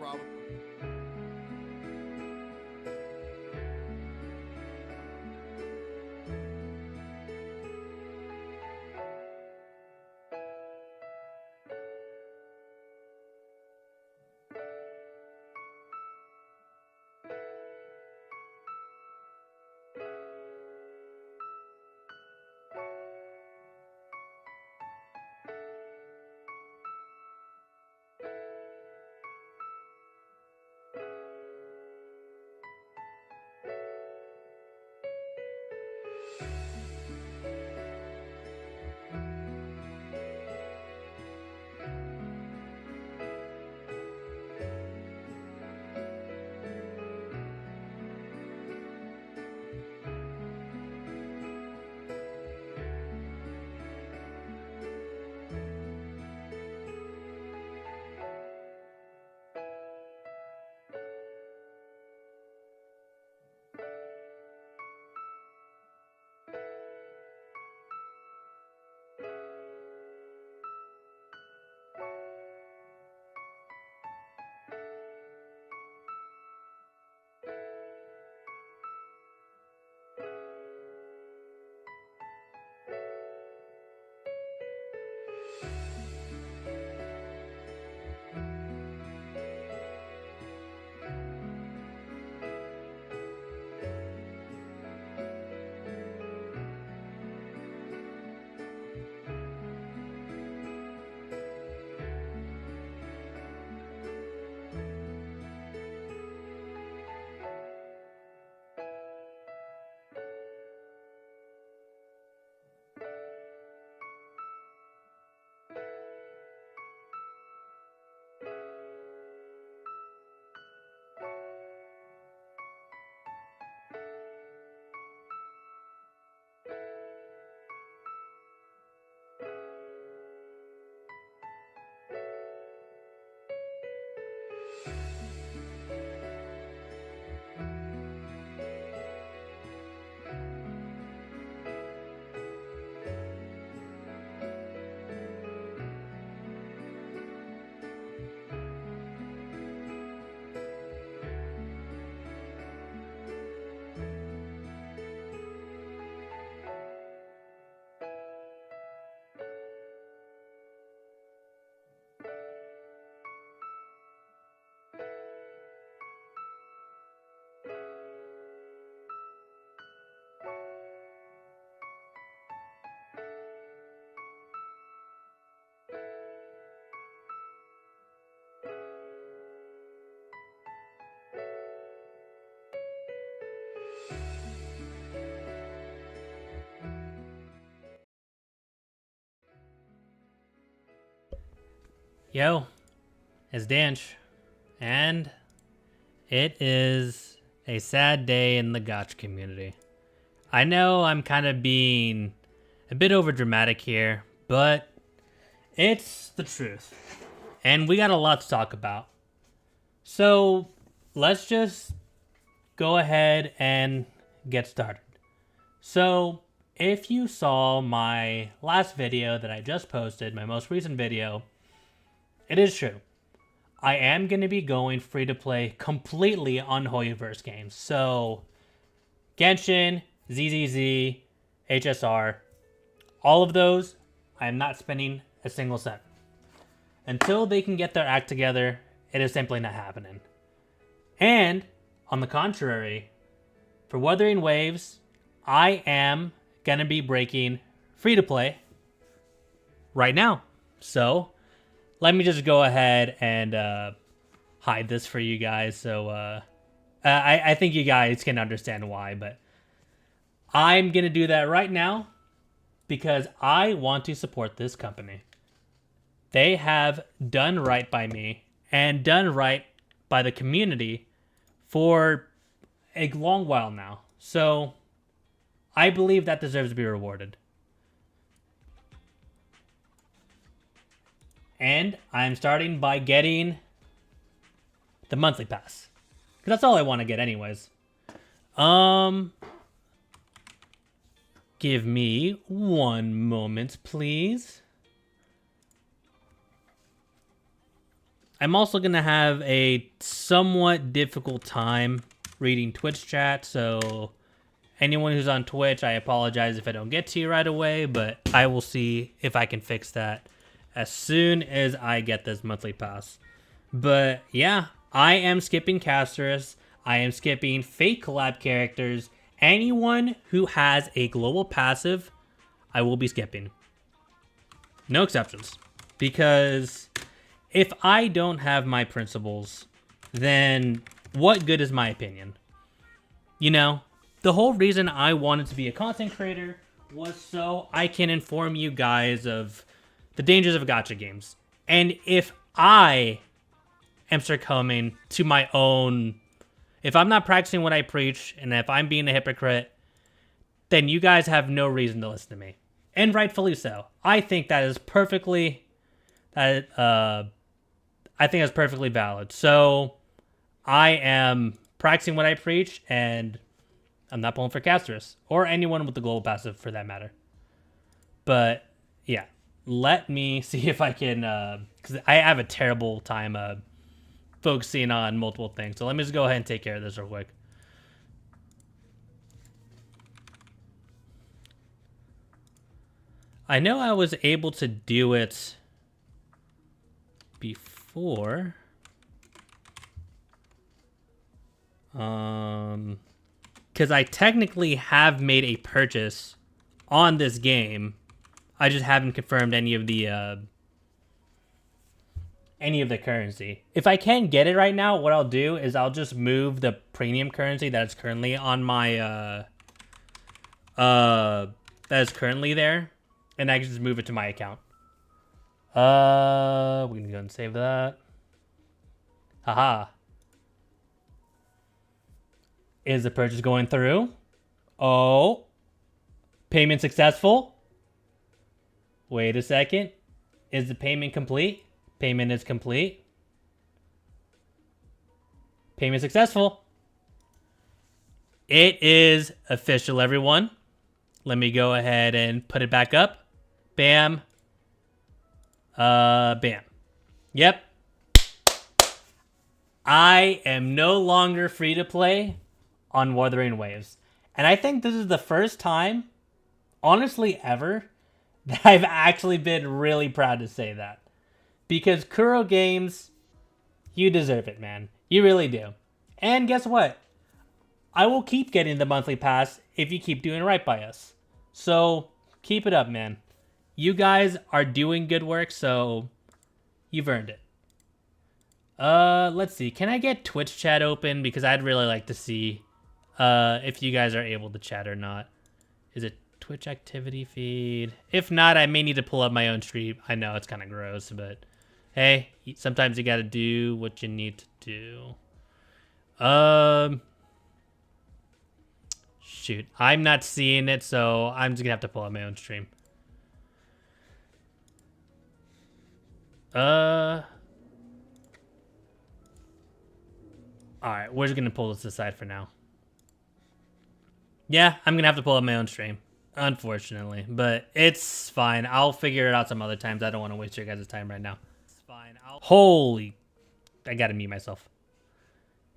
problem. Yo, it's Danch, and it is a sad day in the gotcha community. I know I'm kind of being a bit overdramatic here, but it's the truth. And we got a lot to talk about. So let's just go ahead and get started. So if you saw my last video that I just posted, my most recent video, it is true. I am going to be going free to play completely on Hoyoverse games. So Genshin, ZZZ, HSR, all of those, I am not spending a single cent. Until they can get their act together, it is simply not happening. And, on the contrary, for Wuthering Waves, I am going to be breaking free to play right now. So, let me just go ahead and hide this for you guys. So, I think you guys can understand why, but I'm going to do that right now because I want to support this company. They have done right by me and done right by the community for a long while now. So I believe that deserves to be rewarded. And I'm starting by getting the monthly pass. Because that's all I want to get anyways. Give me one moment, please. I'm also going to have a somewhat difficult time reading Twitch chat, so anyone who's on Twitch, I apologize if I don't get to you right away, but I will see if I can fix that as soon as I get this monthly pass. But yeah, I am skipping casters. I am skipping fake collab characters. Anyone who has a global passive, I will be skipping. No exceptions. Because if I don't have my principles, then what good is my opinion? You know, the whole reason I wanted to be a content creator was so I can inform you guys of the dangers of gacha games. And if I am succumbing to my own, if I'm not practicing what I preach, and if I'm being a hypocrite, then you guys have no reason to listen to me. And rightfully so. I think that is perfectly, I think that's perfectly valid. So I am practicing what I preach, and I'm not pulling for casters or anyone with the global passive for that matter. But yeah, let me see if I can, because I have a terrible time focusing on multiple things. So let me just go ahead and take care of this real quick. I know I was able to do it before. Because I technically have made a purchase on this game. I just haven't confirmed any of the currency. If I can get it right now, what I'll do is I'll just move the premium currency that's currently on my that is currently there, and I can just move it to my account. We're gonna go and save that. Haha. Is the purchase going through? Oh. Payment successful? Wait a second. Is the payment complete? Payment is complete. Payment successful. It is official, everyone. Let me go ahead and put it back up. Bam. Bam. Yep. I am no longer free to play on Wuthering Waves. And I think this is the first time, honestly ever, that I've actually been really proud to say that. Because Kuro Games, you deserve it, man. You really do. And guess what? I will keep getting the monthly pass if you keep doing right by us. So, keep it up, man. You guys are doing good work, so you've earned it. Let's see. Can I get Twitch chat open? Because I'd really like to see if you guys are able to chat or not. Is it Twitch activity feed? If not, I may need to pull up my own stream. I know it's kind of gross, but hey, sometimes you got to do what you need to do. Shoot, I'm not seeing it, so I'm just gonna have to pull up my own stream. Alright, we're just gonna pull this aside for now. Yeah, I'm gonna have to pull up my own stream, unfortunately, but it's fine. I'll figure it out some other times. I don't want to waste your guys' time right now. It's fine. Holy, I gotta mute myself.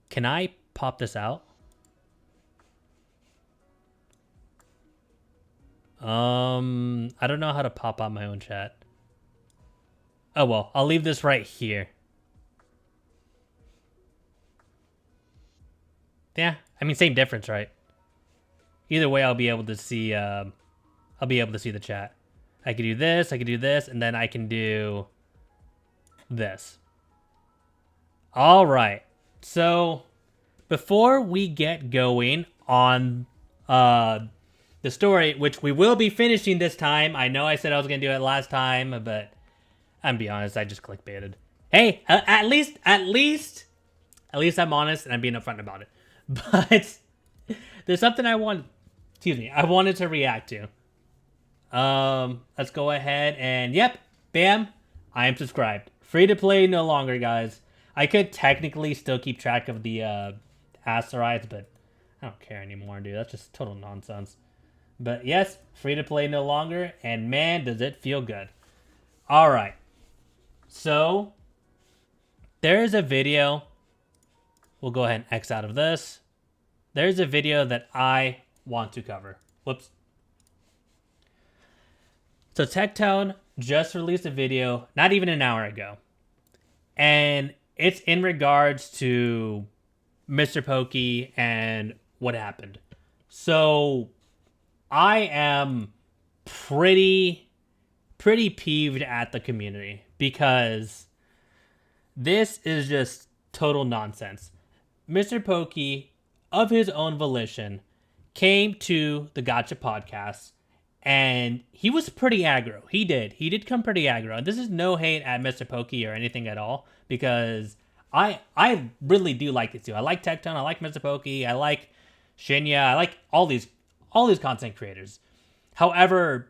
Can I pop this out? I don't know how to pop out my own chat. Oh well, I'll leave this right here. Yeah, I mean, same difference, right? Either way, I'll be able to see the chat. I could do this, and then I can do this. All right. So, before we get going on the story, which we will be finishing this time. I know I said I was going to do it last time, but I'm gonna be honest, I just clickbaited. Hey, at least I'm honest and I'm being upfront about it. But there's something I wanted to react to. Let's go ahead and yep, bam, I am subscribed. Free to play no longer, guys. I could technically still keep track of the asteroids, but I don't care anymore, dude. That's just total nonsense. But yes, free to play no longer, and man, does it feel good. All right. So, There is a video. We'll go ahead and X out of this. There's a video that I want to cover. Whoops. So Tectone just released a video not even an hour ago. And it's in regards to Mr. Pokey and what happened. So I am pretty peeved at the community because this is just total nonsense. Mr. Pokey, of his own volition, came to the Gotcha podcast and he was pretty aggro. He did come pretty aggro. And this is no hate at Mr. Pokey or anything at all, because I really do like these two. I like Tectone, I like Mr. Pokey, I like Shinya, I like all these content creators. However,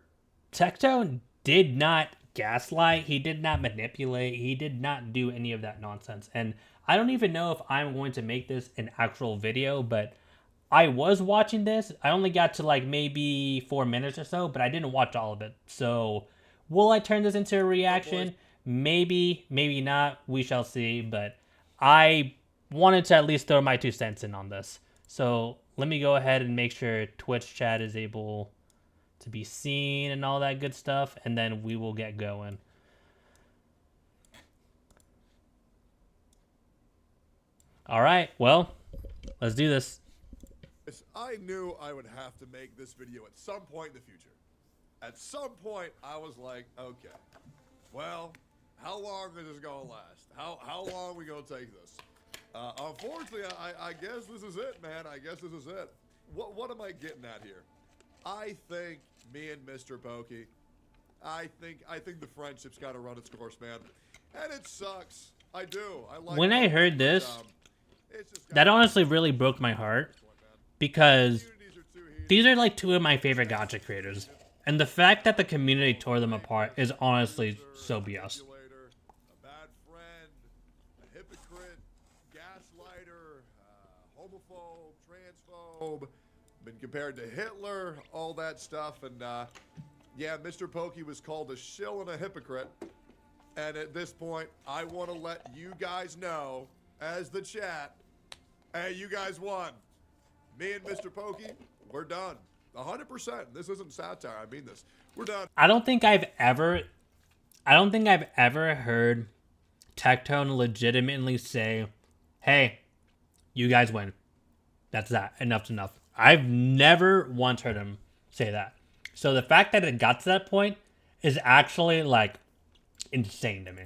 Tectone did not gaslight, he did not manipulate, he did not do any of that nonsense. And I don't even know if I'm going to make this an actual video, but I was watching this. I only got to like maybe 4 minutes or so, but I didn't watch all of it. So will I turn this into a reaction? Maybe, maybe not. We shall see. But I wanted to at least throw my 2 cents in on this. So let me go ahead and make sure Twitch chat is able to be seen and all that good stuff. And then we will get going. All right. Well, let's do this. I knew I would have to make this video at some point in the future. At some point, I was like, okay, well, how long is this gonna last? How long are we gonna take this? Unfortunately, I guess this is it, man. I guess this is it. What am I getting at here? I think me and Mr. Pokey, I think the friendship's got to run its course, man. And it sucks. I do. I like. When I heard this, that honestly really broke my heart. Because these are like 2 of my favorite Gotcha creators. And the fact that the community tore them apart is honestly so BS. A bad friend, a hypocrite, gaslighter, homophobe, transphobe, been compared to Hitler, all that stuff. And yeah, Mr. Pokey was called a shill and a hypocrite. And at this point, I want to let you guys know, as the chat, hey, you guys won. Me and Mr. Pokey, we're done. 100%. This isn't satire. I mean this. We're done. I don't think I've ever heard Tectone legitimately say, hey, you guys win. That's that. Enough's enough. I've never once heard him say that. So the fact that it got to that point is actually like insane to me.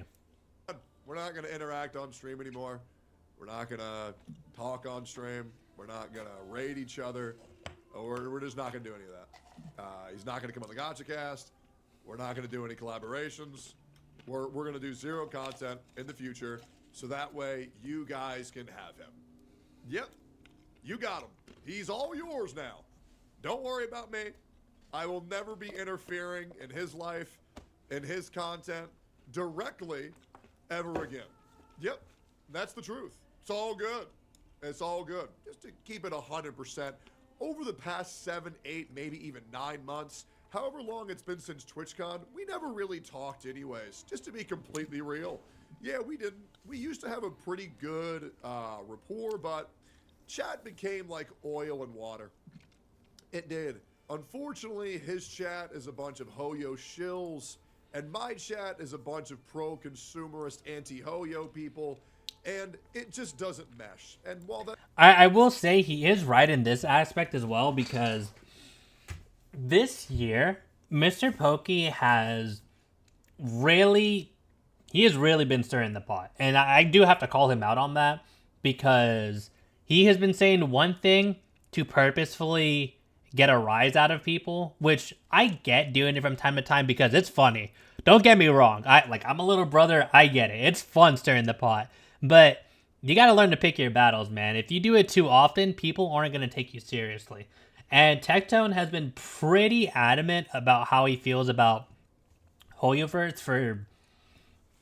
We're not going to interact on stream anymore. We're not going to talk on stream. We're not going to raid each other. We're just not going to do any of that. He's not going to come on the Gotcha Cast. We're not going to do any collaborations. We're going to do 0 content in the future, so that way you guys can have him. Yep, you got him. He's all yours now. Don't worry about me. I will never be interfering in his life, in his content, directly, ever again. Yep, that's the truth. It's all good. It's all good. Just to keep it 100%. Over the past 7, 8, maybe even 9 months, however long it's been since TwitchCon, we never really talked anyways, just to be completely real. Yeah, we didn't. We used to have a pretty good rapport, but chat became like oil and water. It did. Unfortunately, his chat is a bunch of Hoyo shills, and my chat is a bunch of pro-consumerist anti-Hoyo people, and it just doesn't mesh. And while that... I will say he is right in this aspect as well, because this year, Mr. Pokey has really been stirring the pot. And I do have to call him out on that, because he has been saying one thing to purposefully get a rise out of people, which I get doing it from time to time because it's funny. Don't get me wrong. I'm a little brother. I get it. It's fun stirring the pot. But you got to learn to pick your battles, man. If you do it too often, people aren't going to take you seriously. And Tectone has been pretty adamant about how he feels about Hoyoverse for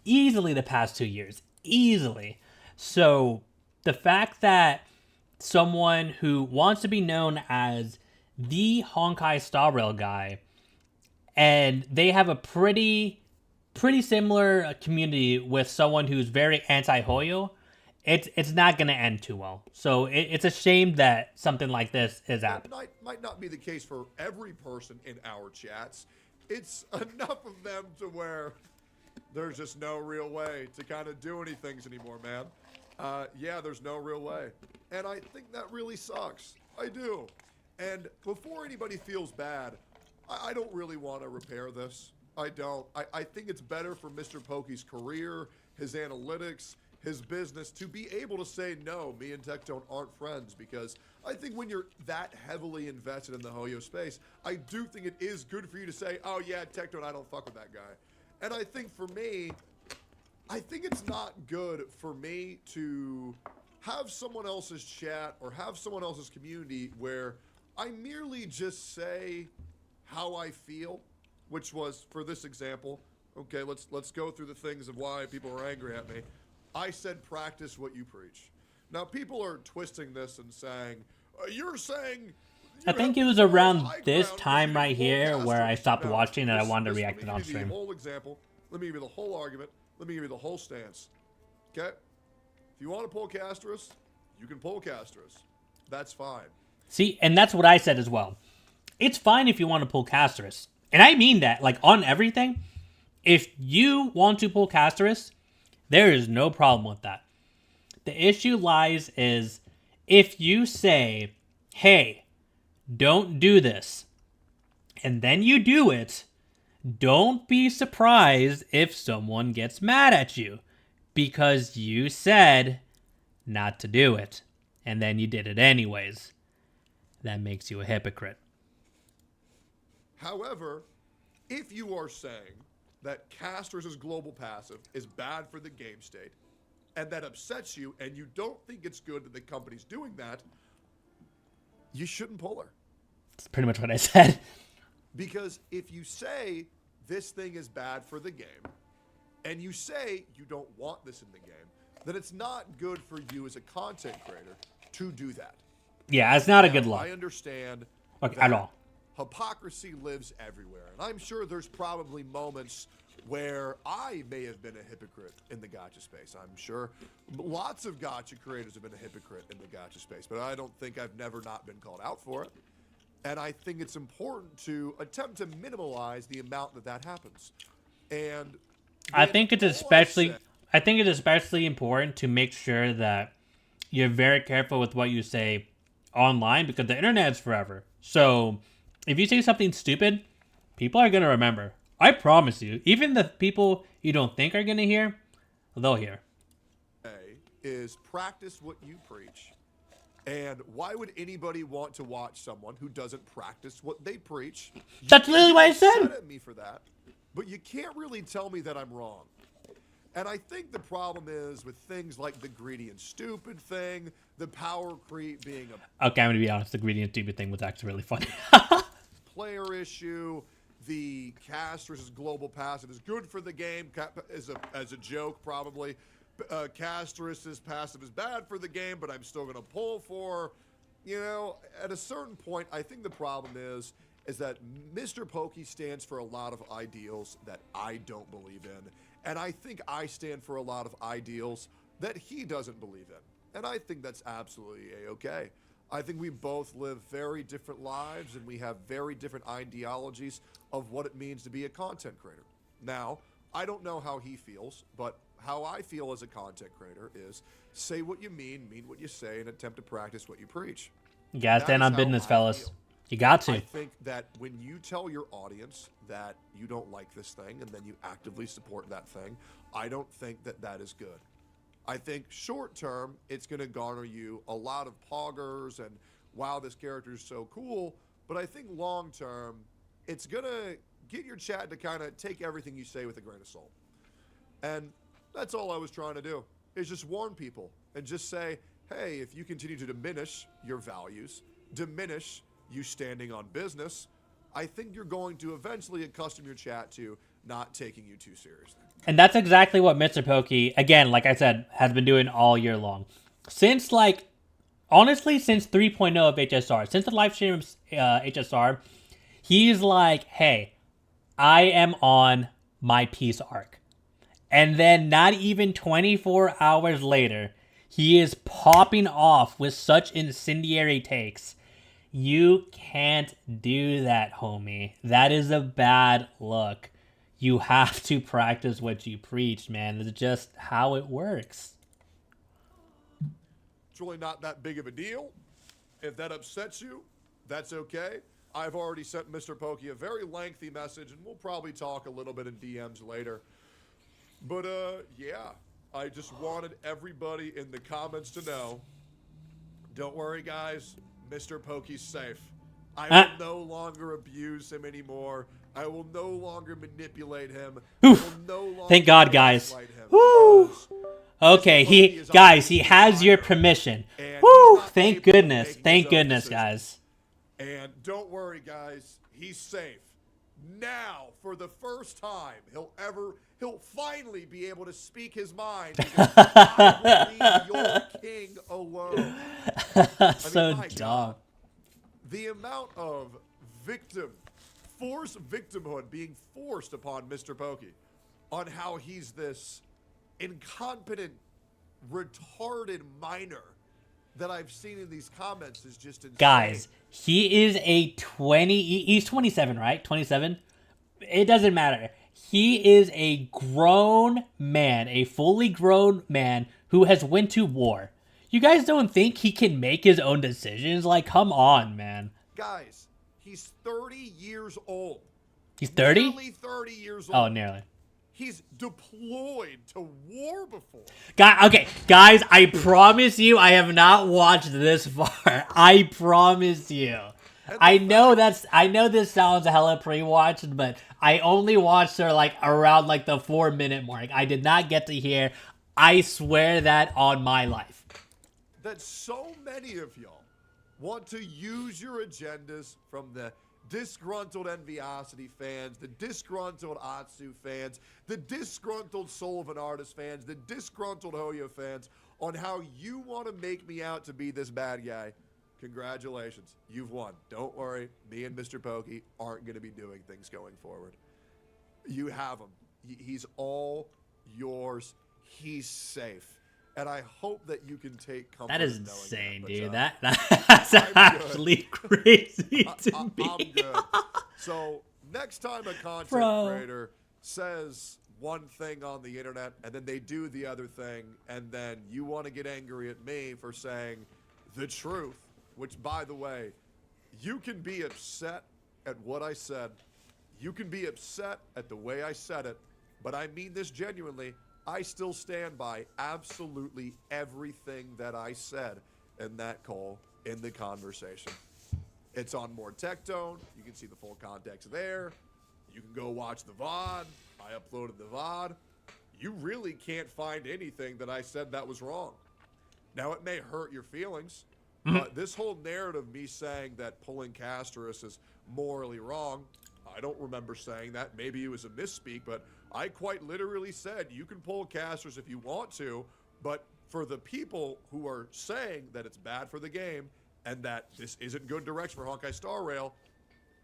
easily the past 2 years. Easily. So the fact that someone who wants to be known as the Honkai Star Rail guy, and they have a pretty pretty similar community with someone who's very anti-Hoyo, it's not going to end too well. So it's a shame that something like this is happening. Might not be the case for every person in our chats. It's enough of them to where there's just no real way to kind of do any things anymore, man. Yeah, there's no real way. And I think that really sucks. I do. And before anybody feels bad, I don't really want to repair this. I don't. I think it's better for Mr. Pokey's career, his analytics, his business, to be able to say, no, me and Tectone aren't friends, because I think when you're that heavily invested in the Hoyo space, I do think it is good for you to say, oh yeah, Tectone, I don't fuck with that guy. And I think for me, I think it's not good for me to have someone else's chat or have someone else's community where I merely just say how I feel, which was, for this example, okay, let's go through the things of why people are angry at me. I said practice what you preach. Now people are twisting this and saying, you're saying... I think it was around this time right here where I stopped watching and I wanted to react it on stream. Let me give you the whole example. Let me give you the whole argument. Let me give you the whole stance. Okay? If you want to pull Castris, you can pull Castris. That's fine. See, and that's what I said as well. It's fine if you want to pull Castris. And I mean that, like, on everything. If you want to pull Castris, there is no problem with that. The issue lies is if you say, hey, don't do this, and then you do it, don't be surprised if someone gets mad at you because you said not to do it, and then you did it anyways. That makes you a hypocrite. However, if you are saying that Castris' global passive is bad for the game state, and that upsets you, and you don't think it's good that the company's doing that, you shouldn't pull her. That's pretty much what I said. Because if you say this thing is bad for the game, and you say you don't want this in the game, then it's not good for you as a content creator to do that. Yeah, it's not a good look. I understand at all. Hypocrisy lives everywhere. And I'm sure there's probably moments where I may have been a hypocrite in the gacha space. I'm sure lots of gacha creators have been a hypocrite in the gacha space, but I don't think I've never not been called out for it. And I think it's important to attempt to minimize the amount that happens. And I think it's especially important to make sure that you're very careful with what you say online, because the internet is forever. So if you say something stupid, people are going to remember. I promise you. Even the people you don't think are going to hear, they'll hear. Is practice what you preach. And why would anybody want to watch someone who doesn't practice what they preach? That's literally what I said. At me for that, but you can't really tell me that I'm wrong. And I think the problem is with things like the greedy and stupid thing, the power creep being a... Okay, I'm going to be honest. The greedy and stupid thing was actually really funny. player issue, the Castris' global passive is good for the game as a joke, probably. Castris' passive is bad for the game, but I'm still going to pull for... You know, at a certain point, I think the problem is that Mr. Pokey stands for a lot of ideals that I don't believe in. And I think I stand for a lot of ideals that he doesn't believe in. And I think that's absolutely A-okay. I think we both live very different lives, and we have very different ideologies of what it means to be a content creator. Now, I don't know how he feels, but how I feel as a content creator is say what you mean what you say, and attempt to practice what you preach. You gotta stand on business, fellas. You got to. I think that when you tell your audience that you don't like this thing and then you actively support that thing, I don't think that is good. I think short term, it's going to garner you a lot of poggers and, wow, this character is so cool. But I think long term, it's going to get your chat to kind of take everything you say with a grain of salt. And that's all I was trying to do, is just warn people and just say, hey, if you continue to diminish your values, diminish you standing on business, I think you're going to eventually accustom your chat to not taking you too seriously. And that's exactly what Mr. Pokey, again, like I said, has been doing all year long. Since, honestly, since 3.0 of HSR, since the live stream of HSR, he's like, hey, I am on my peace arc. And then not even 24 hours later, he is popping off with such incendiary takes. You can't do that, homie. That is a bad look. You have to practice what you preach, man. It's just how it works. It's really not that big of a deal. If that upsets you, that's okay. I've already sent Mr. Pokey a very lengthy message, and we'll probably talk a little bit in DMs later. But, yeah, I just wanted everybody in the comments to know, don't worry, guys, Mr. Pokey's safe. I will no longer abuse him anymore. I will no longer manipulate him. Oof. I will no longer Thank God, guys. Woo! Okay, he has your permission. Woo! Thank goodness. Thank goodness, guys. And don't worry, guys, he's safe. Now, for the first time, he'll finally be able to speak his mind. I will leave your king alone. So dumb. The amount of forced victimhood being forced upon Mr. Pokey on how he's this incompetent, retarded minor that I've seen in these comments is just insane. Guys, he is he's 27, right? 27? It doesn't matter. He is a grown man, a fully grown man who has went to war. You guys don't think he can make his own decisions? Like, come on, man. Guys, he's 30 years old. He's 30? Nearly 30 years old. Oh, nearly. He's deployed to war before. Okay, guys, I promise you I have not watched this far. I promise you. I know this sounds hella pre-watched, but I only watched her like around like the 4-minute mark. I did not get to hear. I swear that on my life. That so many of y'all want to use your agendas, from the disgruntled Enviosity fans, the disgruntled Atsu fans, the disgruntled Soul of an Artist fans, the disgruntled Hoyo fans, on how you want to make me out to be this bad guy. Congratulations, you've won. Don't worry, me and Mr. Pokey aren't going to be doing things going forward. You have him. He's all yours. He's safe. And I hope that you can take comfort. That is in knowing insane, that. But, dude. That's actually crazy to me. I'm good. So next time a content creator says one thing on the internet and then they do the other thing, and then you want to get angry at me for saying the truth, which, by the way, you can be upset at what I said. You can be upset at the way I said it, but I mean this genuinely. I still stand by absolutely everything that I said in that call, in the conversation. It's on More Tech Tone. You can see the full context there. You can go watch the VOD. I uploaded the VOD. You really can't find anything that I said that was wrong. Now, it may hurt your feelings, but this whole narrative of me saying that pulling Castris is morally wrong, I don't remember saying that. Maybe it was a misspeak, but I quite literally said you can pull Castris if you want to, but for the people who are saying that it's bad for the game and that this isn't good direction for Honkai Star Rail,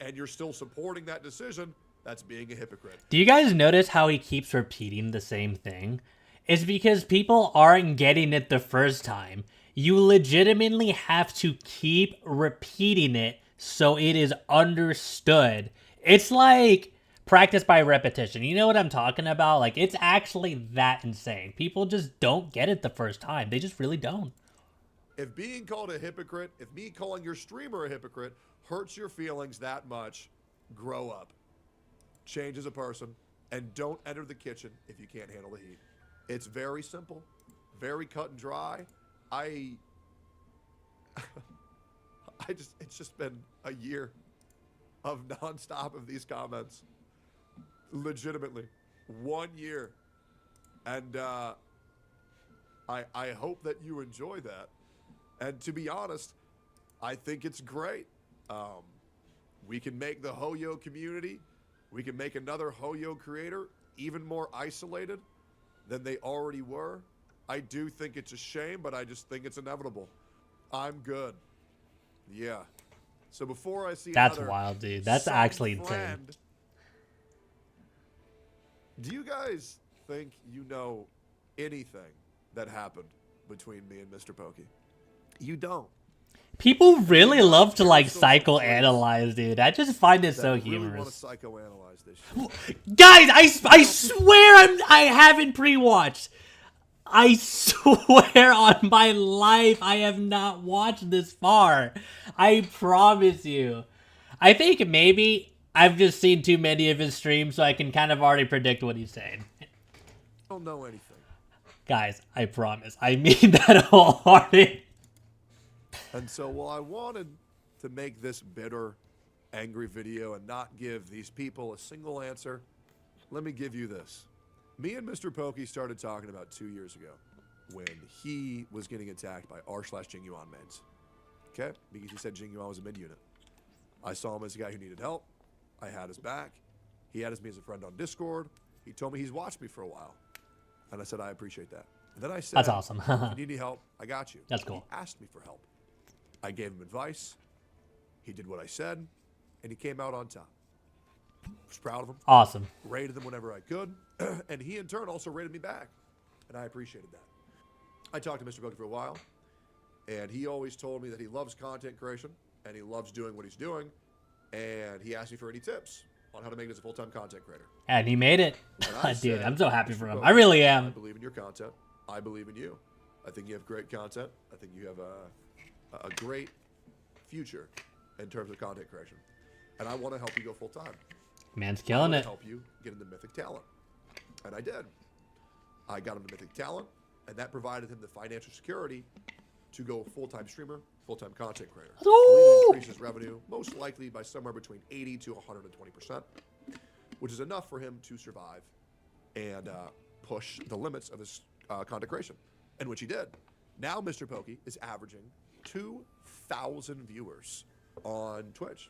and you're still supporting that decision, that's being a hypocrite. Do you guys notice how he keeps repeating the same thing? It's because people aren't getting it the first time. You legitimately have to keep repeating it so it is understood. It's like practice by repetition. You know what I'm talking about? Like, it's actually that insane. People just don't get it the first time. They just really don't. If being called a hypocrite, if me calling your streamer a hypocrite hurts your feelings that much, grow up. Change as a person, and don't enter the kitchen if you can't handle the heat. It's very simple, very cut and dry. It's just been a year of nonstop of these comments. Legitimately, 1 year. And I hope that you enjoy that. And to be honest, I think it's great. We can make the Hoyo community, we can make another Hoyo creator even more isolated than they already were. I do think it's a shame, but I just think it's inevitable. I'm good. Yeah. So before I see that's wild, dude. That's actually insane. Do you guys think you know anything that happened between me and Mr. Pokey? You don't. People really not love to like social traits psychoanalyze, dude. I just find it That so really want humorous. to psychoanalyze this shit. Guys, I swear I haven't pre-watched. I swear on my life I have not watched this far. I promise you. I think maybe I've just seen too many of his streams so I can kind of already predict what he's saying. I don't know anything. Guys, I promise. I mean that wholehearted. And so while I wanted to make this bitter, angry video and not give these people a single answer, let me give you this. Me and Mr. Pokey started talking about 2 years ago when he was getting attacked by r/Jingyuan mains. Okay? Because he said Jingyuan was a mid-unit. I saw him as a guy who needed help. I had his back. He added me as a friend on Discord. He told me he's watched me for a while. And I said, I appreciate that. And then I said, That's awesome. if you need any help, I got you. That's cool. He asked me for help. I gave him advice. He did what I said. And he came out on top. I was proud of him. Awesome. Rated him whenever I could. And he, in turn, also rated me back. And I appreciated that. I talked to Mr. Pokey for a while. And he always told me that he loves content creation. And he loves doing what he's doing. And he asked me for any tips on how to make it as a full-time content creator. And he made it. And Dude, said, I'm so happy for him. Pokey, I really I am. believe in your content. I believe in you. I think you have great content. I think you have a great future in terms of content creation. And I want to help you go full-time. Man's I killing want it. to help you get into Mythic Talent. And I did. I got him to Mythic Talent, and that provided him the financial security to go full-time streamer, full-time content creator. I believe it increases revenue, most likely by somewhere between 80 to 120%, which is enough for him to survive and push the limits of his content creation, and which he did. Now Mr. Pokey is averaging 2,000 viewers on Twitch,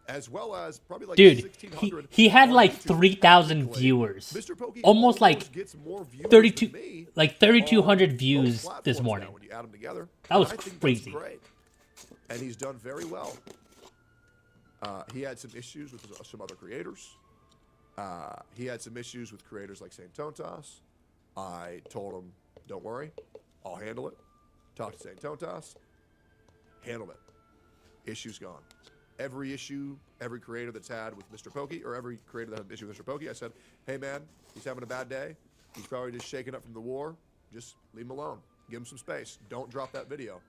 as well as probably like Dude, 1,600. he had on like YouTube. 3,000 Technically, viewers. Mr. Pokey Almost like gets more viewers 32 than me like on 3,200 both views this platforms morning. now when you add them together. That was And I think crazy. That's great. And he's done very well. He had some issues with some other creators. He had some issues with creators like Saint Tontas. I told him, don't worry, I'll handle it. Talked to Saint Tontas, handled it. Issue's gone. Every issue, every creator that's had with Mr. Pokey, or every creator that had an issue with Mr. Pokey, I said, hey man, he's having a bad day. He's probably just shaken up from the war. Just leave him alone. Give him some space. Don't drop that video.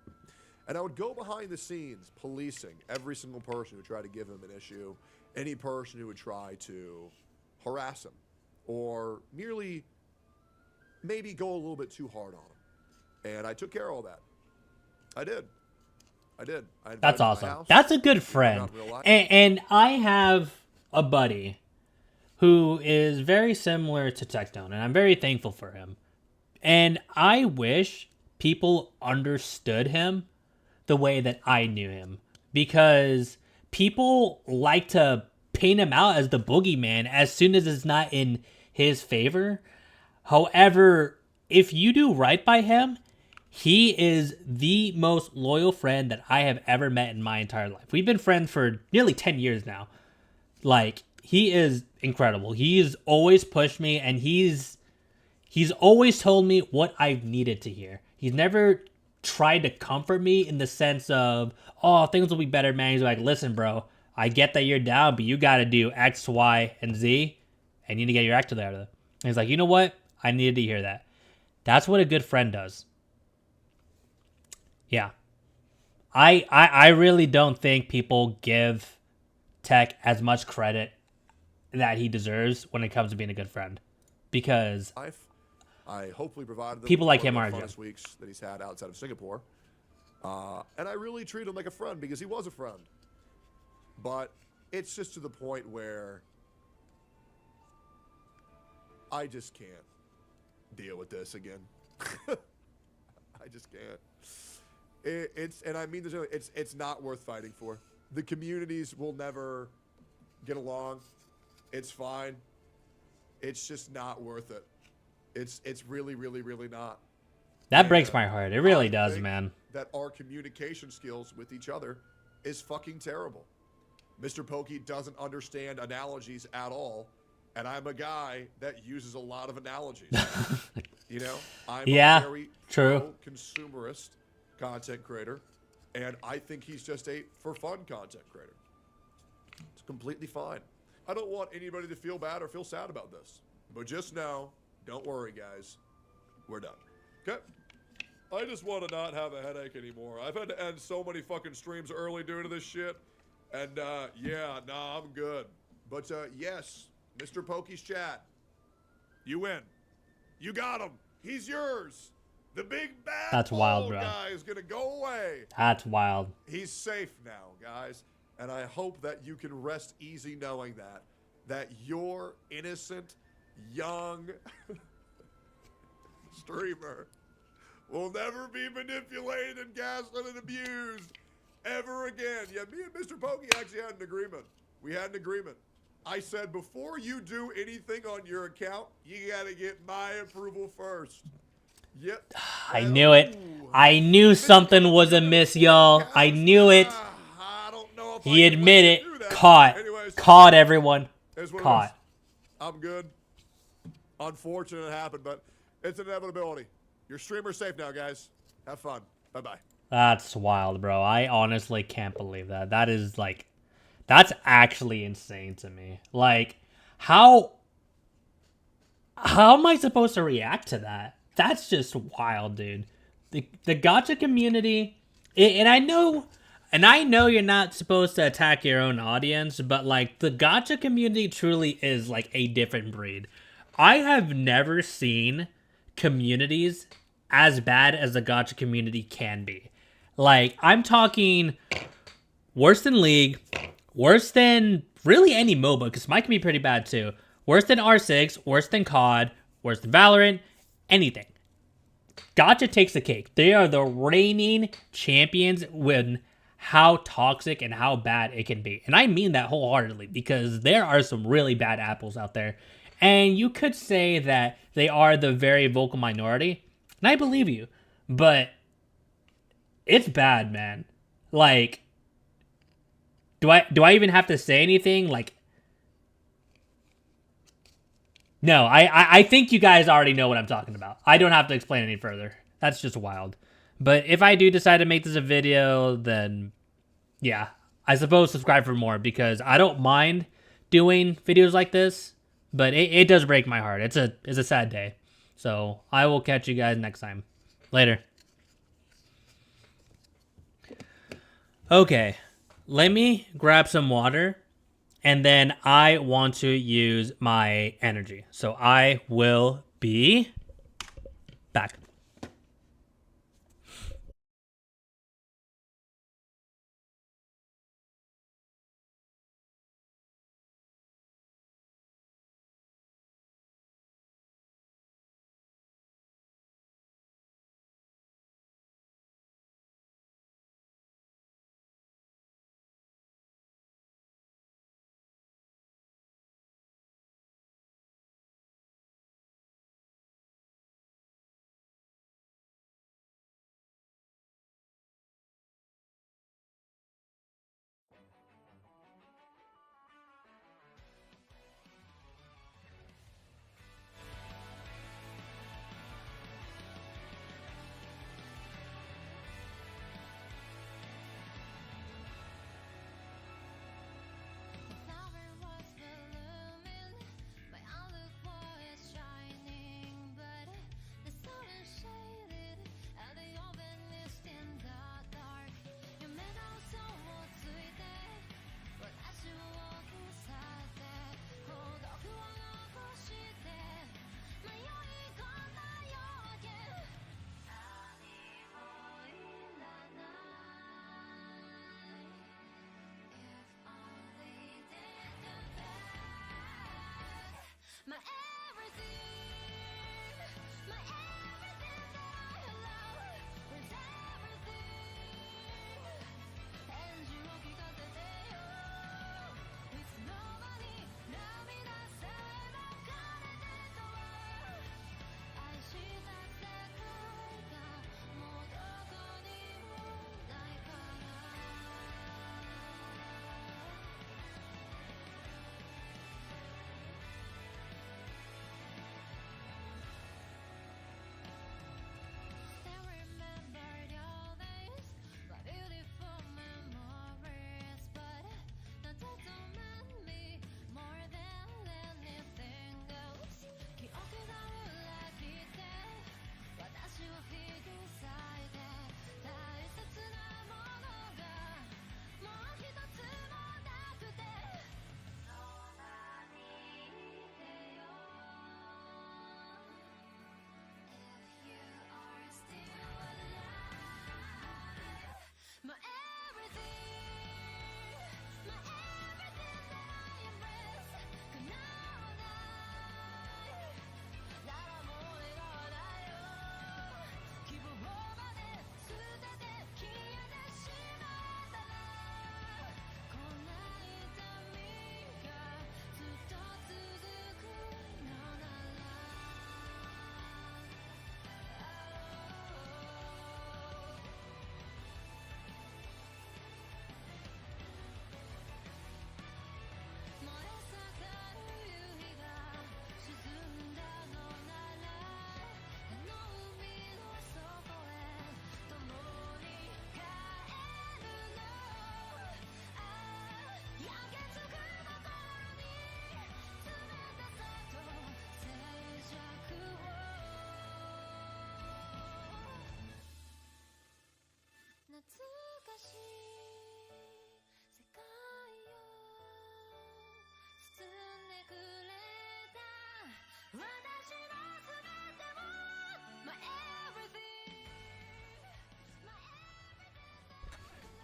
And I would go behind the scenes, policing every single person who tried to give him an issue, any person who would try to harass him, or merely maybe go a little bit too hard on him. And I took care of all that. I did. I invited That's him to my awesome. house. That's a good We hung friend. out in real life. And I have a buddy who is very similar to Techstone, and I'm very thankful for him. And I wish people understood him the way that I knew him, because people like to paint him out as the boogeyman as soon as it's not in his favor. However, if you do right by him, he is the most loyal friend that I have ever met in my entire life. We've been friends for nearly 10 years now. Like, he is incredible. He's always pushed me, and he's always told me what I've needed to hear. He's never tried to comfort me in the sense of, oh, things will be better, man. He's like, listen, bro, I get that you're down, but you got to do X, Y, and Z, and you need to get your act together. And he's like, you know what? I needed to hear that. That's what a good friend does. Yeah. I really don't think people give Tech as much credit that he deserves when it comes to being a good friend. Because I hopefully provided them people like one him of are the good. funnest weeks that he's had outside of Singapore. And I really treat him like a friend because he was a friend. But it's just to the point where I just can't deal with this again. I just can't. And I mean, it's not worth fighting for. The communities will never get along. It's fine. It's just not worth it. It's really, really, really not. That breaks my heart. It really does, man. That our communication skills with each other is fucking terrible. Mr. Pokey doesn't understand analogies at all. And I'm a guy that uses a lot of analogies. You know, I'm Yeah, a very true. consumerist content creator, and I think he's just a for fun content creator. It's completely fine. I don't want anybody to feel bad or feel sad about this. But just know, don't worry, guys. We're done. Okay? I just want to not have a headache anymore. I've had to end so many fucking streams early due to this shit. And, yeah, nah, I'm good. But, yes, Mr. Pokey's chat. You win. You got him. He's yours. The big bad That's wild, bro. guy is going to go away. That's wild. He's safe now, guys. And I hope that you can rest easy knowing that your innocent, young streamer will never be manipulated and gaslit and abused ever again. Yeah, me and Mr. Pokey actually had an agreement. We had an agreement. I said, before you do anything on your account, you gotta get my approval first. Yep. I knew it. I knew something was amiss, y'all. I knew it. I don't know if He I can admitted let you it. do that. Caught. Anyways, Caught, everyone. here's what it Caught. is. I'm good. Unfortunate it happened, but it's an inevitability. Your streamer's safe now, guys. Have fun. Bye-bye. That's wild, bro. I honestly can't believe that. That is like, that's actually insane to me. Like, how am I supposed to react to that? That's just wild, dude. The gacha community, and I know you're not supposed to attack your own audience, but like the gacha community truly is like a different breed. I have never seen communities as bad as the gacha community can be. Like, I'm talking worse than League, worse than really any MOBA, because mine can be pretty bad too. Worse than R6, worse than COD, worse than Valorant, anything. Gacha takes the cake. They are the reigning champions with how toxic and how bad it can be. And I mean that wholeheartedly, because there are some really bad apples out there. And you could say that they are the very vocal minority. And I believe you. But it's bad, man. Like, do I even have to say anything? Like, no, I think you guys already know what I'm talking about. I don't have to explain any further. That's just wild. But if I do decide to make this a video, then yeah, I suppose subscribe for more, because I don't mind doing videos like this, but it does break my heart. It's a sad day. So I will catch you guys next time. Later. Okay, let me grab some water, and then I want to use my energy. So I will be back.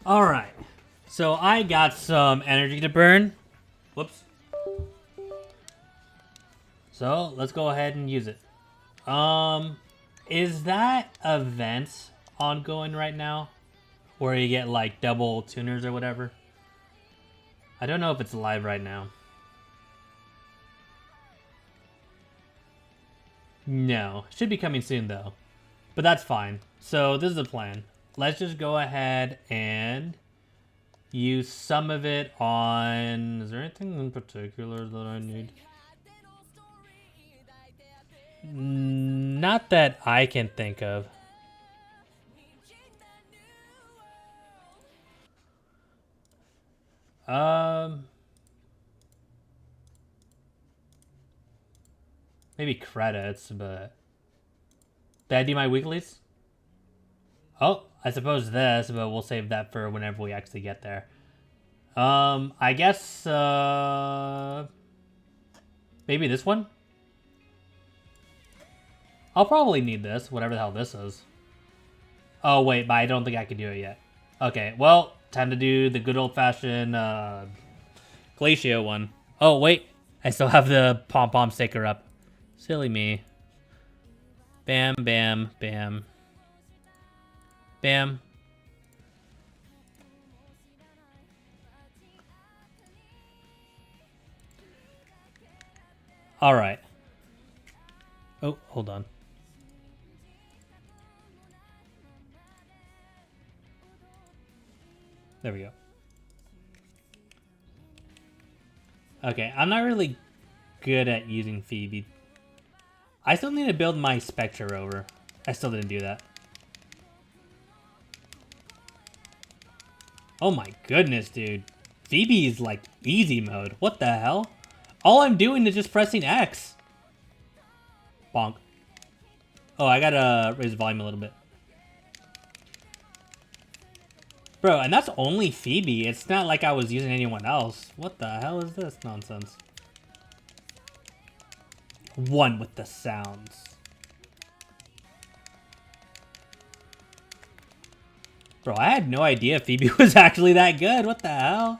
Alright. So I got some energy to burn. Whoops. So let's go ahead and use it. Is that event ongoing right now? Where you get like double tuners or whatever? I don't know if it's live right now. No, should be coming soon though. But that's fine. So this is the plan. Let's just go ahead and use some of it on... Is there anything in particular that I need? Not that I can think of. Maybe credits, but... Did I do my weeklies? Oh, I suppose this, but we'll save that for whenever we actually get there. I guess, maybe this one? I'll probably need this, whatever the hell this is. Oh, wait, but I don't think I can do it yet. Okay, well, time to do the good old-fashioned, Glacio one. Oh, wait, I still have the pom-pom sticker up. Silly me. Bam, bam, bam. Bam. All right. Oh, hold on. There we go. Okay, I'm not really good at using Phoebe. I still need to build my Spectre over. I still didn't do that. Oh my goodness, dude. Phoebe is like easy mode. What the hell? All I'm doing is just pressing X. Bonk. Oh, I gotta raise the volume a little bit. Bro, and that's only Phoebe. It's not like I was using anyone else. What the hell is this nonsense? One with the sounds. Bro, I had no idea Phoebe was actually that good. What the hell?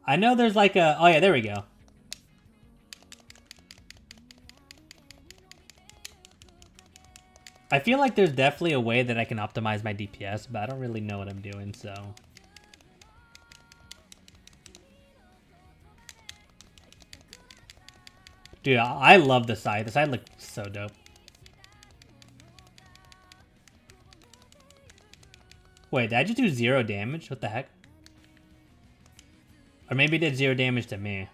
I know there's like a... Oh yeah, there we go. I feel like there's definitely a way that I can optimize my DPS, but I don't really know what I'm doing, so... Dude, I love the side. The side looks so dope. Wait, did I just do 0 damage? What the heck? Or maybe it did 0 damage to me.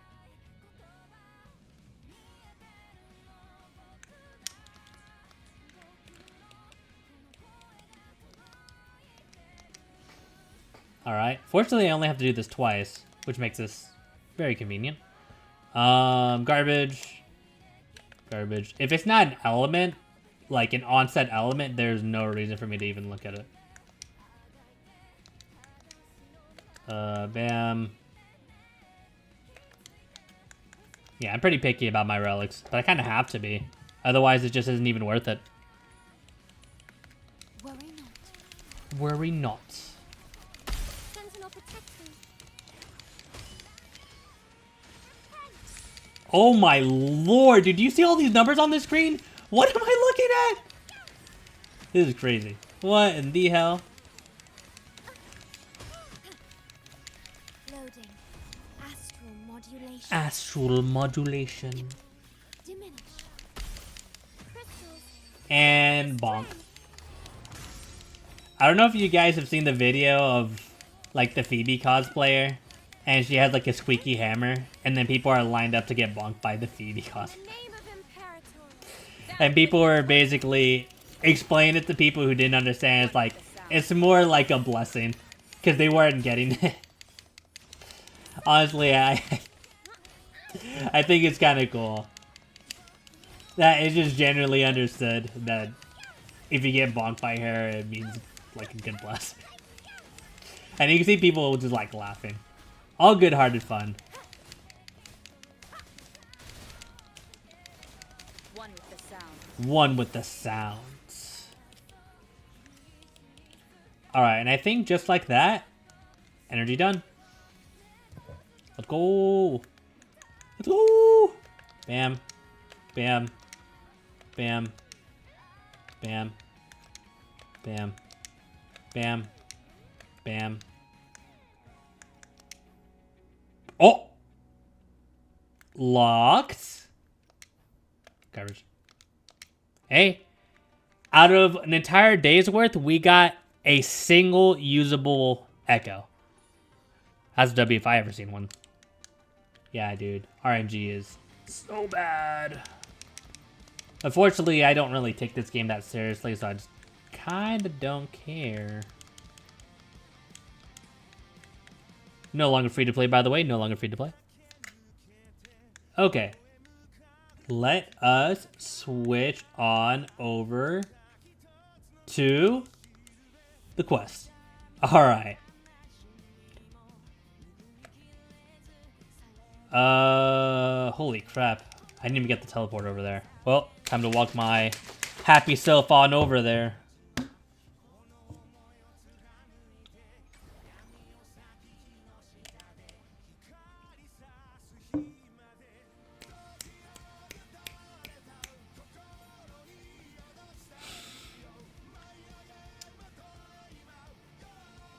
Alright. Fortunately, I only have to do this twice, which makes this very convenient. Garbage. Garbage. If it's not an element, like an onset element, there's no reason for me to even look at it. Bam. Yeah, I'm pretty picky about my relics, but I kind of have to be. Otherwise, it just isn't even worth it. Worry not. Worry not. Sentinel protecting. Oh my lord, dude, do you see all these numbers on the screen? What am I looking at? This is crazy. What in the hell? Loading. Astral modulation. Astral modulation. Diminish. Crystals. And bonk. I don't know if you guys have seen the video of like the Phoebe cosplayer, and she has like a squeaky hammer, and then people are lined up to get bonked by the Phoebe cosplayer. The name of Imperator. And people were basically explaining it to people who didn't understand. It's like, it's more like a blessing, because they weren't getting it. Honestly, I think it's kind of cool. That it's just generally understood that if you get bonked by her, it means like a good blessing. And you can see people just like laughing. All good-hearted fun. One with the sound. One with the sounds. Alright, and I think just like that, energy done. Let's go. Let's go. Bam. Bam. Bam. Bam. Bam. Bam. Bam. Oh! Locked. Garbage. Hey. Out of an entire day's worth, we got a single usable echo. That's a W if I ever seen one. Yeah, dude. RNG is so bad. Unfortunately, I don't really take this game that seriously, so I just kind of don't care. No longer free to play, by the way. No longer free to play. Okay. Let us switch on over to the quest. Alright. Holy crap. I didn't even get the teleport over there. Well, time to walk my happy self on over there.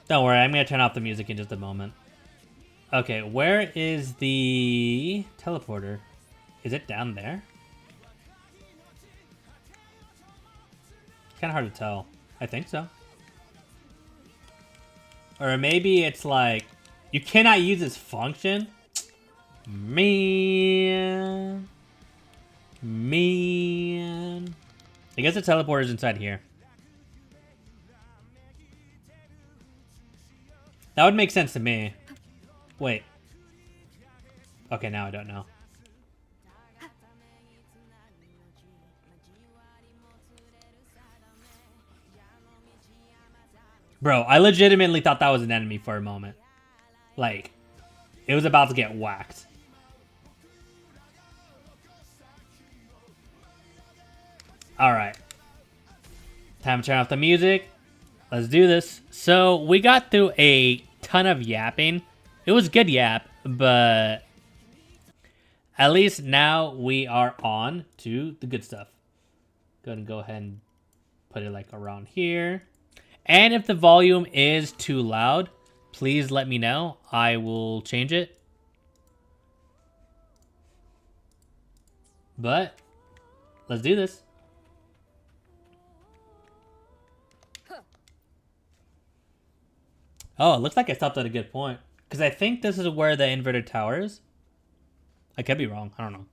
Don't worry, I'm going to turn off the music in just a moment. Okay, where is the teleporter? Is it down there? It's kind of hard to tell. I think so. Or maybe it's like, you cannot use this function? Man. Man. I guess the teleporter's inside here. That would make sense to me. Wait. Okay, now I don't know. Bro, I legitimately thought that was an enemy for a moment. Like, it was about to get whacked. Alright. Time to turn off the music. Let's do this. So, we got through a ton of yapping. It was good yap, but at least now we are on to the good stuff. Go ahead and put it like around here. And if the volume is too loud, please let me know. I will change it. But let's do this. Oh, it looks like I stopped at a good point. Because I think this is where the inverted tower is. I could be wrong. I don't know.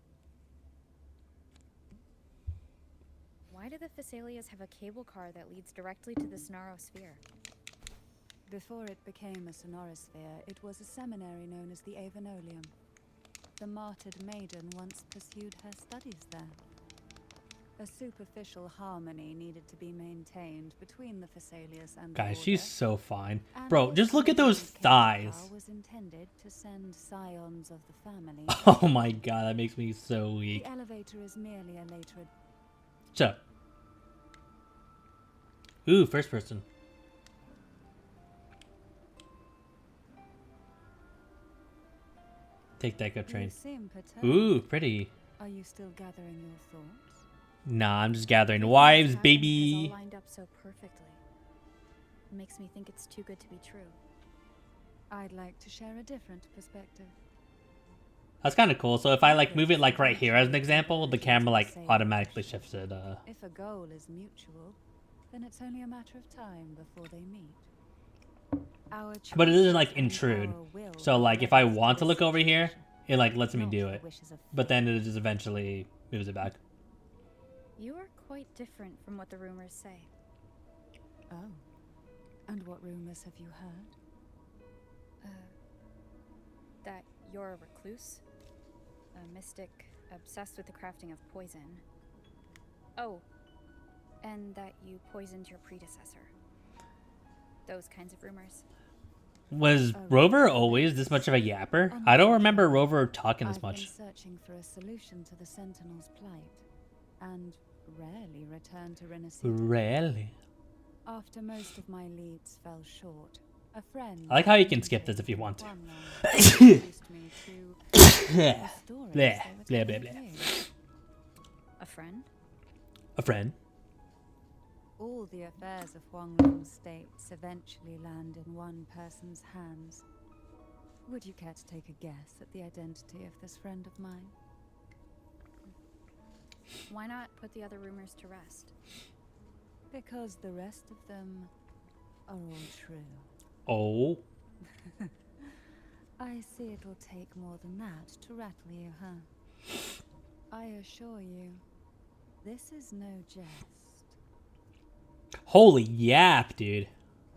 Why do the Thessalias have a cable car that leads directly to the Sonosphere? Before it became a sonorosphere, it was a seminary known as the Avenolium. The martyred maiden once pursued her studies there. A superficial harmony needed to be maintained between the Thessalias and Guys, the she's Order, so fine. and Bro, just look at those this cable car thighs. was intended to send scions of the family. Oh my god, that makes me so weak. The elevator is merely a later. Shut up. Ooh, first person. Take that go train. You seem perturbed. Ooh, pretty. Are you still gathering your thoughts? Nah, I'm just gathering wives, It's baby. all lined up so perfectly. It makes me think it's too good to be true. I'd like to share a different perspective. That's kind of cool. So if I like move it like right here as an example, the camera like automatically shifts it. If a goal is mutual, then it's only a matter of time before they meet. Our But it doesn't like choices and intrude. our will So like if I lead us want to this look over here, situation, it like lets me not do the it. wishes of But fate. then it just eventually moves it back. You are quite different from what the rumors say. Oh. And what rumors have you heard? That you're a recluse, a mystic obsessed with the crafting of poison. Oh, and that you poisoned your predecessor. Those kinds of rumors. Was Rover always this much of a yapper? I don't remember Rover talking this I've much. been searching for a solution to the Sentinel's plight, and rarely return to Rinna City. Really? After most of my leads fell short, a friend. I like how you can skip this if you want to. Introduced me to the stories Blah, they blah, were blah, telling blah. you. A friend? A friend. All the affairs of Huanglong's states eventually land in one person's hands. Would you care to take a guess at the identity of this friend of mine? Why not put the other rumors to rest? Because the rest of them are all true. Oh. I see it'll take more than that to rattle you, huh? I assure you, this is no jest. Holy yap, dude.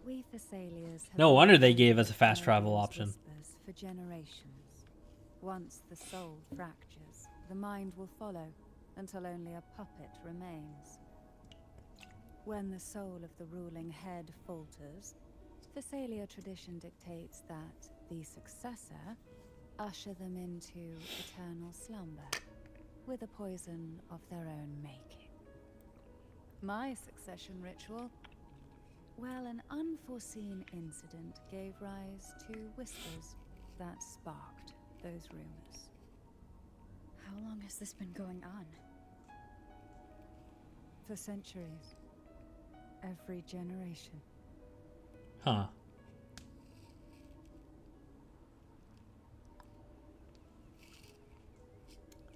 We Thessalians have No been wonder they following gave us a fast Noble's travel option. whispers for generations. Once the soul fractures, the mind will follow until only a puppet remains. When the soul of the ruling head falters, Thessalia tradition dictates that the successor usher them into eternal slumber with a poison of their own making. My succession ritual? Well, an unforeseen incident gave rise to whispers that sparked those rumors. How long has this been going on? For centuries. Every generation. Huh.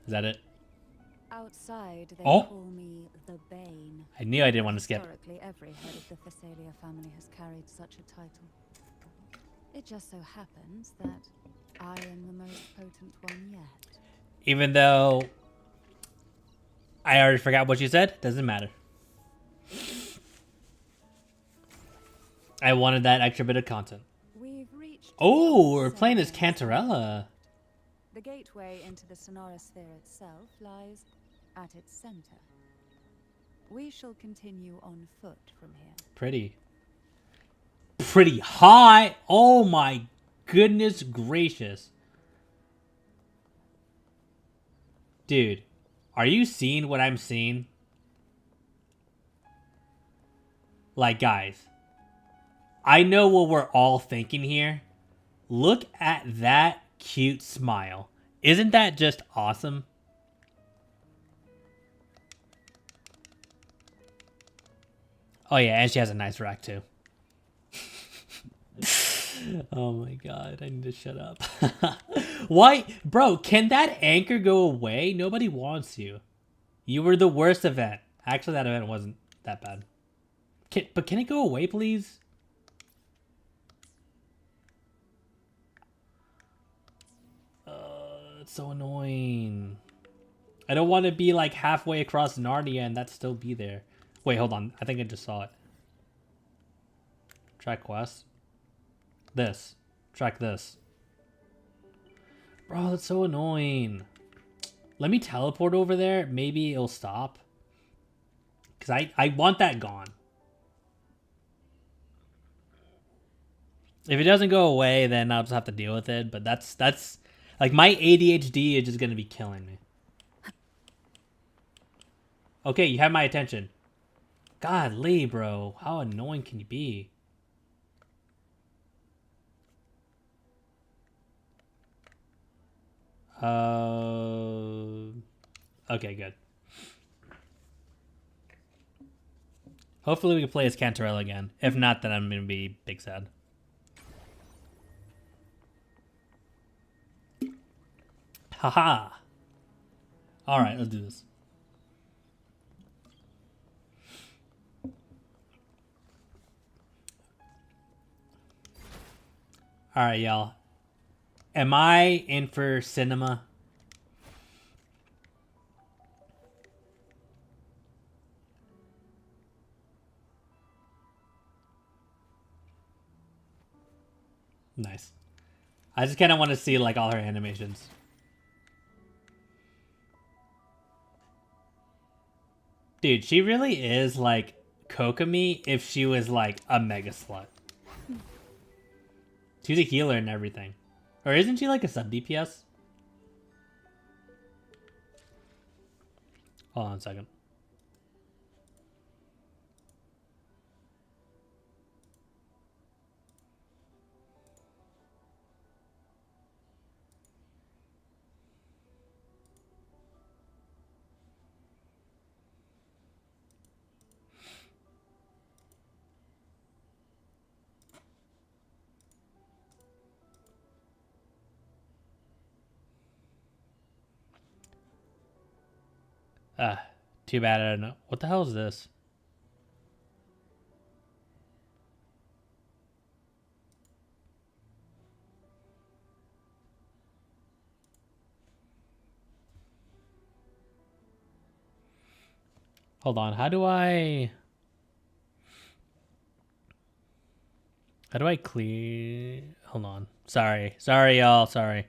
Is that it? Outside, they Oh. call me the Bane. I knew I didn't want to skip. Historically, every head of the Thessalia family has carried such a title. It just so happens that I am the most potent one yet. Even though I already forgot what you said, doesn't matter. I wanted that extra bit of content. We've reached. Oh, we're playing as seven. Cantarella. The gateway into the Sonorosphere itself lies at its center. We shall continue on foot from here. Pretty high. Oh my goodness gracious. Dude, are you seeing what I'm seeing? Like, guys, I know what we're all thinking here. Look at that cute smile. Isn't that just awesome? Oh yeah, and she has a nice rack too. Oh my god, I need to shut up. Why? Bro, can that anchor go away? Nobody wants you. You were the worst event. Actually, that event wasn't that bad. But can it go away, please? It's so annoying. I don't want to be like halfway across Narnia and that still be there. Wait, hold on. I think I just saw it. Track quest. This. Track this. Bro, that's so annoying. Let me teleport over there. Maybe it'll stop. Because I want that gone. If it doesn't go away, then I'll just have to deal with it. But that's like my ADHD is just going to be killing me. Okay, you have my attention. Godly, bro. How annoying can you be? Okay, good. Hopefully we can play as Cantarella again. If not, then I'm going to be big sad. Haha. Alright, let's do this. Alright, y'all. Am I in for cinema? Nice. I just kind of want to see like all her animations. Dude, she really is like Kokomi if she was like a mega slut. She's a healer and everything. Or isn't she like a sub DPS? Hold on a second. Too bad I don't know. What the hell is this? Hold on. How do I clear? Hold on. Sorry, y'all. Sorry.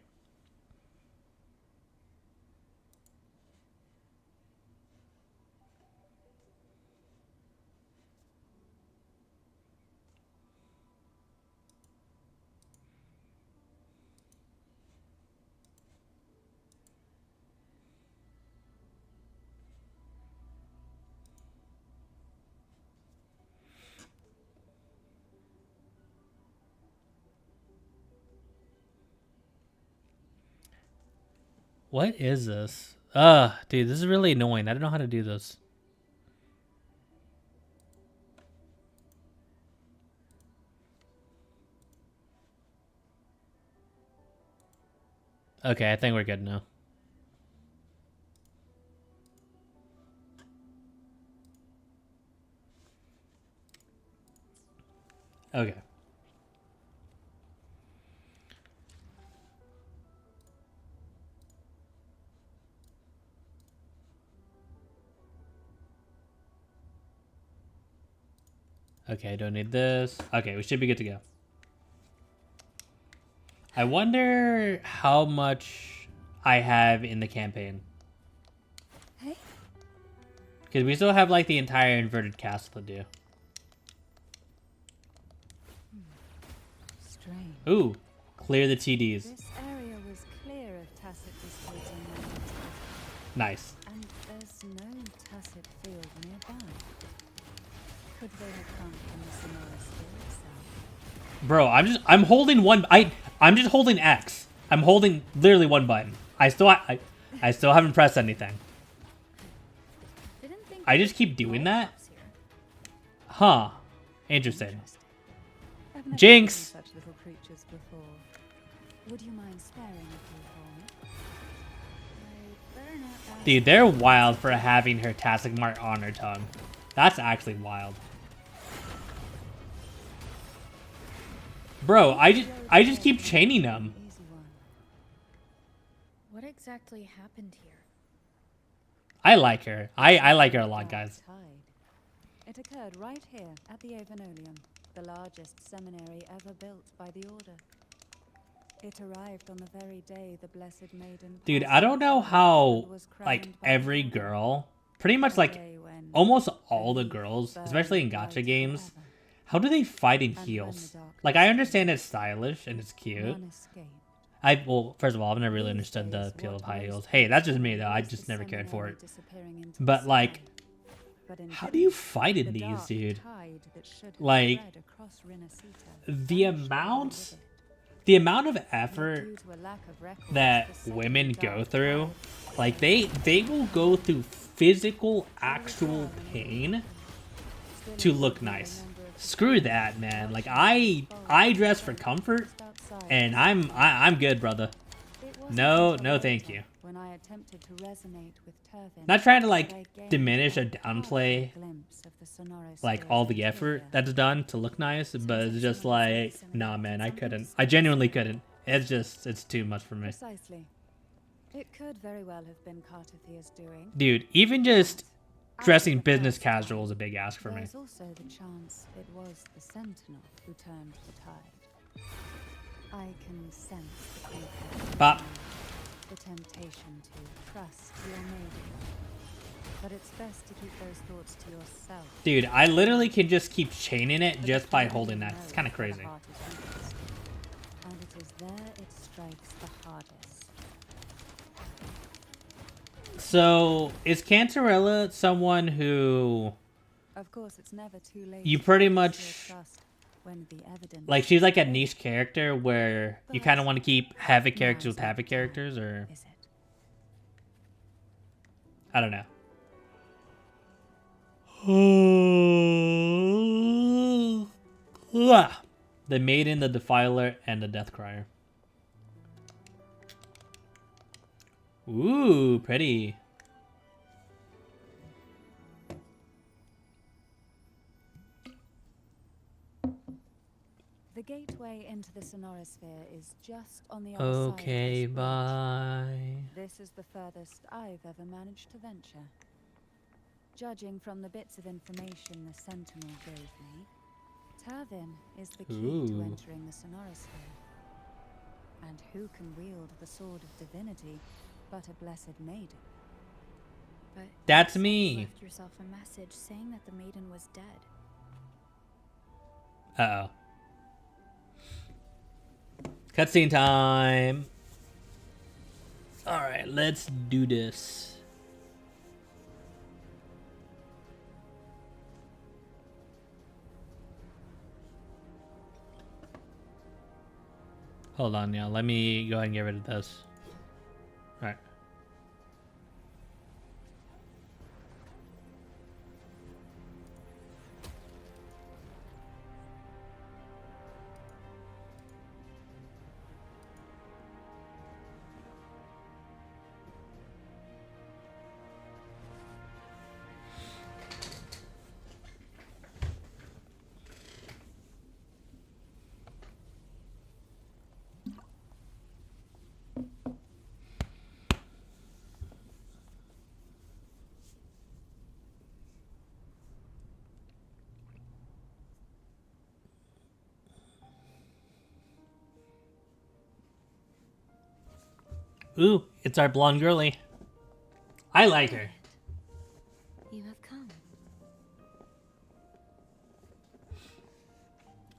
What is this? Dude, this is really annoying. I don't know how to do this. Okay, I think we're good now. Okay. Okay, I don't need this. Okay, we should be good to go. I wonder how much I have in the campaign. Hey? Because we still have like the entire inverted castle to do. Strange. Ooh, clear the TDs. This area was clear of Tacit disposing lands, Nice. and there's no Tacit field nearby. Could they have come from the Sonoris field itself? Bro, I'm holding one. I'm just holding X. I'm holding literally one button. I still haven't pressed anything. Didn't think I there just was keep doing that? roadblocks here. Huh. Interesting. I've never Jinx! seen such little creatures before. Would you mind sparing a few for me? I better not ask. Dude, they're wild for having her Tastic mark on her tongue. That's actually wild. Bro, I just keep chaining them. Easy one. What exactly happened here? I like her. I like her a lot, guys. Tide. It occurred right here at the Avenolium, the largest seminary ever built by the Order. It arrived on the very day the Blessed Maiden Dude, passed I don't know the how, and was like, crowned by every the girl, pretty much, A like, day when almost all the belief girls, burned especially in brighter gacha than games, ever. how do they fight in And when heels? the darkness Like, I understand it's stylish and it's cute. None escaped. Well, first of all, I've never really These understood the days, appeal of what high most heels. Hey, that's just people me, though. I is the just never cared for seminary it. disappearing into the But, like, sky. But in how do you truth, fight in the these, dark dude? tide that should have Like, spread across Rinascita The vanished along amount with it. the amount of Yet effort due to a lack of records, that the second women go dark through, tide like, they will go through physical, actual pain still to include look the nice. number of Screw that, man. Like, I dress for comfort, just outside and the I'm good, brother. It wasn't No, until no, later, thank you. When I attempted to resonate with Turvin, Not trying to, that like, I gained diminish or a partial downplay, glimpse of the Sonoris like, Sphere's all the effort interior. that's done to look nice, but it's just like, nah, man, I couldn't. I genuinely couldn't. It's too much for me. Precisely. It could very well have been Cartothia's doing. Dude, even just As dressing the business first casual time, is a big ask for me. There's also the chance it was the Sentinel who turned the tide. I can sense the conflict, Bop. the temptation to trust your maiden. But it's best to keep those thoughts to yourself. Dude, I literally can just keep chaining it For just the by Dragon holding that. knows It's kind of where the crazy. heart is weakest, and it is there it strikes the hardest. So, is Cantarella someone who, Of course, it's never too late. You to pretty place much- your trust when the evidence like, she's like a is there. niche character where you kind of want to keep Havoc characters with Havoc characters, or Is it? I don't know. The Maiden, the Defiler, and the Death Crier. Ooh, pretty. gateway into the Sonorisphere is just on the other side Okay, of this bridge. bye. This is the furthest I've ever managed to venture. Judging from the bits of information the Sentinel gave me, Turvin is the key to Ooh. entering the Sonorisphere. And who can wield the sword of divinity but a blessed maiden? But That's you said you me. left yourself a message saying that the maiden was dead. Uh-oh. Cutscene time. Alright, let's do this. Hold on, y'all. Let me go ahead and get rid of this. Alright. Ooh, it's our blonde girly. I like her. You have come.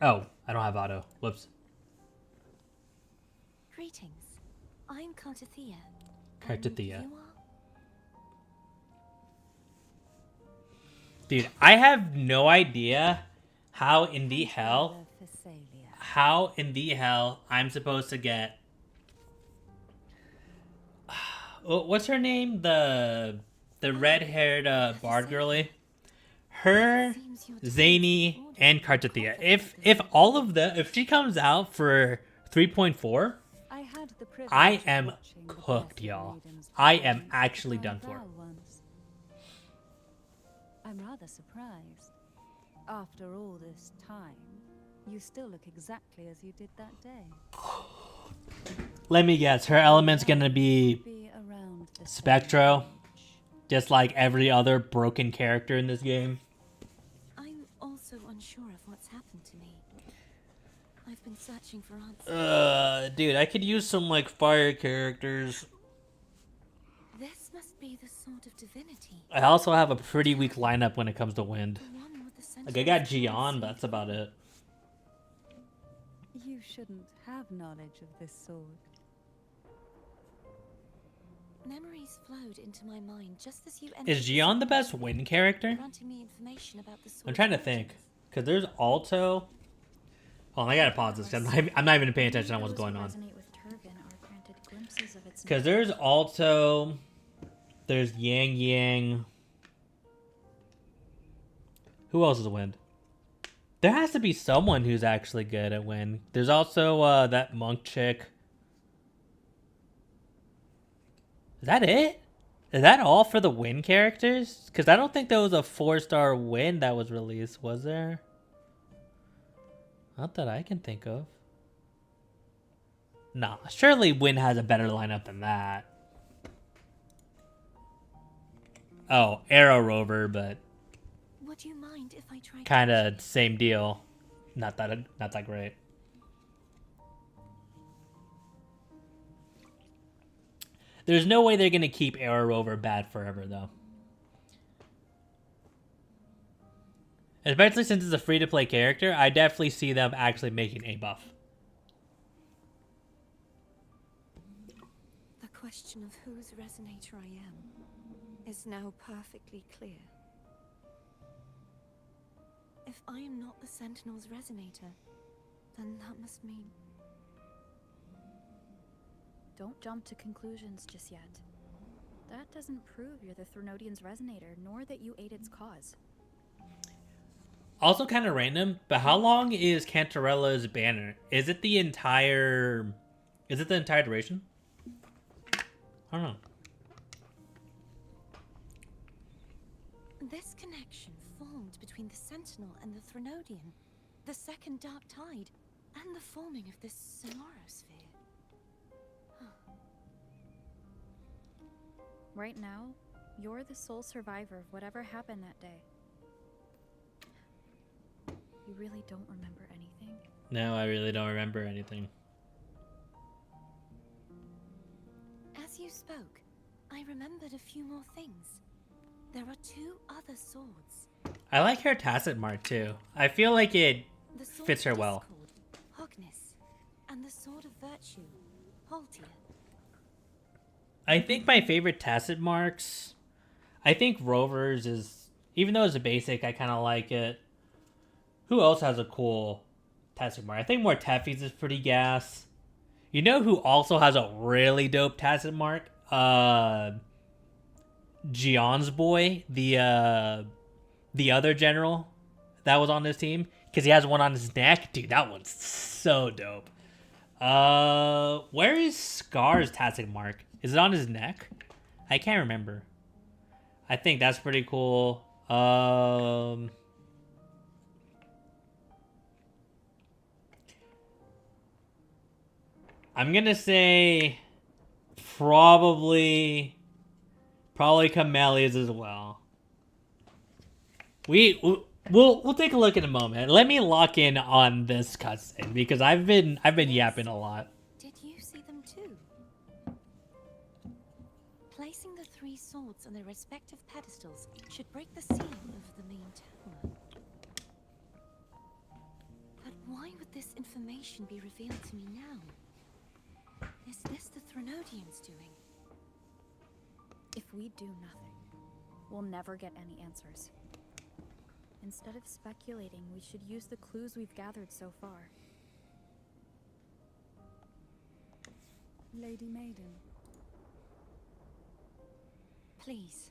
Oh, I don't have auto. Whoops. Greetings. I'm Cartathea. Cartathea. And you are? Dude, I have no idea how in the hell I'm supposed to get what's her name? The red-haired bard girly. Her, Seems you're Zany, defensive and order. Cartathea. If all of them, if she comes out for 3.4, I had the privilege I of am watching the cooked, Blessed y'all. Maiden's I am performance actually at done for. Val once. I'm rather surprised. After all this time, you still look exactly as you did that day. Let me guess, her element's gonna be Be around the same Spectro, age. just like every other broken character in this game. I'm also unsure of what's happened to me. I've been searching for answers. Dude, I could use some like fire characters. This must be the sword of divinity. I also have a pretty weak lineup when it comes to wind. The one with the Like I got Sentinel's Gian, claws but that's about it. You shouldn't have knowledge of this sword. Memories flowed into my mind just as you entered Is Gian the best wind character? granting me information about the I'm sword's trying to think. origins. Cause there's Alto. Hold on, I gotta pause this. 'Cause I'm not even paying attention on what's going on. Resonate with Turvin are granted glimpses of its Cause there's Alto. There's Yang Yang. Who else is wind? There has to be someone who's actually good at wind. There's also that monk chick. Is that it? Is that all for the wind characters? Because I don't think there was a 4-star wind that was released, was there? Not that I can think of. Nah, surely wind has a better lineup than that. Oh, Arrow Rover, but Would you mind if I tried kind touching of same deal. Not that great. There's no way they're gonna keep Arrow Rover bad forever, though. Especially since it's a free-to-play character, I definitely see them actually making a buff. The question of whose resonator I am is now perfectly clear. If I am not the Sentinel's resonator, then that must mean... Don't jump to conclusions just yet. That doesn't prove you're the Threnodian's resonator, nor that you aid its cause. Also kind of random, but how long is Cantarella's banner? Is it the entire duration? I don't know. This connection formed between the Sentinel and the Threnodian, the second Dark Tide. And the forming of this sonorosphere. Right now, you're the sole survivor of whatever happened that day. You really don't remember anything? No, I really don't remember anything. As you spoke, I remembered a few more things. There are 2 other swords. I like her tacit mark too. I feel like it The sword fits her of well. Discord, Hogness, and the sword of virtue, Haltia. I think my favorite tacit marks, I think Rover's is, even though it's a basic, I kind of like it. Who else has a cool tacit mark? I think more Teffy's is pretty gas. You know who also has a really dope tacit mark? Gion's boy, the other general that was on this team, because he has one on his neck. Dude, that one's so dope. Where is Scar's tacit mark? Is it on his neck? I can't remember. I think that's pretty cool. I'm gonna say probably Camelia's as well. We'll take a look in a moment. Let me lock in on this cutscene because I've been yapping a lot. Did you see them too? Placing the 3 swords on their respective pedestals should break the seal over the main tower. But why would this information be revealed to me now? Is this the Threnodians doing? If we do nothing, we'll never get any answers. Instead of speculating, we should use the clues we've gathered so far. Lady Maiden. Please,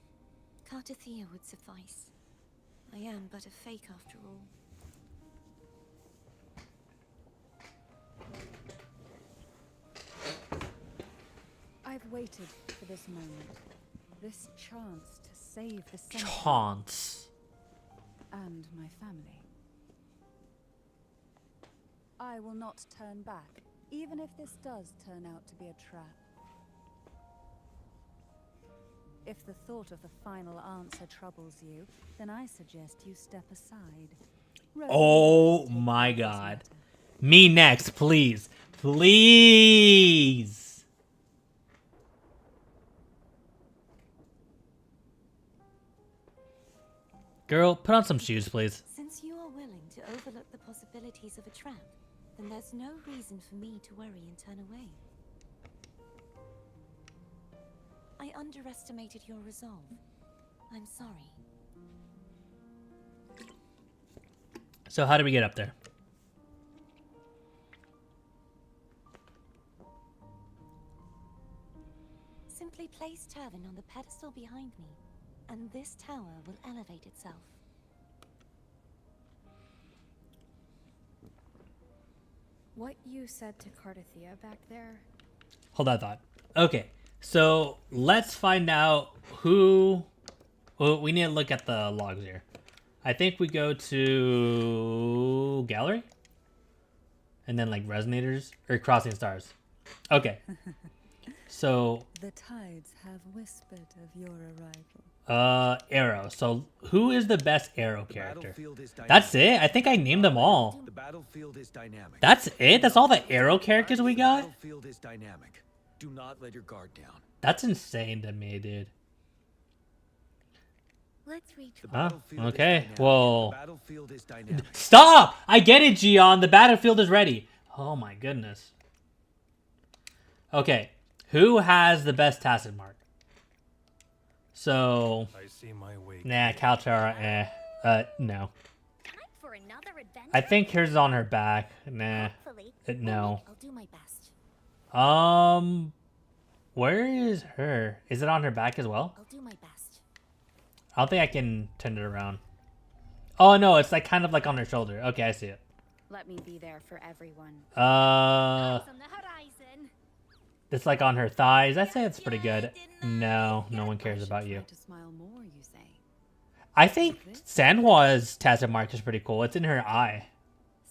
Cartathea would suffice. I am but a fake after all. I've waited for this moment. This chance to save the Senate Chance. and my family. I will not turn back, even if this does turn out to be a trap. If the thought of the final answer troubles you, then I suggest you step aside. Oh my god. Me next, please. Please. Girl, put on some shoes, please. Since you are willing to overlook the possibilities of a trap, then there's no reason for me to worry and turn away. I underestimated your resolve. I'm sorry. So how do we get up there? Simply place Turvin on the pedestal behind me, and this tower will elevate itself. What you said to Cartathea back there? Hold that thought. Okay, so let's find out who... Well, we need to look at the logs here. I think we go to gallery? And then like resonators? Or crossing stars. Okay. So... The tides have whispered of your arrival. Arrow. So who is the best arrow character? That's it? I think I named them all. The battlefield is dynamic. That's it? That's all the arrow characters we got? The battlefield is dynamic. Do not let your guard down. That's insane to me, dude. Let's reach. The Ah, battlefield is okay, dynamic. well... The battlefield is dynamic. Stop! I get it, Gian. The battlefield is ready. Oh my goodness. Okay. Who has the best tacit mark? So... I see my way. Nah, Kaltara, no. Time for another adventure. I think hers is on her back. Nah. Hopefully. No. I'll do my best. Where is her? Is it on her back as well? I'll do my best. I don't think I can turn it around. Oh no, it's like kind of like on her shoulder. Okay, I see it. Let me be there for everyone. Eyes on the horizon. It's like on her thighs. I'd say it's pretty good. No, no one cares about you. Try to smile more, you say? I think Sanhua's tacit mark is pretty cool. It's in her eye.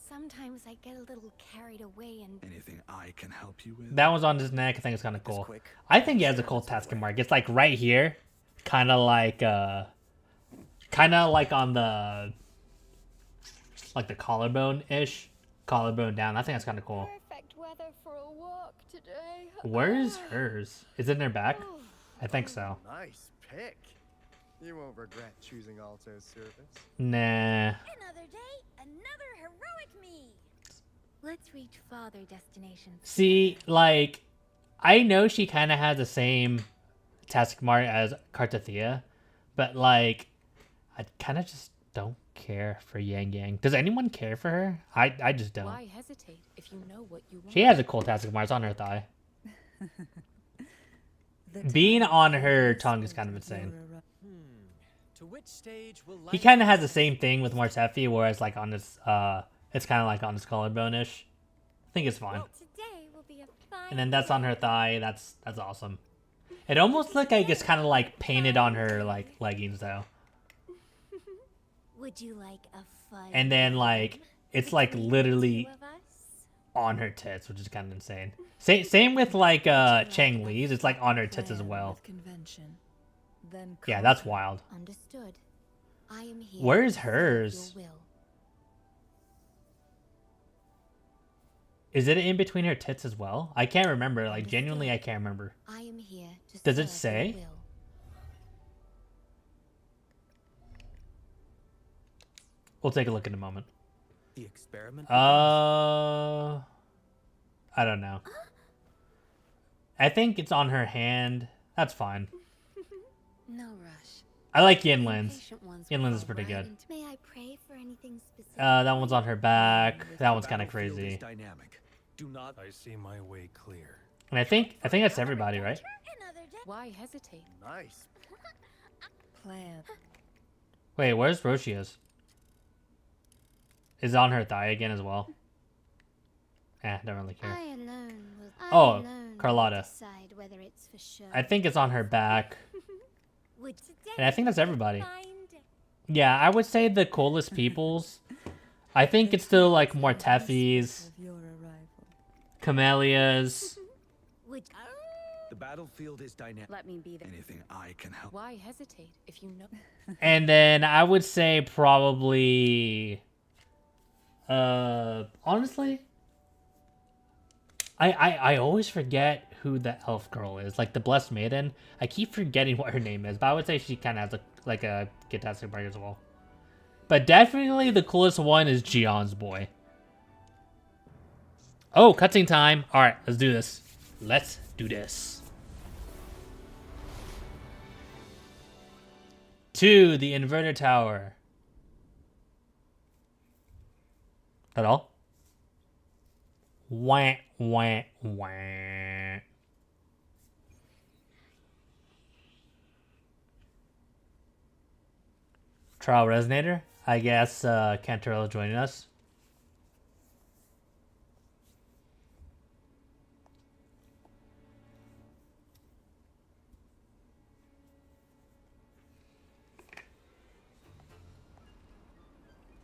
Sometimes Sometimes I get a little carried away and Anything I can help you with? That one's on his neck. I think it's kind of This cool. quick? I think he has a cool task mark. It's like right here, kind of like on the like the collarbone ish, collarbone down. I think that's kind of cool. Perfect weather for a walk today. Where's hers? Is it in her back? I think so. Nice pick. You won't regret choosing Alto's service. Nah. another day, another heroic me. Let's reach farther destinations. See, like, I know she kind of has the same task mark as Kartathea, but like, I kind of just don't care for Yang Yang. Does anyone care for her? I just don't. Why hesitate if you know what you want? She has a cool task mark. It's on her thigh. Being on her tongue is kind of insane. To which stage will He kind of has the same thing with Martefi, whereas like on his it's kind of like on his collarbone-ish. I think it's fine. Well, today will be a fine And then that's on her thigh. That's awesome. It almost looked like it's kind of like painted on her like leggings though. Would you like a fun? And then like it's like literally two of us? on her tits, which is kind of insane. Same with like Chang Li's. It's like on her tits as well. Convention. Then Yeah, that's wild. Understood. I am here. Where's to serve hers? your will. Is it in between her tits as well? I can't remember. Like genuinely, I can't remember. I am here to Does it serve your say? will. We'll take a look in a moment. The experiment? I don't know. I think it's on her hand. That's fine. No rush. I like Yinlin's. Patient ones Yinlin's will is pretty fall right good. into- May I pray for anything specific? That one's on her back. That one's kind of Battlefield crazy. is dynamic. Do not. I see my way clear. And I think that's everybody, right? Another day. Why hesitate? Nice. plan. Wait, where's Roshia's? Is it on her thigh again as well? Don't really care. I alone will. Oh, I alone will Carlotta. decide whether it's for sure. I think it's on her back. Would today And I think that's be a everybody. fine day? Yeah, I would say the coolest peoples. I think it's still like more Teffy's, Of your arrival. Camellias. Would The battlefield is dynamic. Let me be there. Anything I can help. Why hesitate if you know? And then I would say probably honestly I always forget who the elf girl is. Like the Blessed Maiden. I keep forgetting what her name is, but I would say she kinda has like a fantastic break as well. But definitely the coolest one is Gion's boy. Oh, cutscene time. Alright, let's do this. Let's do this. To the inverter tower. That all? Wah, wah, wah. Trial Resonator? I guess Cantorell is joining us.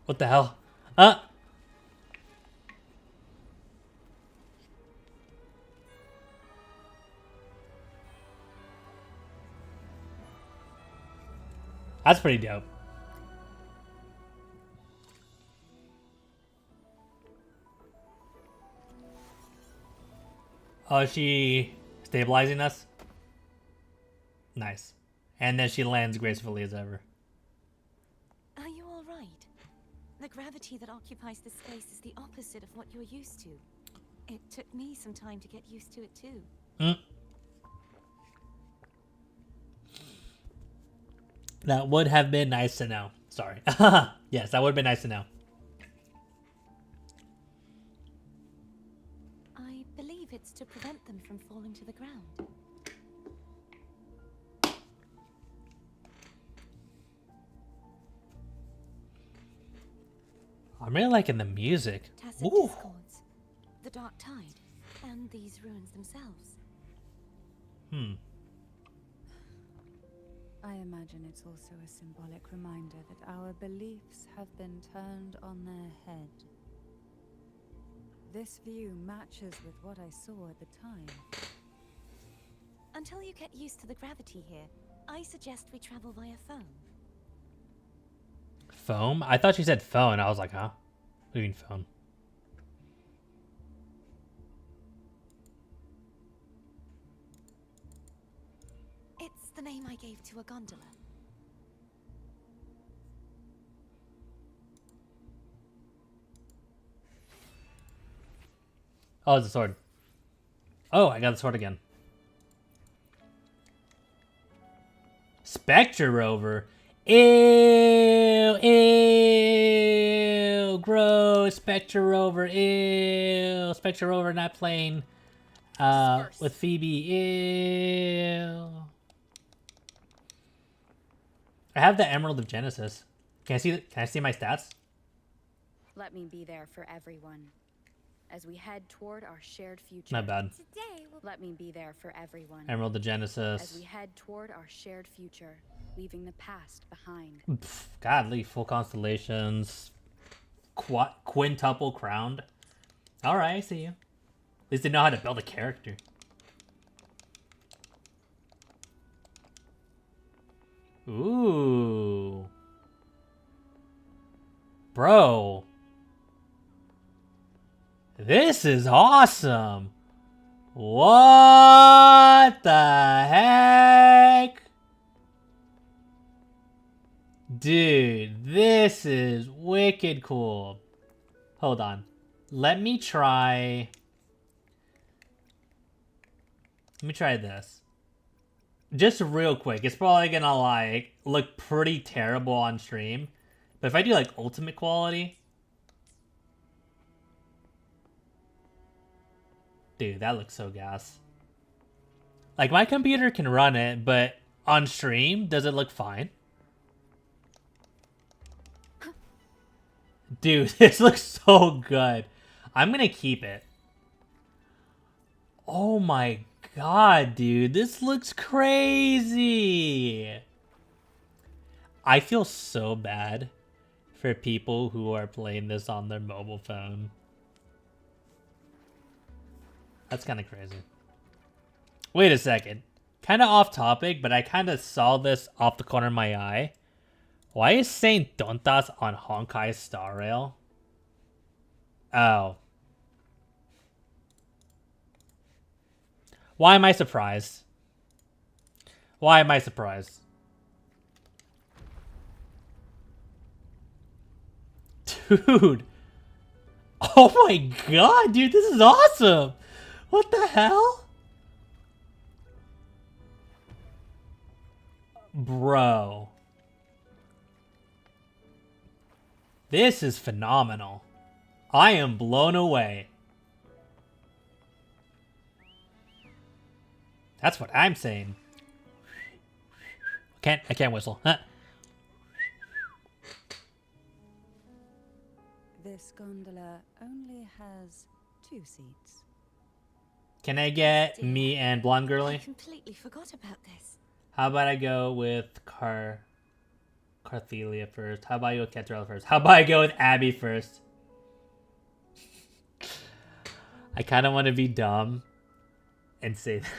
What the hell? That's pretty dope. Oh, is she stabilizing us? Nice. And then she lands gracefully as ever. Are you all right? The gravity that occupies this space is the opposite of what you're used to. It took me some time to get used to it too. That would have been nice to know. Sorry. Yes, that would have been nice to know. I believe it's to prevent them from falling to the ground. I'm really liking the music. Tacit Ooh. discords, the dark tide, and these ruins themselves. I imagine it's also a symbolic reminder that our beliefs have been turned on their head. This view matches with what I saw at the time. Until you get used to the gravity here, I suggest we travel via phone. Foam? I thought she said phone. I was like, huh? What do you mean phone? It's the name I gave to a gondola. Oh, it's a sword. Oh, I got the sword again. Spectre Rover. Ew, ew, gross. Spectre Rover, ew. Spectre Rover not playing with Phoebe, ew. I have the Emerald of Genesis. Can I see my stats? Let me be there for everyone. As we head toward our shared future. Not bad. Let me be there for everyone. Emerald of Genesis. As we head toward our shared future, leaving the past behind. Pff, godly, full constellations. Quintuple crowned. Alright, I see you. At least they know how to build a character. Ooh. Bro. This is awesome. What the heck? Dude, this is wicked cool. Hold on. Let me try this. Just real quick. It's probably gonna like look pretty terrible on stream. But if I do like ultimate quality. Dude, that looks so gas. Like my computer can run it, but on stream, does it look fine? Dude, this looks so good. I'm gonna keep it. Oh my god, dude. This looks crazy. I feel so bad for people who are playing this on their mobile phone. That's kind of crazy. Wait a second. Kind of off topic, but I kind of saw this off the corner of my eye. Why is Saint Tontas on Honkai's Star Rail? Oh. Why am I surprised? Why am I surprised? Dude. Oh my god, dude, this is awesome. What the hell? Bro. This is phenomenal. I am blown away. That's what I'm saying. I can't whistle. Huh. This gondola only has 2 seats. Can I get me and blonde I girly? completely forgot about this. How about I go with Carthelia first? How about I go with Ketrel first? How about I go with Abby first? I kind of want to be dumb and say that.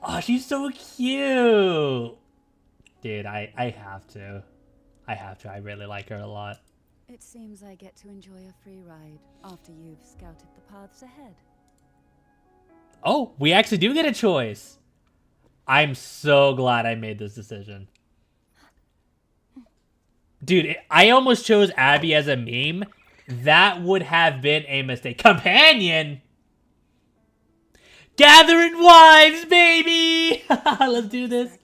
Oh, she's so cute. Dude, I have to. I really like her a lot. It seems I get to enjoy a free ride after you've scouted the paths ahead. Oh, we actually do get a choice. I'm so glad I made this decision. Dude, I almost chose Abby as a meme. That would have been a mistake. Companion! Gathering wives, baby! Let's do this.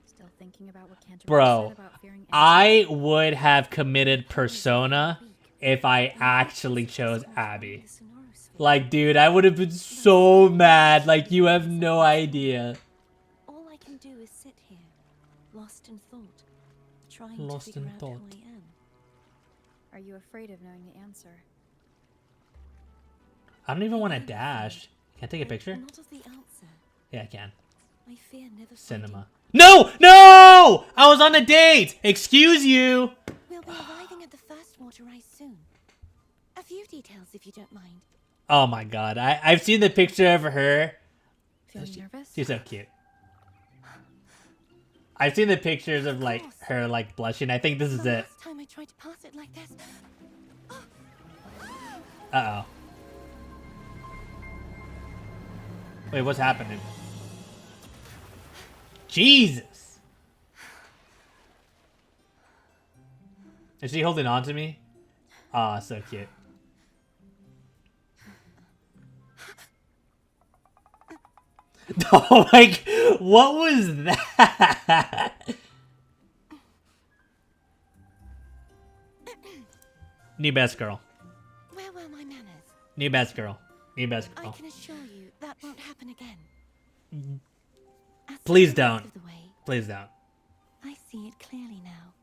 Still thinking about what Canterbury Bro, said about fearing I would have committed Persona if I actually chose Abby. Like, dude, I would have been so mad. Like, you have no idea. All I can do is sit here, lost in thought, trying Lost to figure in out thought. who I am. Are you afraid of knowing the answer? I don't even want to dash. Can I take a picture? Not of the answer. Yeah, I can. I fear never Cinema. No! No! I was on a date! Excuse you! We'll be arriving at the first water rise soon. A few details, if you don't mind. Oh my god. I've seen the picture of her. Feeling nervous? She's so cute. I've seen the pictures of like her like blushing. I think this is The it. last time I tried to pass it like this. Uh-oh. Wait, what's happening? Jesus! Is she holding on to me? Aw, so cute. Oh my, what was that? New best girl. Where were my manners? New best girl. New best I girl. can assure you that won't happen again. As Please for the rest don't. of the way, Please don't. I see it clearly now.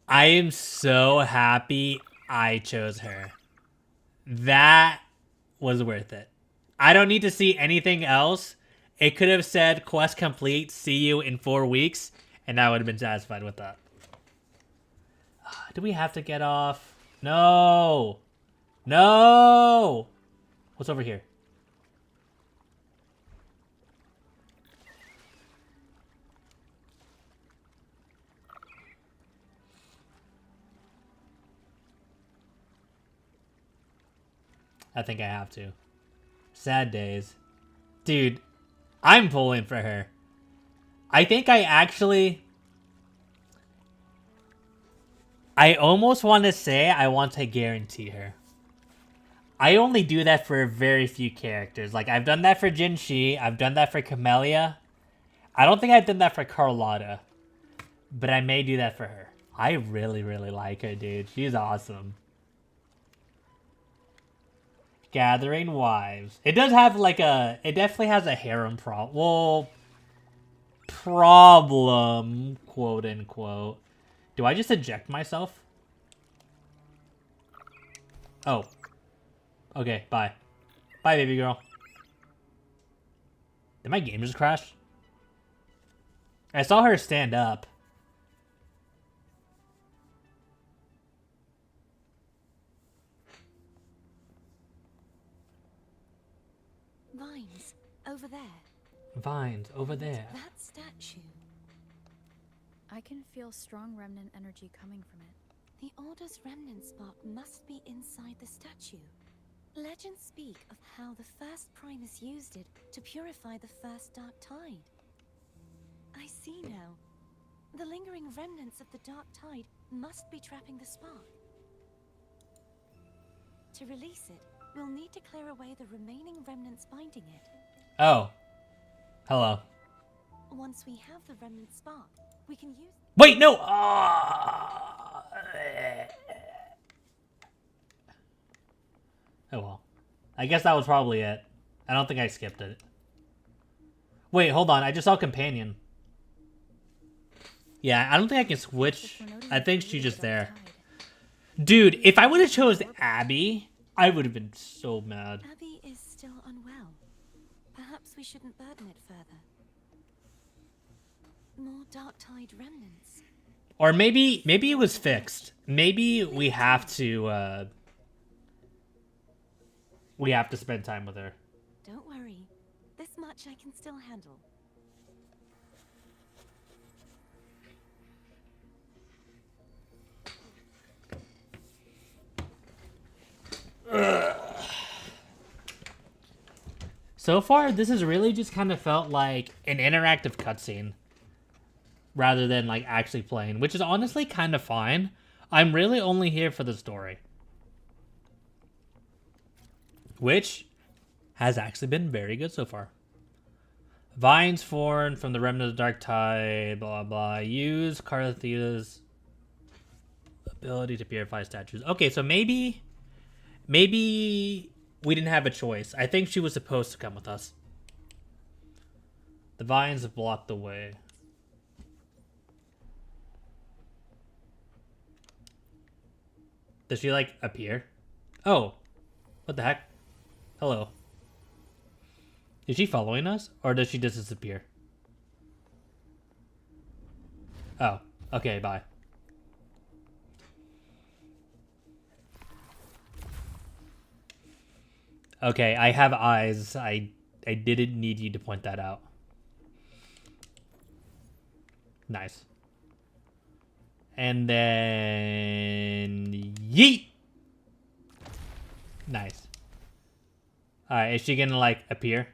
I am so happy I chose her. That was worth it. I don't need to see anything else. It could have said quest complete, see you in 4 weeks, and I would have been satisfied with that. Do we have to get off? No! No! What's over here? I think I have to. Sad days. Dude, I'm pulling for her. I think I actually... I almost want to say I want to guarantee her. I only do that for very few characters. Like, I've done that for Jinshi. I've done that for Camellia. I don't think I've done that for Carlotta. But I may do that for her. I really, really like her, dude. She's awesome. Gathering wives. It does have like a... It definitely has a harem problem. Well... Problem, quote unquote. Do I just eject myself? Oh. Okay, bye. Bye, baby girl. Did my game just crash? I saw her stand up. Vines, over there. Vines, over there. That statue. I can feel strong remnant energy coming from it. The Order's remnant spark must be inside the statue. Legends speak of how the first Primus used it to purify the first Dark Tide. I see now. The lingering remnants of the Dark Tide must be trapping the spark. To release it, we'll need to clear away the remaining remnants binding it. Oh. Hello. Once we have the remnant spark, we can use... Wait, no! Oh well. I guess that was probably it. I don't think I skipped it. Wait, hold on. I just saw companion. Yeah, I don't think I can switch. I think she's just there. Dude, if I would have chose Abby, I would have been so mad. Abby is still unwell. Perhaps we shouldn't burden it further. More Dark Tide remnants. Or maybe it was fixed. Maybe we have to spend time with her. Don't worry. This much I can still handle. So far, this has really just kind of felt like an interactive cutscene rather than like actually playing, which is honestly kind of fine. I'm really only here for the story, which has actually been very good so far. Vines formed from the remnant of the Dark Tide, blah blah. Use Carthia's ability to purify statues. Okay, so maybe we didn't have a choice. I think she was supposed to come with us. The vines have blocked the way. Does she, like, appear? Oh. What the heck? Hello. Is she following us? Or does she just disappear? Oh. Okay, bye. Okay, I have eyes. I didn't need you to point that out. Nice. And then yeet. Nice. All right, is she gonna like appear?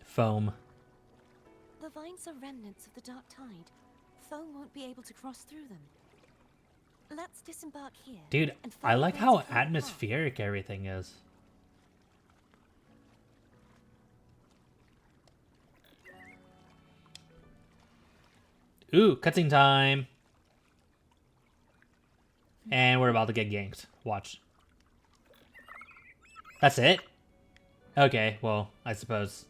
Foam. The vines are remnants of the dark tide. Foam won't be able to cross through them. Let's disembark here. Dude, and I find like a way to how clear the path. atmospheric everything is. Ooh, cutscene time. And we're about to get ganked. Watch. That's it? Okay, well, I suppose.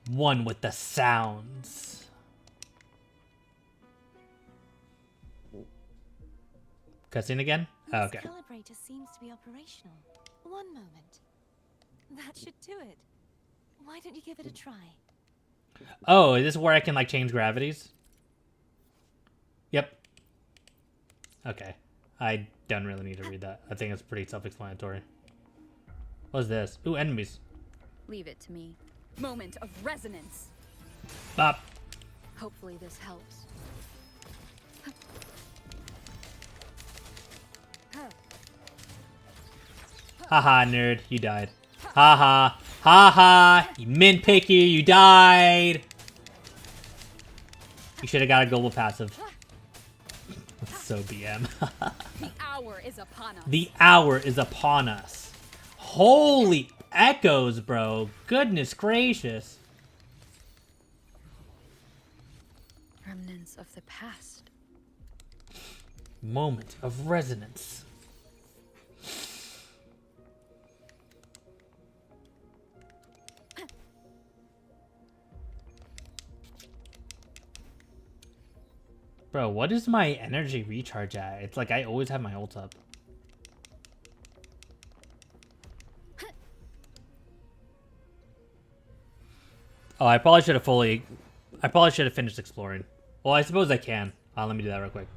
One with the sounds. Cutscene again? Oh, okay. This calibrator seems to be operational. One moment. That should do it. Why don't you give it a try? Oh, is this where I can like change gravities? Yep. Okay. I don't really need to read that. I think it's pretty self-explanatory. What's this? Ooh, enemies. Leave it to me. Moment of resonance. Bop. Hopefully this helps. Haha, nerd. You died. Haha. Haha. You min picky. You died. You should have got a global passive. That's so BM. The hour is upon us. The hour is upon us. Holy echoes, bro. Goodness gracious. Remnants of the past. Moment of resonance. Bro, what is my energy recharge at? It's like I always have my ult up. Oh, I probably should have finished exploring. Well, I suppose I can. Let me do that real quick.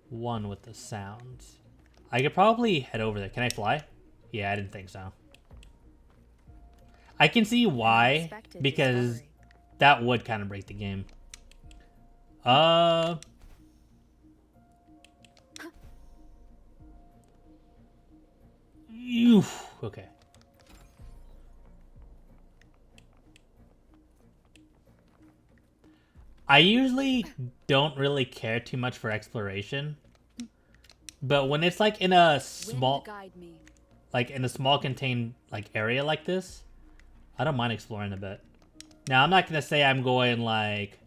One with the sounds. I could probably head over there. Can I fly? Yeah, I didn't think so. I can see why, Unexpected because discovery. that would kind of break the game. Okay. I usually don't really care too much for exploration, but when it's like in a small, Wind guide me. like in a small contained like area like this, I don't mind exploring a bit. Now I'm not gonna say I'm going like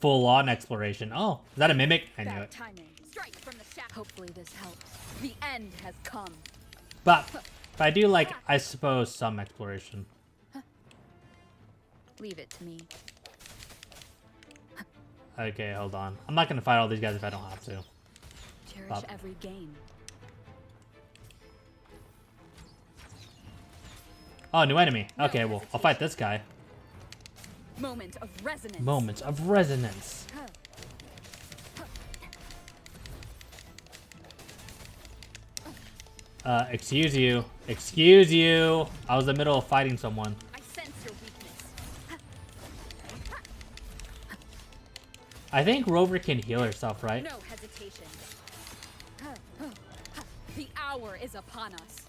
full on exploration. Oh, is that a mimic? I knew Bad it. timing. Strike from the shadow. Hopefully this helps. The end has come. But I do like, I suppose, some exploration. Leave it to me. Okay, hold on. I'm not gonna fight all these guys if I don't have to. Cherish Bob. every gain. Oh, new enemy. Okay, well, I'll fight this guy. Moment of resonance. Moments of resonance. Excuse you. Excuse you. I was in the middle of fighting someone. I sense your weakness. I think Rover can heal herself, right? No hesitation. The hour is upon us.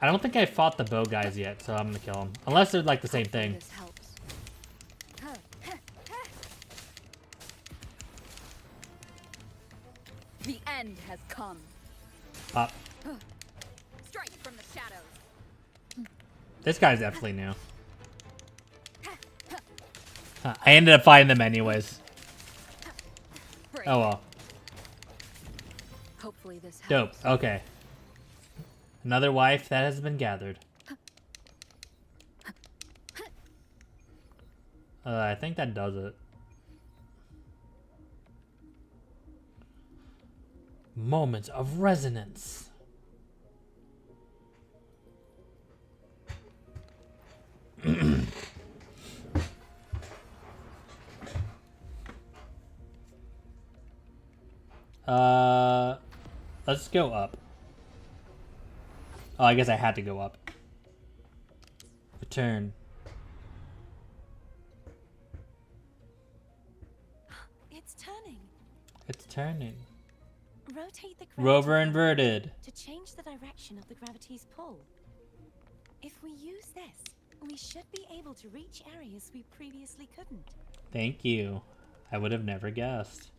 I don't think I fought the bow guys yet, so I'm gonna kill them. Unless they're like the same Hopefully thing. This helps. The end has come. Pop. Strike from the shadows. This guy's definitely new. Huh, I ended up fighting them anyways. Break. Oh well. Hopefully this Dope. helps. Okay. Another wife that has been gathered. I think that does it. Moments of resonance. Let's go up. Oh, I guess I had to go up. Return. It's turning. It's turning. Rotate the gravity Rover field inverted. to change the direction of the gravity's pull. If we use this, we should be able to reach areas we previously couldn't. Thank you. I would have never guessed.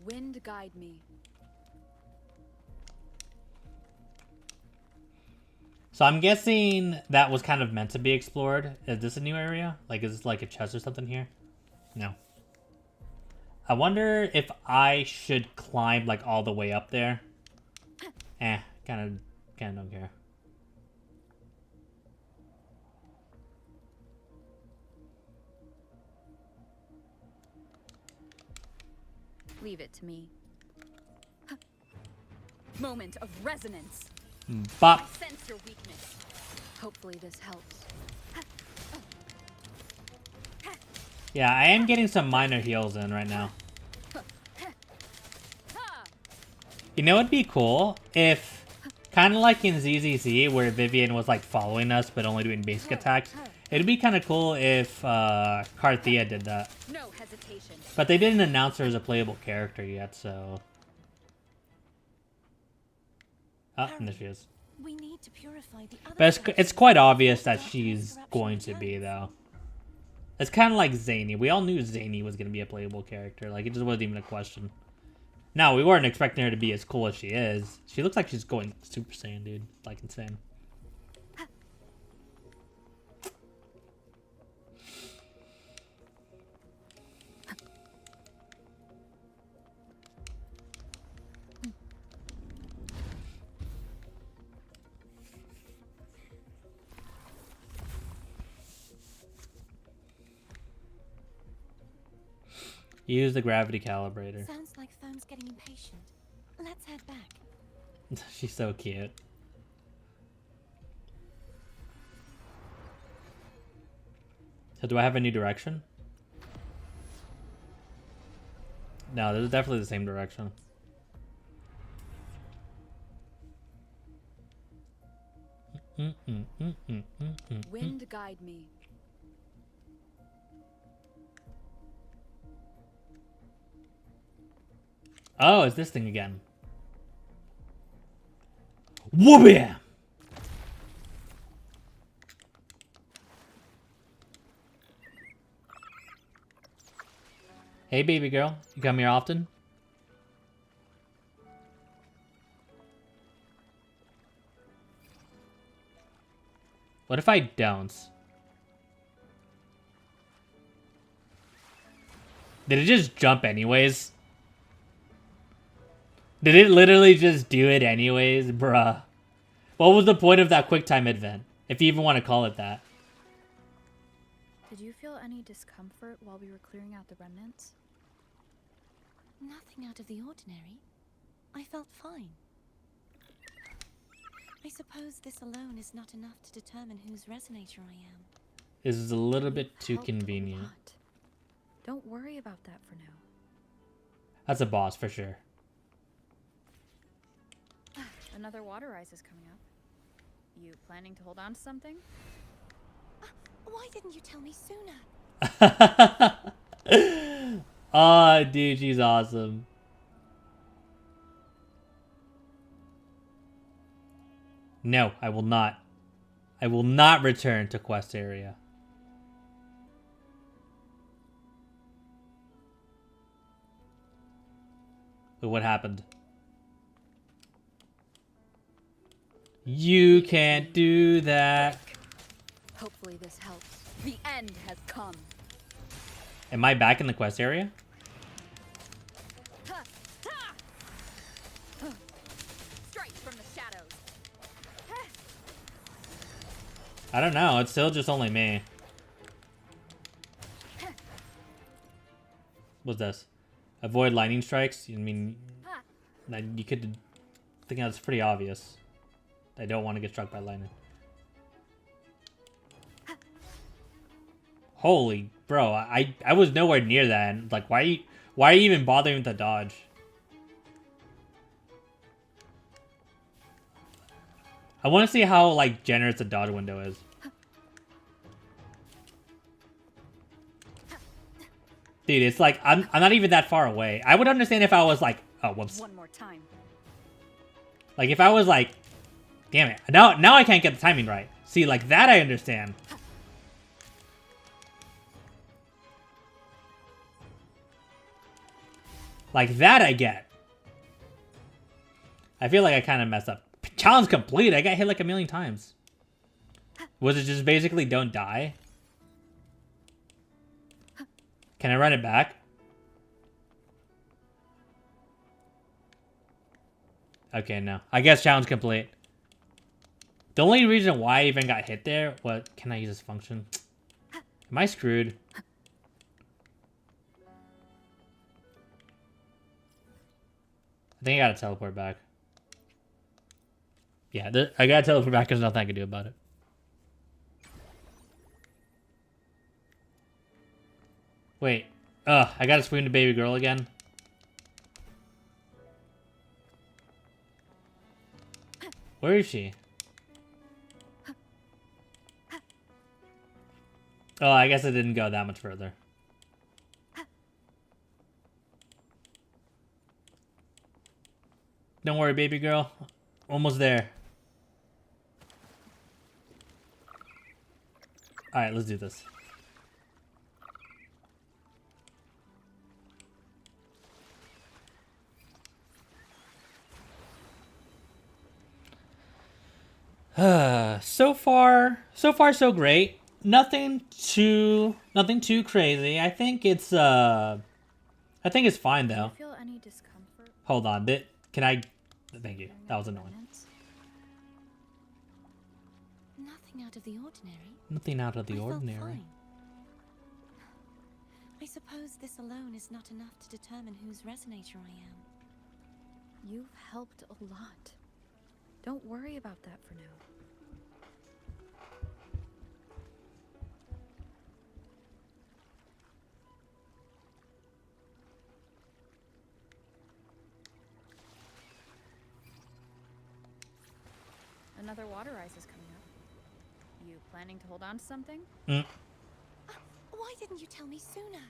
Wind guide me. So I'm guessing that was kind of meant to be explored. Is this a new area? Like, is this like a chest or something here? No. I wonder if I should climb like all the way up there. Kind of don't care. Leave it to me. Moment of resonance. Bop. I sense your weakness. Hopefully this helps. Yeah, I am getting some minor heals in right now. You know, it'd be cool if, kind of like in ZZZ, where Vivian was like following us but only doing basic attacks. It'd be kind of cool if Carthea did that. No hesitation. But they didn't announce her as a playable character yet, so. Oh, and there she is. We need to purify the other But it's quite obvious that before she's corruption going to be, returns. though. It's kind of like Zany. We all knew Zany was going to be a playable character. Like, it just wasn't even a question. No, we weren't expecting her to be as cool as she is. She looks like she's going Super Saiyan, dude. Like, insane. Use the gravity calibrator. Sounds like Phone's getting impatient. Let's head back. She's so cute. So do I have a new direction? No, this is definitely the same direction. Wind guide me. Oh, it's this thing again. Whoopie! Hey, baby girl. You come here often? What if I don't? Did it just jump anyways? Did it literally just do it anyways? Bruh. What was the point of that QuickTime event? If you even want to call it that. Did you feel any discomfort while we were clearing out the remnants? Nothing out of the ordinary. I felt fine. I suppose this alone is not enough to determine whose resonator I am. This is a little bit too Help a convenient. lot. Don't worry about that for now. That's a boss for sure. Another water rise is coming up. You planning to hold on to something? Why didn't you tell me sooner? Oh, dude, she's awesome. No, I will not. I will not return to quest area. But what happened? You can't do that. Hopefully this helps. The end has come. Am I back in the quest area? Straight from the shadows. I don't know. It's still just only me. What's this? Avoid lightning strikes? I mean, you could think that's pretty obvious. I don't want to get struck by lightning. Holy bro, I was nowhere near that. Like, why are you even bothering with the dodge? I want to see how like generous the dodge window is. Dude, it's like I'm not even that far away. I would understand if I was like, oh whoops. One more time. Like if I was like, damn it. Now I can't get the timing right. See, like that I understand. Like that I get. I feel like I kind of messed up. Challenge complete. I got hit like a million times. Was it just basically don't die? Can I run it back? Okay, no. I guess challenge complete. The only reason why I even got hit there was... Can I use this function? Am I screwed? I think I gotta teleport back. Yeah, I gotta teleport back because there's nothing I can do about it. Wait. Ugh, I gotta swoon the baby girl again. Where is she? Oh, I guess it didn't go that much further. Don't worry, baby girl. Almost there. Alright, let's do this. So far so great. Nothing too crazy. I think it's fine though. Do you feel any discomfort? Hold on, can I? Thank you. That was annoying. Nothing out of the ordinary. Nothing out of the I felt ordinary. fine. I suppose this alone is not enough to determine whose resonator I am. You've helped a lot. Don't worry about that for now. Another water rise is coming up. You planning to hold on to something? Why didn't you tell me sooner?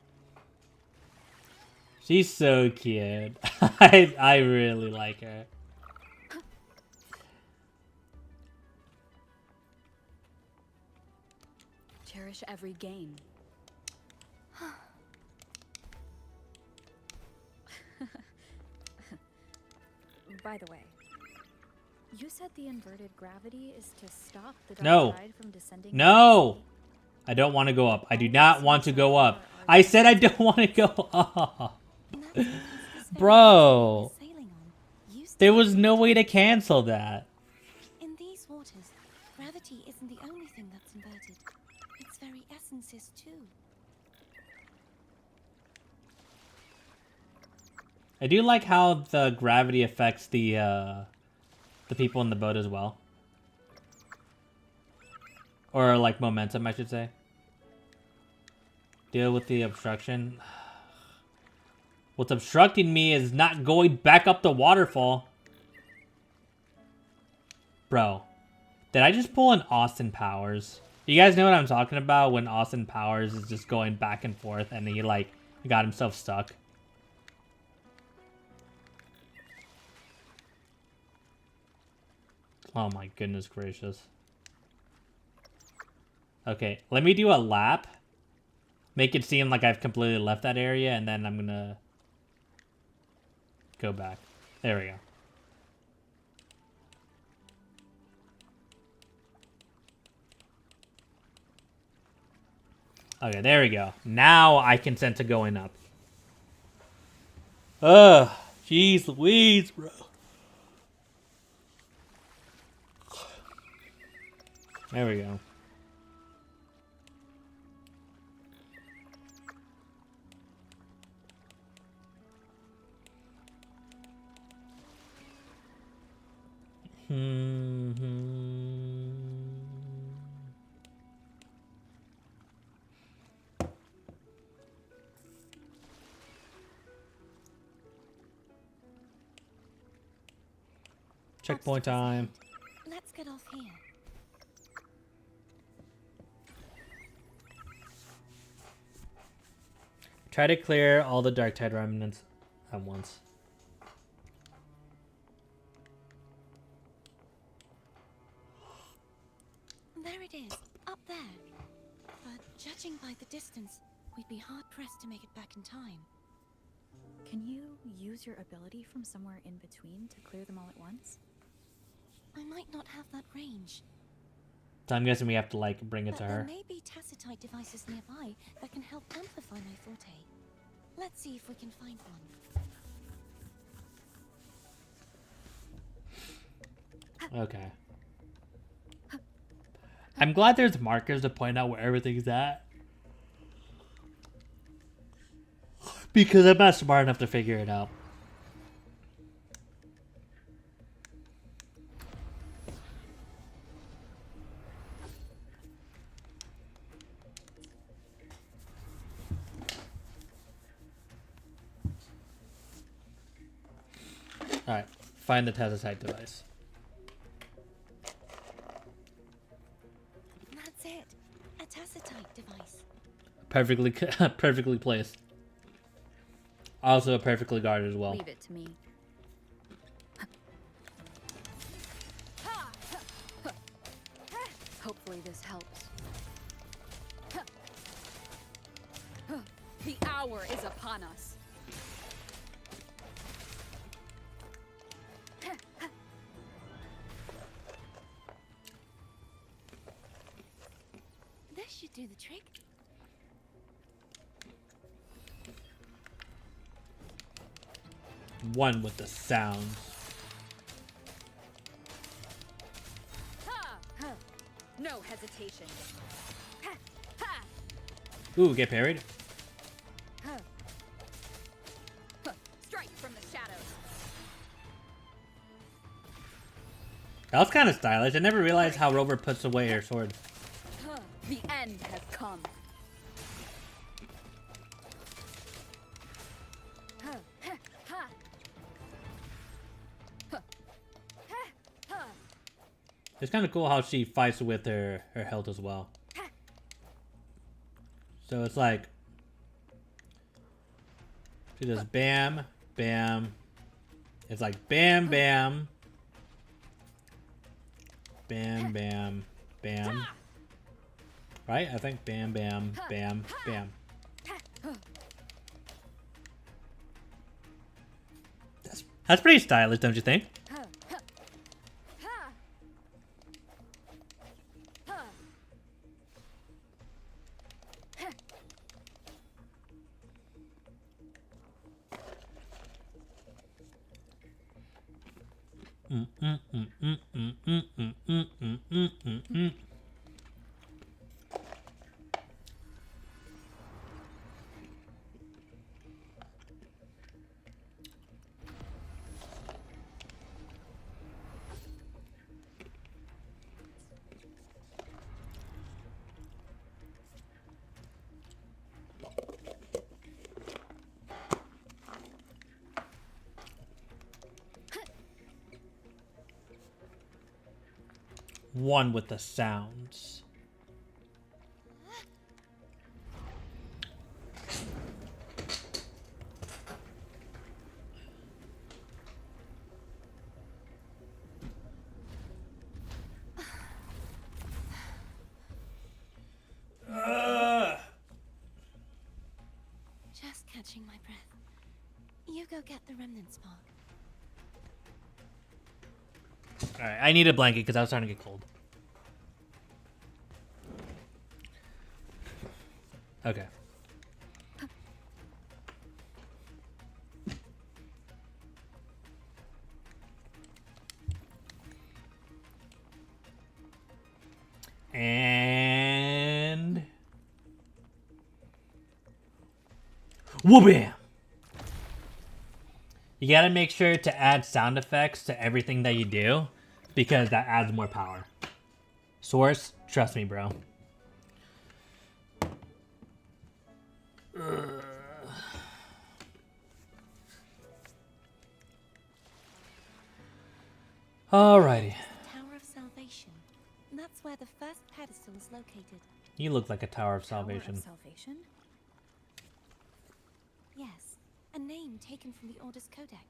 She's so cute. I really like her. Cherish every gain. By the way, you said the inverted gravity is to stop the dark No. tide from descending. No! I don't want to go up. I do not want to go up. I said I don't want to go up. Bro. There was no way to cancel that. In these waters, gravity isn't the only thing that's inverted. Its very essence is too. I do like how the gravity affects the people in the boat as well. Or like momentum, I should say. Deal with the obstruction. What's obstructing me is not going back up the waterfall. Bro, did I just pull an Austin Powers? You guys know what I'm talking about when Austin Powers is just going back and forth and he like got himself stuck. Oh my goodness gracious. Okay, let me do a lap. Make it seem like I've completely left that area, and then I'm gonna go back. There we go. Okay, there we go. Now I consent to going up. Ugh, jeez Louise, bro. There we go. Checkpoint time. Let's get off here. Try to clear all the dark tide remnants at once. There it is, up there. But judging by the distance, we'd be hard-pressed to make it back in time. Can you use your ability from somewhere in between to clear them all at once? I might not have that range. So I'm guessing we have to, like, bring it to But her. there may be tacitite devices nearby that can help amplify my forte. Let's see if we can find one. Okay. I'm glad there's markers to point out where everything's at. Because I'm not smart enough to figure it out. Alright, find the tacitite device. That's it. A tacitite device. Perfectly, perfectly placed. Also perfectly guarded as well. Leave it to me. Hopefully this helps. The hour is upon us. This should do the trick. One with the sounds. No hesitation. Ooh, get parried. Strike from the shadows. That was kind of stylish. I never realized how Rover puts away her sword. The end has come. It's kind of cool how she fights with her health as well. So it's like she does bam, bam. It's like bam, bam, bam, bam, bam. Right? I think bam, bam, bam, bam. That's pretty stylish, don't you think? One with the sounds. Just catching my breath. You go get the remnant spark. Alright, I need a blanket because I was starting to get cold. Okay. And... whoop-bam! You gotta make sure to add sound effects to everything that you do, because that adds more power. Source, trust me, bro. Alrighty. Tower of Salvation. That's where the first pedestal is located. You look like a Tower of Salvation. Tower of Salvation? Yes, a name taken from the Order's Codex.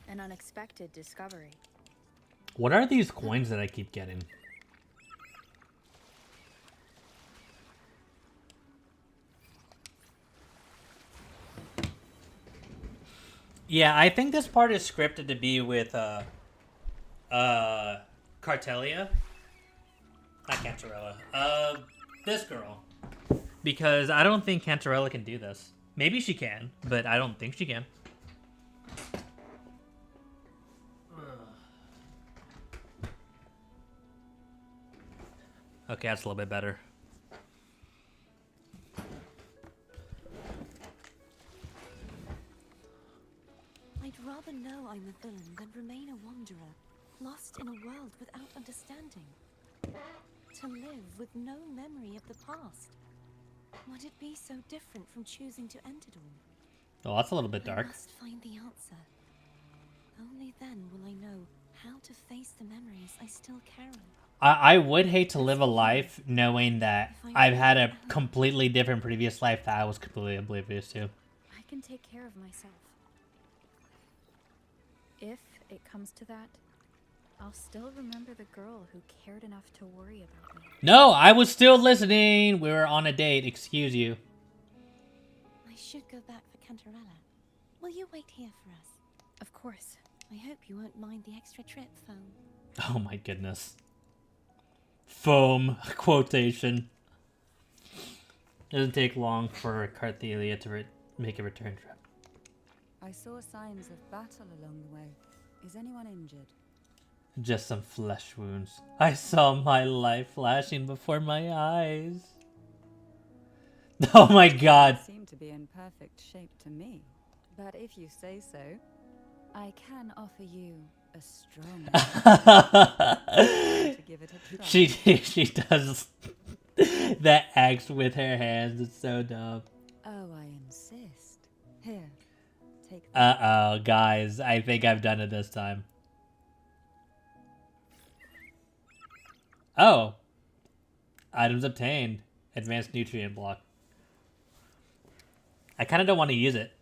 An unexpected discovery. What are these coins that I keep getting? Yeah, I think this part is scripted to be with Cartelia. Not Cantarella. This girl. Because I don't think Cantarella can do this. Maybe she can, but I don't think she can. Okay, that's a little bit better. I'd rather know I'm a villain than remain a wanderer, lost in a world without understanding. To live with no memory of the past. Would it be so different from choosing to end it all? Oh, that's a little bit I dark. must find the answer. Only then will I know how to face the memories I still carry. I would hate to live a life knowing that I've had a completely different previous life that I was completely oblivious to. I can take care of myself. If it comes to that, I'll still remember the girl who cared enough to worry about me. No, I was still listening. We were on a date. Excuse you. I should go back for Cantarella. Will you wait here for us? Of course. I hope you won't mind the extra trip, Foam. Oh my goodness. Foam quotation. Doesn't take long for Carthelia to make a return trip. I saw signs of battle along the way. Is anyone injured? Just some flesh wounds. I saw my life flashing before my eyes. Oh my god. Seem to be in perfect shape to me. But if you say so, I can offer you a strong to give it a try. She does that axe with her hands. It's so dumb. Oh, I insist. Here, take that. Uh-oh, guys. I think I've done it this time. Oh. Items obtained. Advanced nutrient block. I kind of don't want to use it.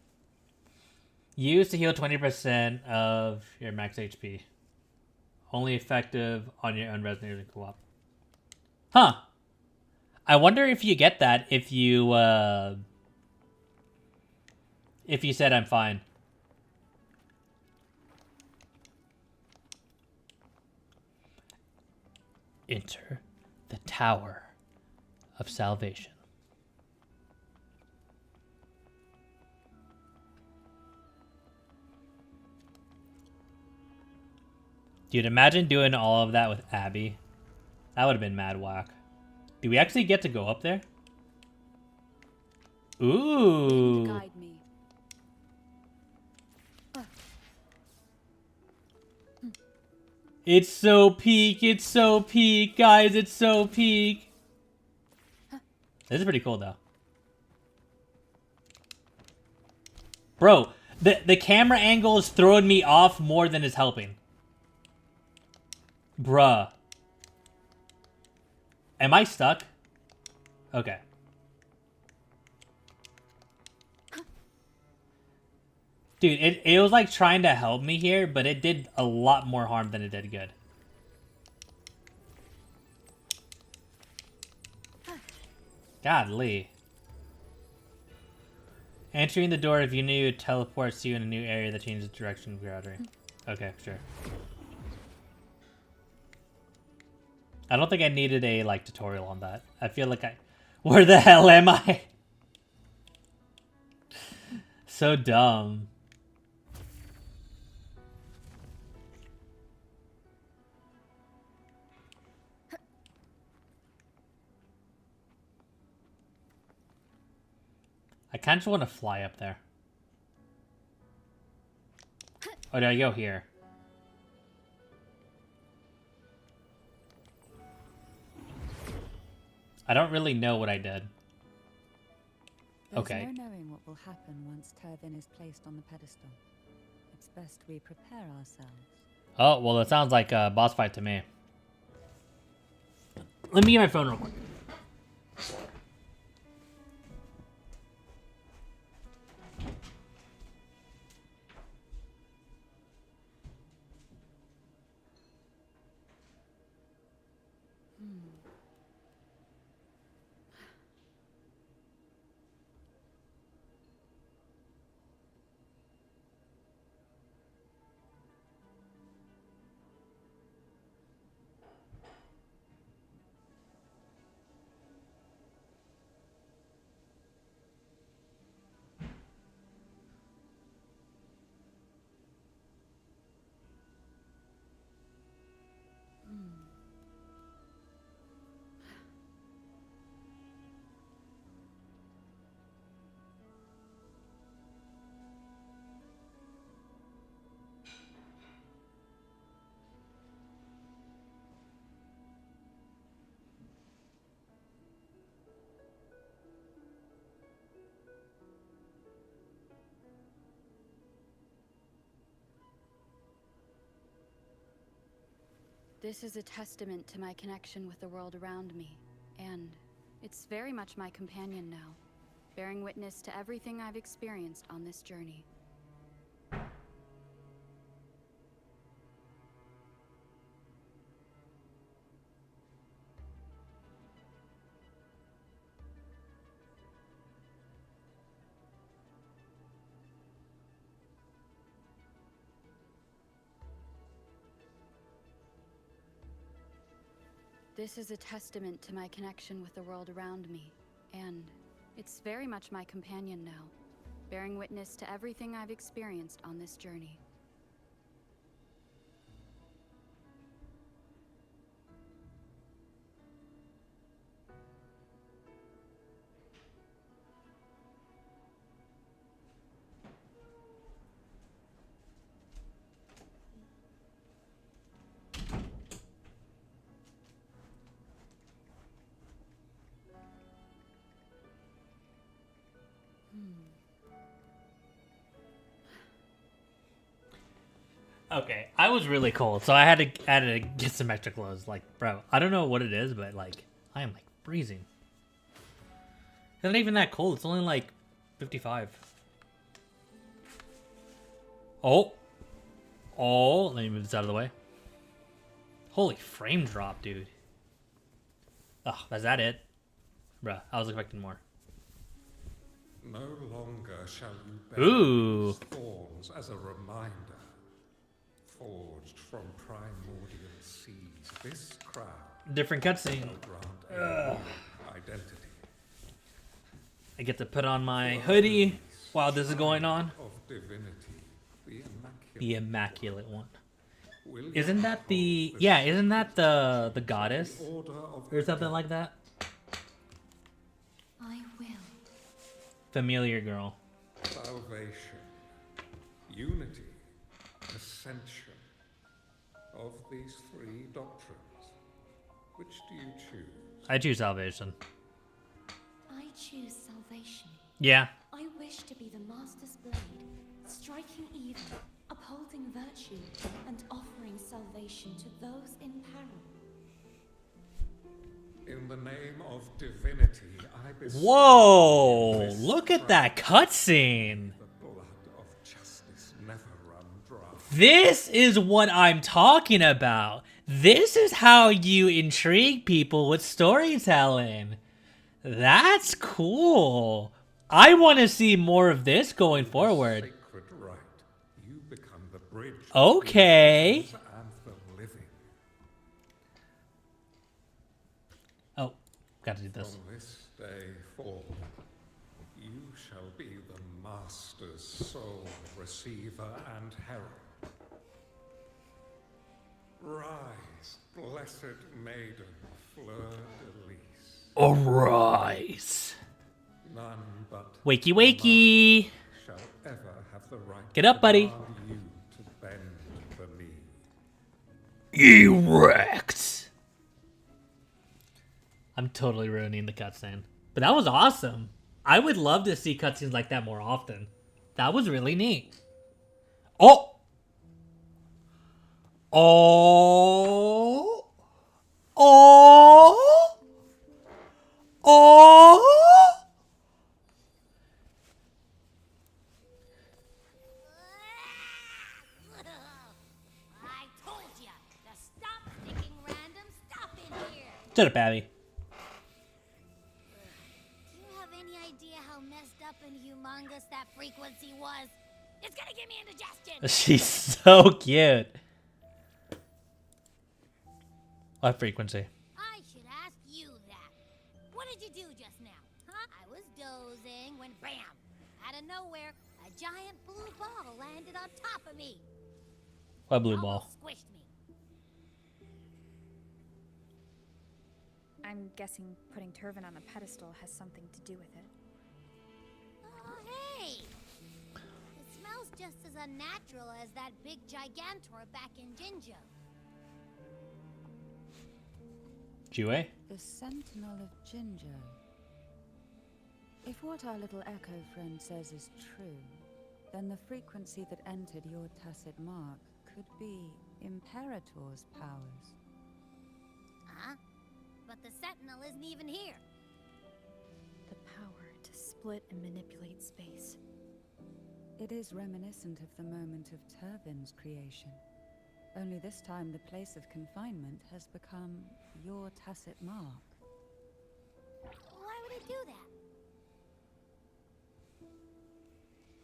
Use to heal 20% of your max HP. Only effective on your own resonating co-op. Huh. I wonder if you get that if you said I'm fine. Enter the Tower of Salvation. Dude, imagine doing all of that with Abby. That would have been mad whack. Do we actually get to go up there? Ooh. Guide me. It's so peak. It's so peak. Guys, it's so peak. This is pretty cool, though. Bro, the camera angle is throwing me off more than is helping. Bruh. Am I stuck? Okay. Dude, it was like trying to help me here, but it did a lot more harm than it did good. Godly. Entering the door of Unity teleports you in a new area that changes direction gradually. Okay, sure. I don't think I needed a like tutorial on that. I feel like where the hell am I? So dumb. I kind of just want to fly up there. Oh, do I go here? I don't really know what I did. There's Okay. no knowing what will happen once Turvin is placed on the pedestal. It's best we prepare ourselves. Oh, well, it sounds like a boss fight to me. Let me get my phone real quick. This is a testament to my connection with the world around me, and it's very much my companion now, bearing witness to everything I've experienced on this journey. This is a testament to my connection with the world around me, and it's very much my companion now, bearing witness to everything I've experienced on this journey. Okay, I was really cold, so I had to get some extra clothes. Like, bro, I don't know what it is, but like, I am like freezing. It's not even that cold. It's only like 55. Oh, let me move this out of the way. Holy frame drop, dude. Oh, is that it? Bruh, I was expecting more. No longer shall you bear Ooh. these thorns as a reminder. Forged from primordial seeds, this crown Different cutscene. shall grant a identity. I get to put on my hoodie while this is going on. Of divinity, The Immaculate One. Will Isn't you that the... uphold Yeah, isn't that the goddess? order of Or something like that? I will. Familiar girl. salvation, unity, ascension? Of these three doctrines, which do you choose? I choose salvation. I choose salvation. Yeah. I wish to be the Master's blade, striking evil, upholding virtue, and offering salvation to those in peril. In the name of divinity, I beseech Whoa! you, this Look at that cutscene! the blood of justice never run dry. This is what I'm talking about. This is how you intrigue people with storytelling. That's cool. I want to see more of this going forward. Sacred right, you become the bridge Okay. between the and the living. Oh, got to do this. From this day forth, you shall be the Master's sole receiver and herald. Rise, blessed maiden, fleur de lis. Arise. None but Wakey, the wakey. Master shall ever have the right Get up, to buddy. command you to bend the knee. Erect. I'm totally ruining the cutscene. But that was awesome. I would love to see cutscenes like that more often. That was really neat. Oh! Oh! Oh! Oh! I told you to stop sticking random stuff in here. Shut up, Abby. Do you have any idea how messed up and humongous that frequency was? It's gonna give me indigestion. She's so cute. What frequency? I should ask you that. What did you do just now? Huh? I was dozing when bam! Out of nowhere, a giant blue ball landed on top of me. What blue ball? Almost squished me. I'm guessing putting Turvin on a pedestal has something to do with it. Oh, hey! It smells just as unnatural as that big gigantor back in Jinjo. Jue? The Sentinel of Jinjo. If what our little echo friend says is true, then the frequency that entered your tacit mark could be Imperator's powers. Huh? But the Sentinel isn't even here. The power to split and manipulate space. It is reminiscent of the moment of Turvin's creation. Only this time the place of confinement has become your tacit mark. Why would it do that?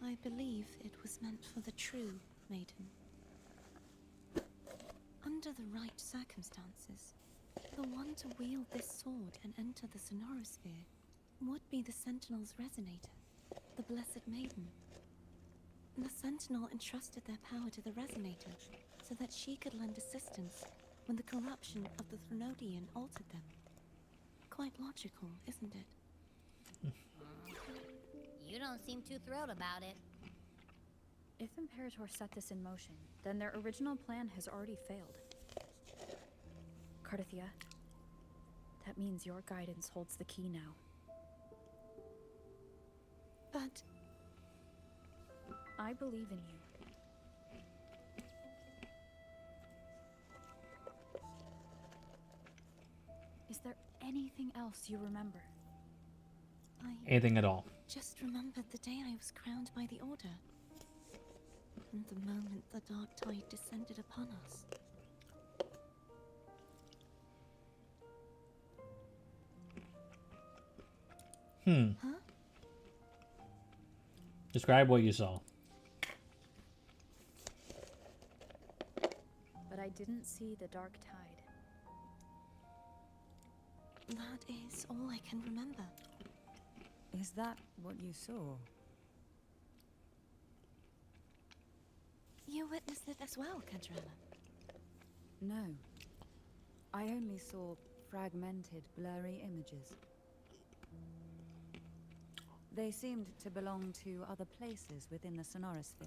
I believe it was meant for the true maiden. Under the right circumstances, the one to wield this sword and enter the sonorosphere would be the Sentinel's resonator, the Blessed Maiden. The Sentinel entrusted their power to the resonator so that she could lend assistance when the corruption of the Threnodian altered them. Quite logical, isn't it? You don't seem too thrilled about it. If Imperator set this in motion, then their original plan has already failed. Cardathia, that means your guidance holds the key now. But I believe in you. Is there anything else you remember? Anything at all? Just remembered the day I was crowned by the Order. And the moment the dark tide descended upon us. Huh? Describe what you saw. But I didn't see the dark tide. That is all I can remember. Is that what you saw? You witnessed it as well, Cadrella. No. I only saw fragmented, blurry images. They seemed to belong to other places within the sonorosphere.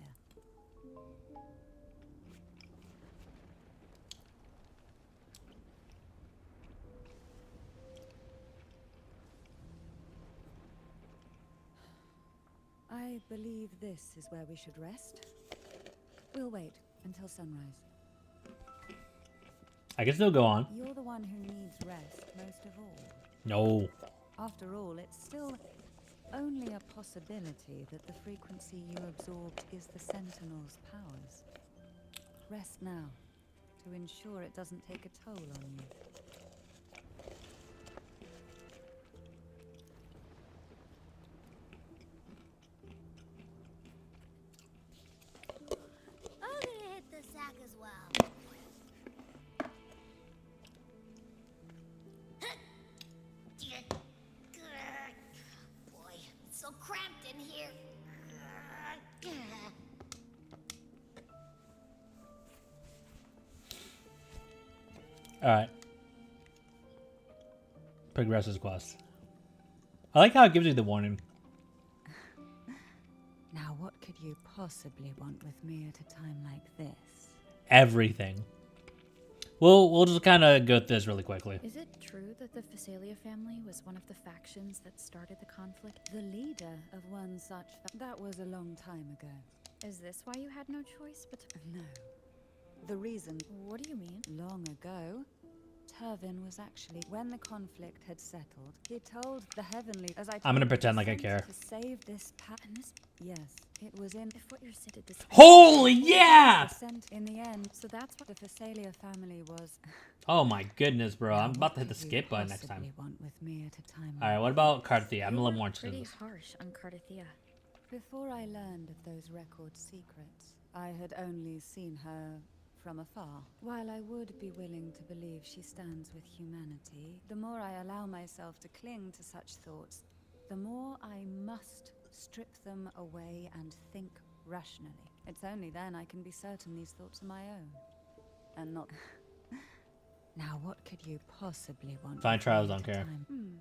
I believe this is where we should rest. We'll wait until sunrise. I can still go on. You're the one who needs rest most of all. No. After all, it's still only a possibility that the frequency you absorbed is the Sentinel's powers. Rest now, to ensure it doesn't take a toll on you. I'm gonna hit the sack as well. Boy, it's so cramped in here. Alright. Progress this quest. I like how it gives you the warning. Now, what could you possibly want with me at a time like this? Everything. We'll just kind of go through this really quickly. Is it true that the Phasalia family was one of the factions that started the conflict? The leader of one such that was a long time ago. Is this why you had no choice but to... No. The reason... What do you mean? Long ago, Turvin was actually... When the conflict had settled, he told the Heavenly... As I'm gonna pretend like I care. To save this And this... Yes, it was in... If what you're saying did this... Holy yeah! Sent in the end, so that's what the Phasalia family was. Oh my goodness, bro. I'm Now, about to hit what the could you skip button next time. possibly want with me at a time Alright, like what about Carthia? I'm a You little were more interested in pretty this. harsh on Cardathia. Before I learned of those record secrets, I had only seen her from afar. While I would be willing to believe she stands with humanity, the more I allow myself to cling to such thoughts, the more I must strip them away and think rationally. It's only then I can be certain these thoughts are my own, and not... Now, what could you possibly want? Fine, with trials me don't at a care. time?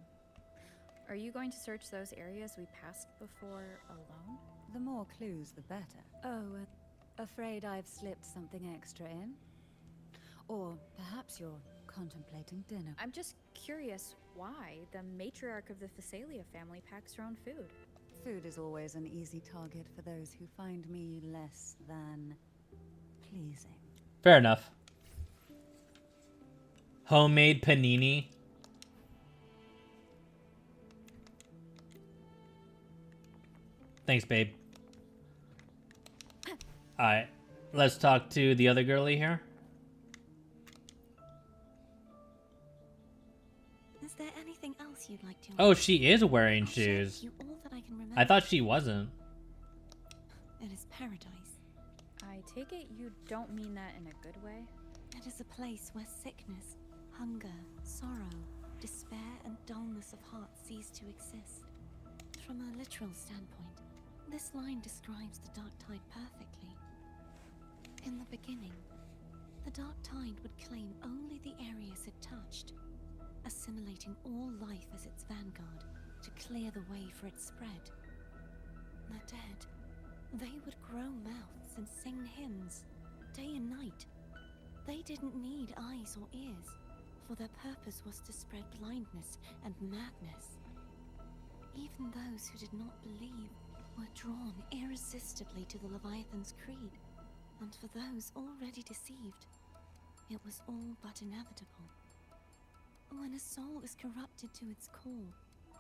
Are you going to search those areas we passed before alone? The more clues, the better. Oh, afraid I've slipped something extra in? Or perhaps you're contemplating dinner. I'm just curious why the matriarch of the Phasalia family packs her own food. Food is always an easy target for those who find me less than pleasing. Fair enough. Homemade panini. Thanks, babe. Alright. Let's talk to the other girlie here. Is there anything else you'd like to Oh, ask? she is wearing I'll share with shoes. you all that I can remember. I thought she wasn't. It is paradise. I take it you don't mean that in a good way? It is a place where sickness, hunger, sorrow, despair, and dullness of heart cease to exist. From a literal standpoint, this line describes the Dark Tide perfectly. In the beginning, the Dark Tide would claim only the areas it touched, assimilating all life as its vanguard to clear the way for its spread. The dead, they would grow mouths and sing hymns, day and night. They didn't need eyes or ears, for their purpose was to spread blindness and madness. Even those who did not believe were drawn irresistibly to the Leviathan's creed, and for those already deceived, it was all but inevitable. When a soul is corrupted to its core,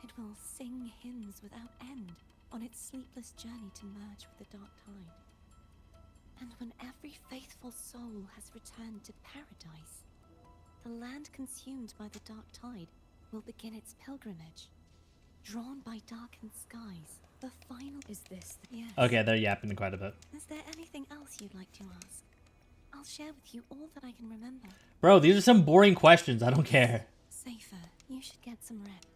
it will sing hymns without end on its sleepless journey to merge with the Dark Tide. And when every faithful soul has returned to paradise, the land consumed by the Dark Tide will begin its pilgrimage. Drawn by darkened skies, the final... Is this the... Yes. Okay, they're yapping quite a bit. Is there anything else you'd like to ask? I'll share with you all that I can remember. Bro, these are some boring questions. I don't care. Safer. You should get some rest.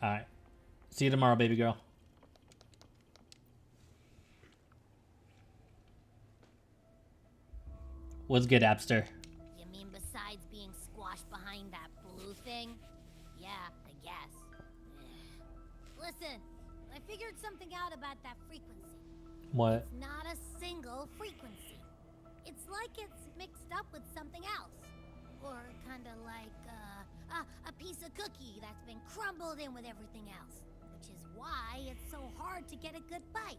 Alright. See you tomorrow, baby girl. What's good, Appster? You mean besides being squashed behind that blue thing? Yeah, I guess. Listen, I figured something out about that frequency. What? It's not a single frequency. It's like it's mixed up with something else. Or kinda like, a piece of cookie that's been crumbled in with everything else. Which is why it's so hard to get a good bite.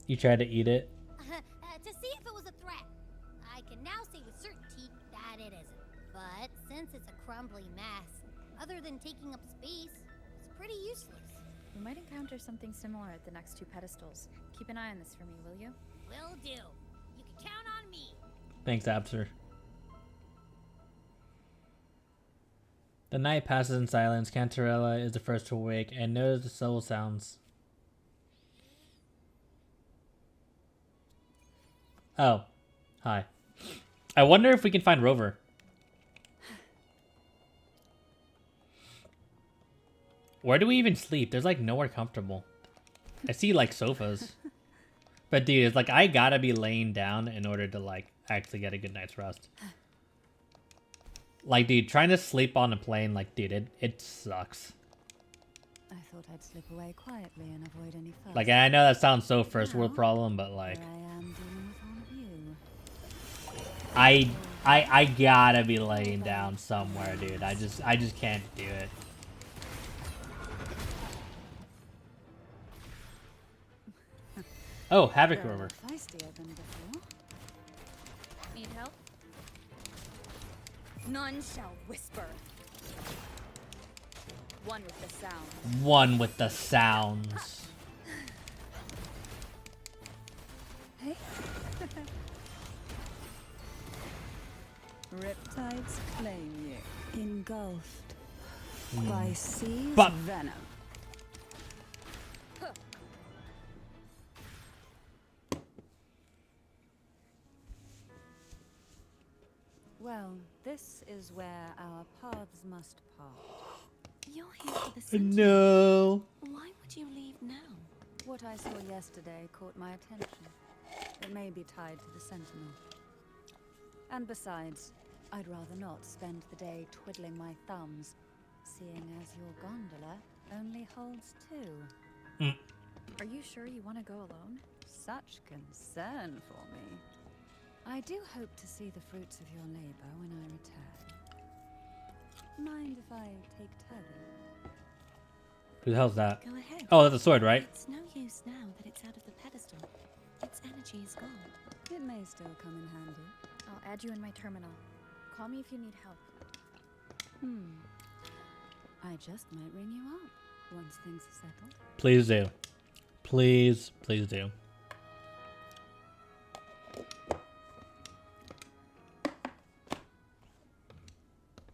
You tried to eat it? To see if it was a threat. I can now say with certainty that it isn't. But since it's a crumbly mess, other than taking up space, it's pretty useless. We might encounter something similar at the next two pedestals. Keep an eye on this for me, will you? Will do. You can count on me. Thanks, Appster. The night passes in silence. Cantarella is the first to awake and knows the soul sounds. Oh. Hi. I wonder if we can find Rover. Where do we even sleep? There's like nowhere comfortable. I see like sofas. But dude, it's like I gotta be laying down in order to like actually get a good night's rest. Like dude, trying to sleep on a plane, like dude, it sucks. I thought I'd slip away quietly and avoid any fuss. Like, I know that sounds so first world problem, but like, Here I am dealing with all of you. I gotta be laying down somewhere, dude. I just can't do it. Oh, Havoc You're Rover. feistier than before. Need help? None shall whisper. One with the sound. One with the sounds. Hey. Riptides claim you. Engulfed by sea's But- venom. Well, this is where our paths must part. You're here for the center. No. Why would you leave now? What I saw yesterday caught my attention. It may be tied to the Sentinel. And besides, I'd rather not spend the day twiddling my thumbs, seeing as your gondola only holds 2. Are you sure you want to go alone? Such concern for me. I do hope to see the fruits of your labor when I return. Mind if I take Turvey? Who the hell's that? Go ahead. Oh, that's a sword, right? It's no use now that it's out of the pedestal. Its energy is gone. It may still come in handy. I'll add you in my terminal. Call me if you need help. I just might ring you up once things are settled. Please do. Please, please do.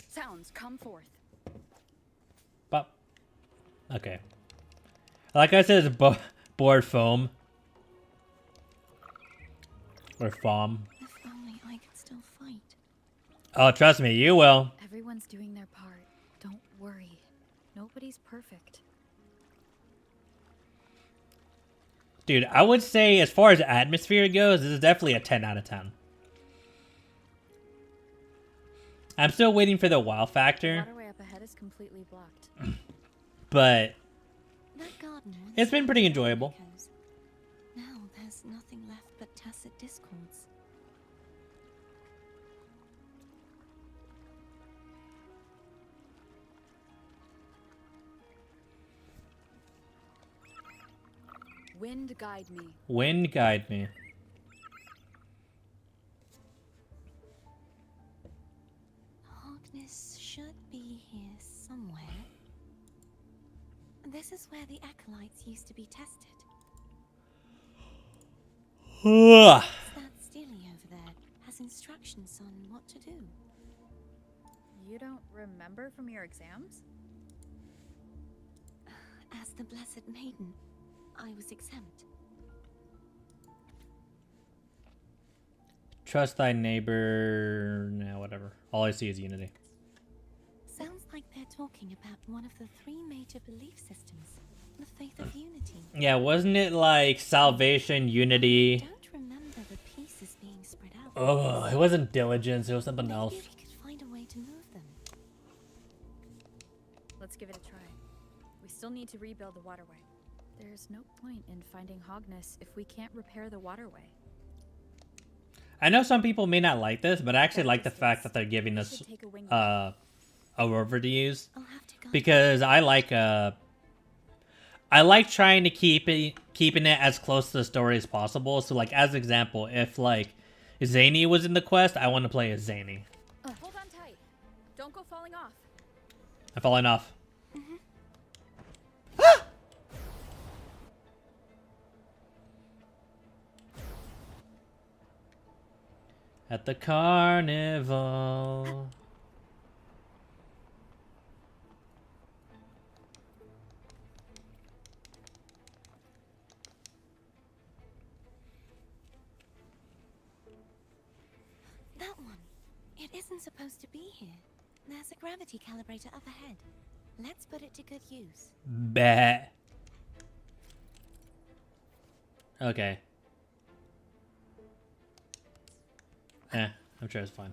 Sounds, come forth. But okay. Like I said, it's board foam. Or foam. If only I could still fight. Oh, trust me, you will. Everyone's doing their part. Don't worry. Nobody's perfect. Dude, I would say as far as atmosphere goes, this is definitely a 10 out of 10. I'm still waiting for the wow The factor, waterway up ahead is completely blocked. but That garden once it's been pretty had enjoyable. echoes. Now there's nothing left but tacit discords. Wind guide me. Wind guide me. Harkness should be here somewhere. This is where the acolytes used to be tested. Ugh. That Steely over there has instructions on what to do. You don't remember from your exams? As the Blessed Maiden, I was exempt. Trust thy neighbor. Nah, whatever. All I see is unity. Sounds like they're talking about one of the 3 major belief systems, the faith of unity. Yeah, wasn't it like salvation, unity? I don't remember the pieces being spread out. Oh, it wasn't diligence. It was something Maybe else. we could find a way to move them. Let's give it a try. We still need to rebuild the waterway. There's no point in finding Hogness if we can't repair the waterway. I know some people may not like this, but I actually like the fact that they're giving us a rover to use, I'll have to go. because I like trying to keeping it as close to the story as possible. So like as an example, if like Zany was in the quest, I want to play as Zany. Hold on tight. Don't go falling off. I'm falling off. At the carnival. That one. It isn't supposed to be here. There's a gravity calibrator up ahead. Let's put it to good use. Bet. Okay. I'm sure it's fine.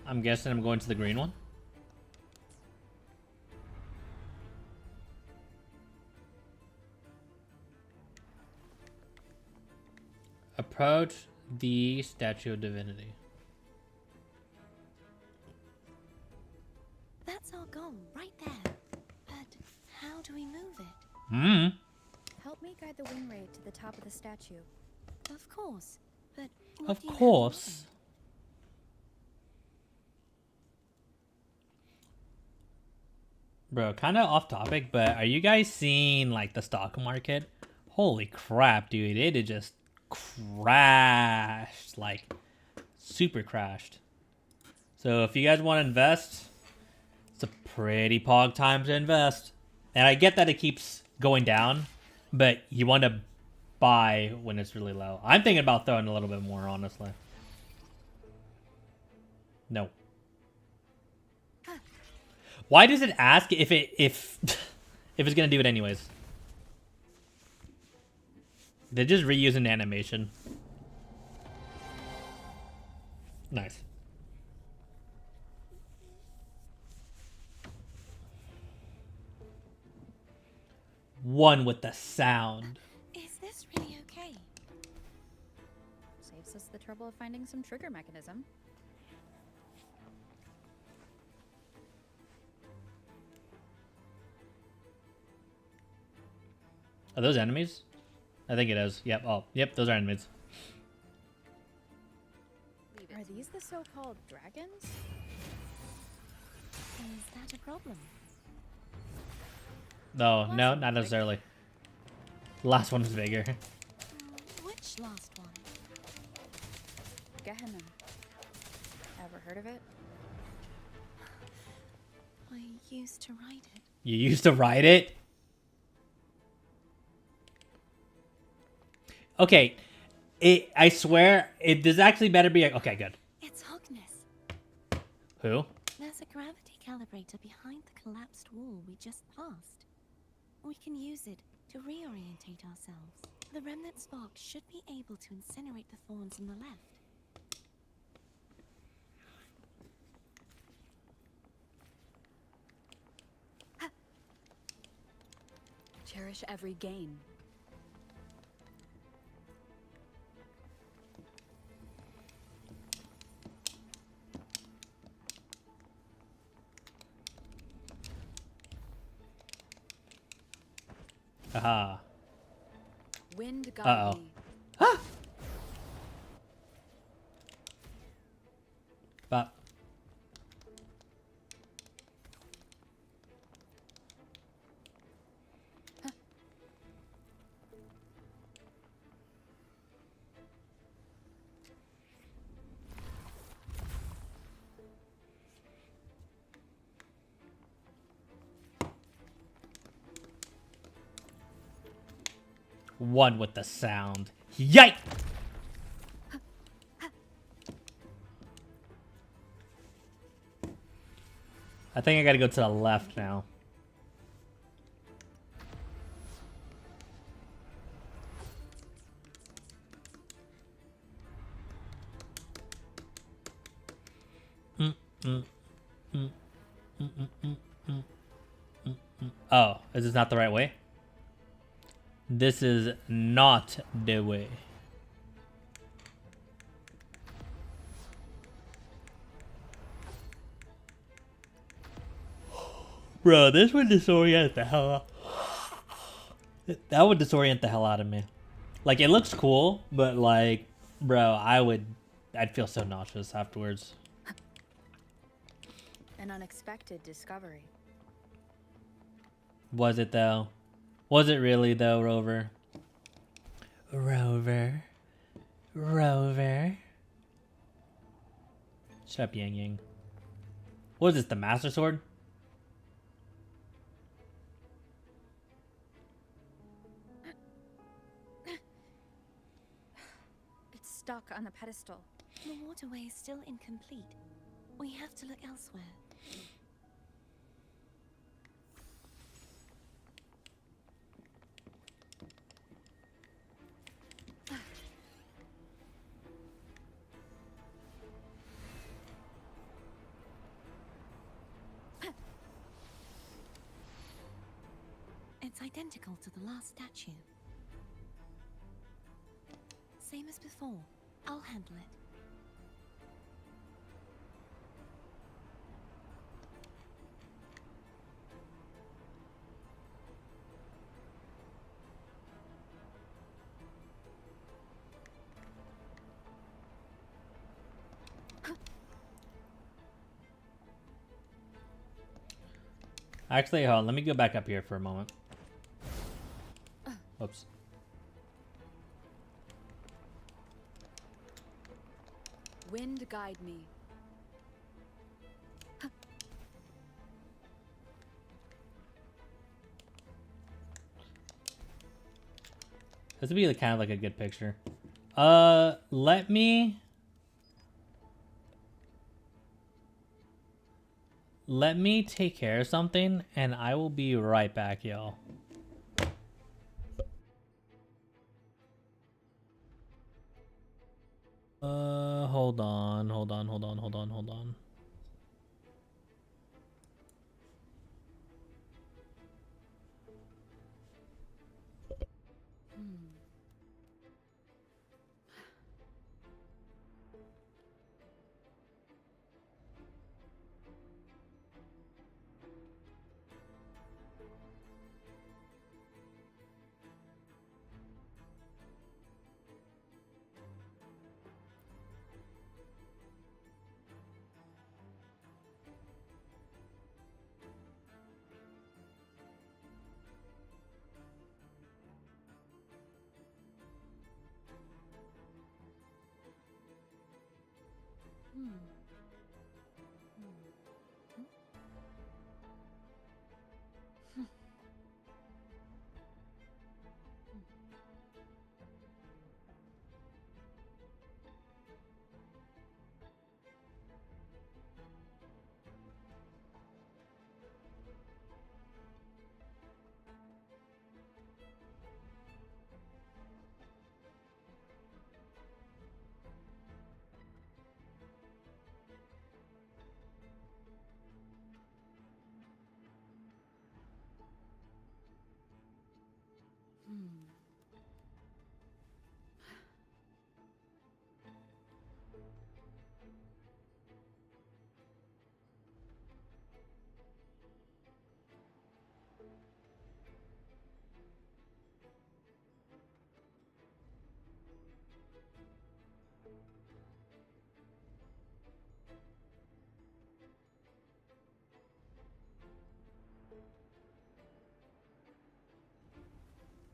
I'm guessing I'm going to the green one. Approach the Statue of Divinity. That's our goal, right there. But how do we move it? Hmm. Help me guide the wing raid to the top of the statue. Of course, but what Of do you have in course. Bro, kind of off topic, but are you guys seeing like the stock market? Holy crap, dude. It had just crashed. Like, super crashed. So if you guys want to invest, it's a pretty pog time to invest. And I get that it keeps going down, but you want to buy when it's really low. I'm thinking about throwing a little bit more, honestly. No. Why does it ask if it's gonna do it anyways? They're just reusing the animation. Nice. One with the sound. Is this really okay? Saves us the trouble of finding some trigger mechanism. Are those enemies? I think it is. Yep. Oh, yep. Those are enemies. Are these the so-called dragons? Is that a problem? No, no, not necessarily. The last one is bigger. Which last one? Gehenna. Ever heard of it? I used to write it. You used to ride it? Okay. I swear, this actually better be... Okay, good. It's Hogness. Who? There's a gravity calibrator behind the collapsed wall we just passed. We can use it to reorientate ourselves. The remnant spark should be able to incinerate the thorns on the left. Cherish every gain. Aha. Wind guide Uh-oh. me. Ah! But... One with the sound. Yike! I think I gotta go to the left now. Oh, is this not the right way? This is not the way. Bro, this would disorient the hell out. That would disorient the hell out of me. Like, it looks cool, but like, bro, I'd feel so nauseous afterwards. An unexpected discovery. Was it though? Was it really though, Rover? Rover. Rover. Shut up, Yang Yang. What is this, the Master Sword? It's stuck on the pedestal. The waterway is still incomplete. We have to look elsewhere. identical to the last statue. Same as before. I'll handle it. Actually, hold on. Let me go back up here for a moment. Oops. Wind guide me. This would be kind of like a good picture. Let me take care of something, and I will be right back, y'all. Hold on.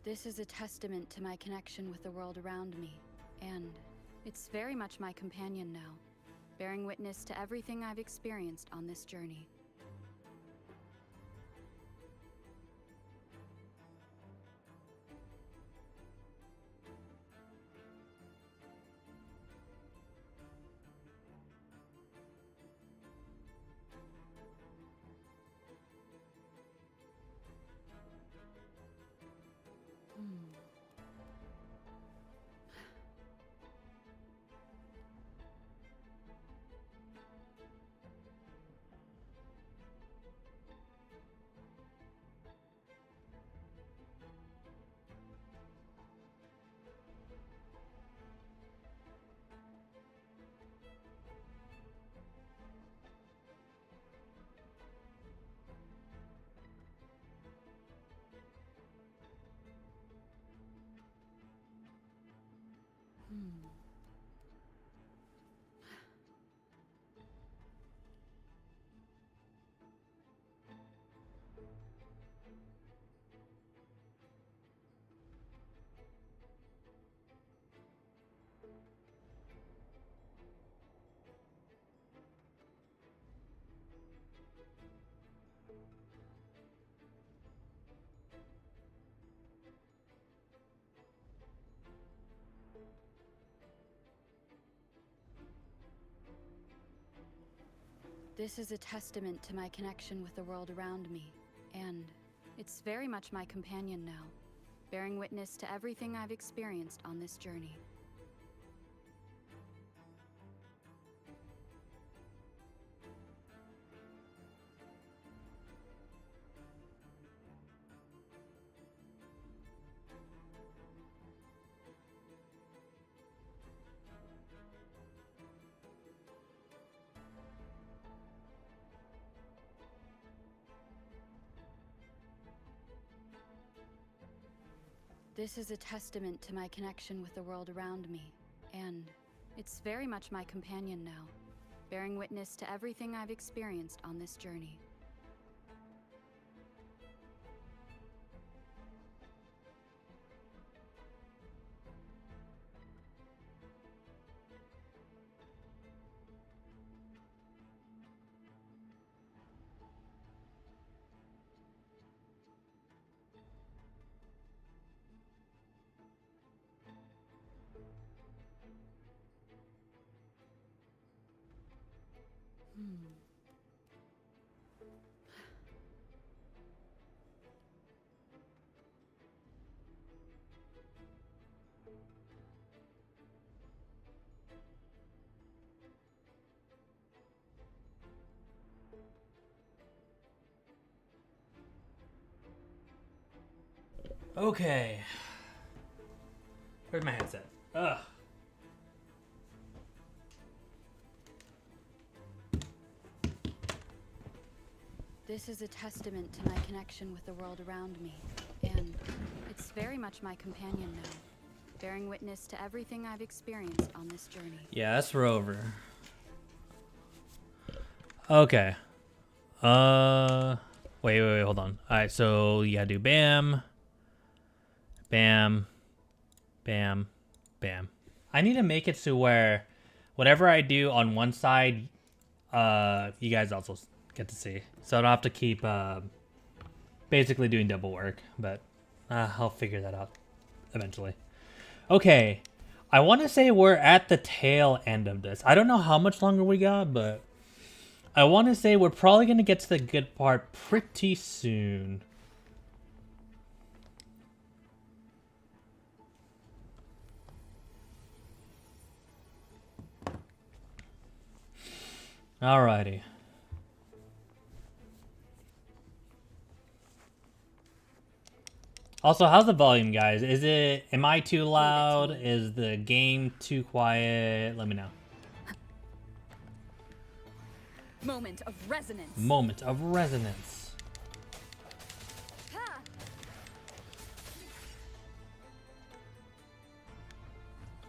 This is a testament to my connection with the world around me, and it's very much my companion now, bearing witness to everything I've experienced on this journey. This is a testament to my connection with the world around me, and it's very much my companion now, bearing witness to everything I've experienced on this journey. This is a testament to my connection with the world around me, and it's very much my companion now, bearing witness to everything I've experienced on this journey. Okay. Where's my headset? Ugh. This is a testament to my connection with the world around me, and it's very much my companion now, bearing witness to everything I've experienced on this journey. Yeah, that's Rover. Okay. Wait, hold on. Alright, so you gotta do bam. Bam. Bam. Bam. I need to make it so where whatever I do on one side, you guys also get to see. So I don't have to keep basically doing double work, but I'll figure that out eventually. Okay. I want to say we're at the tail end of this. I don't know how much longer we got, but I want to say we're probably going to get to the good part pretty soon. Alrighty. Also, how's the volume, guys? Am I too loud? Is the game too quiet? Let me know. Moment of resonance. Moment of resonance.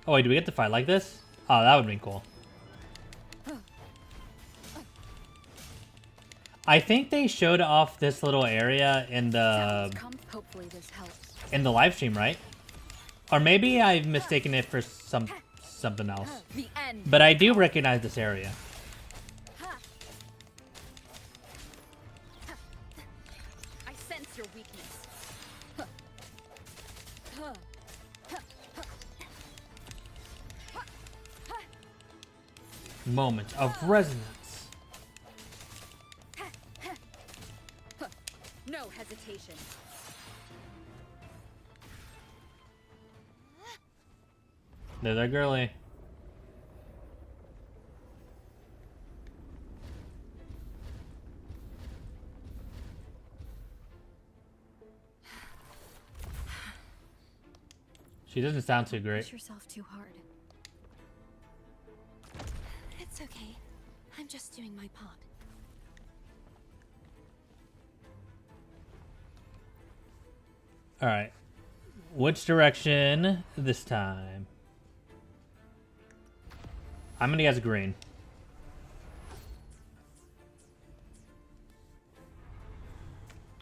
Oh wait, do we get to fight like this? Oh, that would be cool. I think they showed off this little area in the live stream, right? Or maybe I've mistaken it for something else. But I do recognize this area. I sense your weakness. Moment of resonance. No hesitation. There's that girly. She doesn't sound too great. Push yourself too hard. It's okay. I'm just doing my part. All right. Which direction this time? I'm gonna guess green.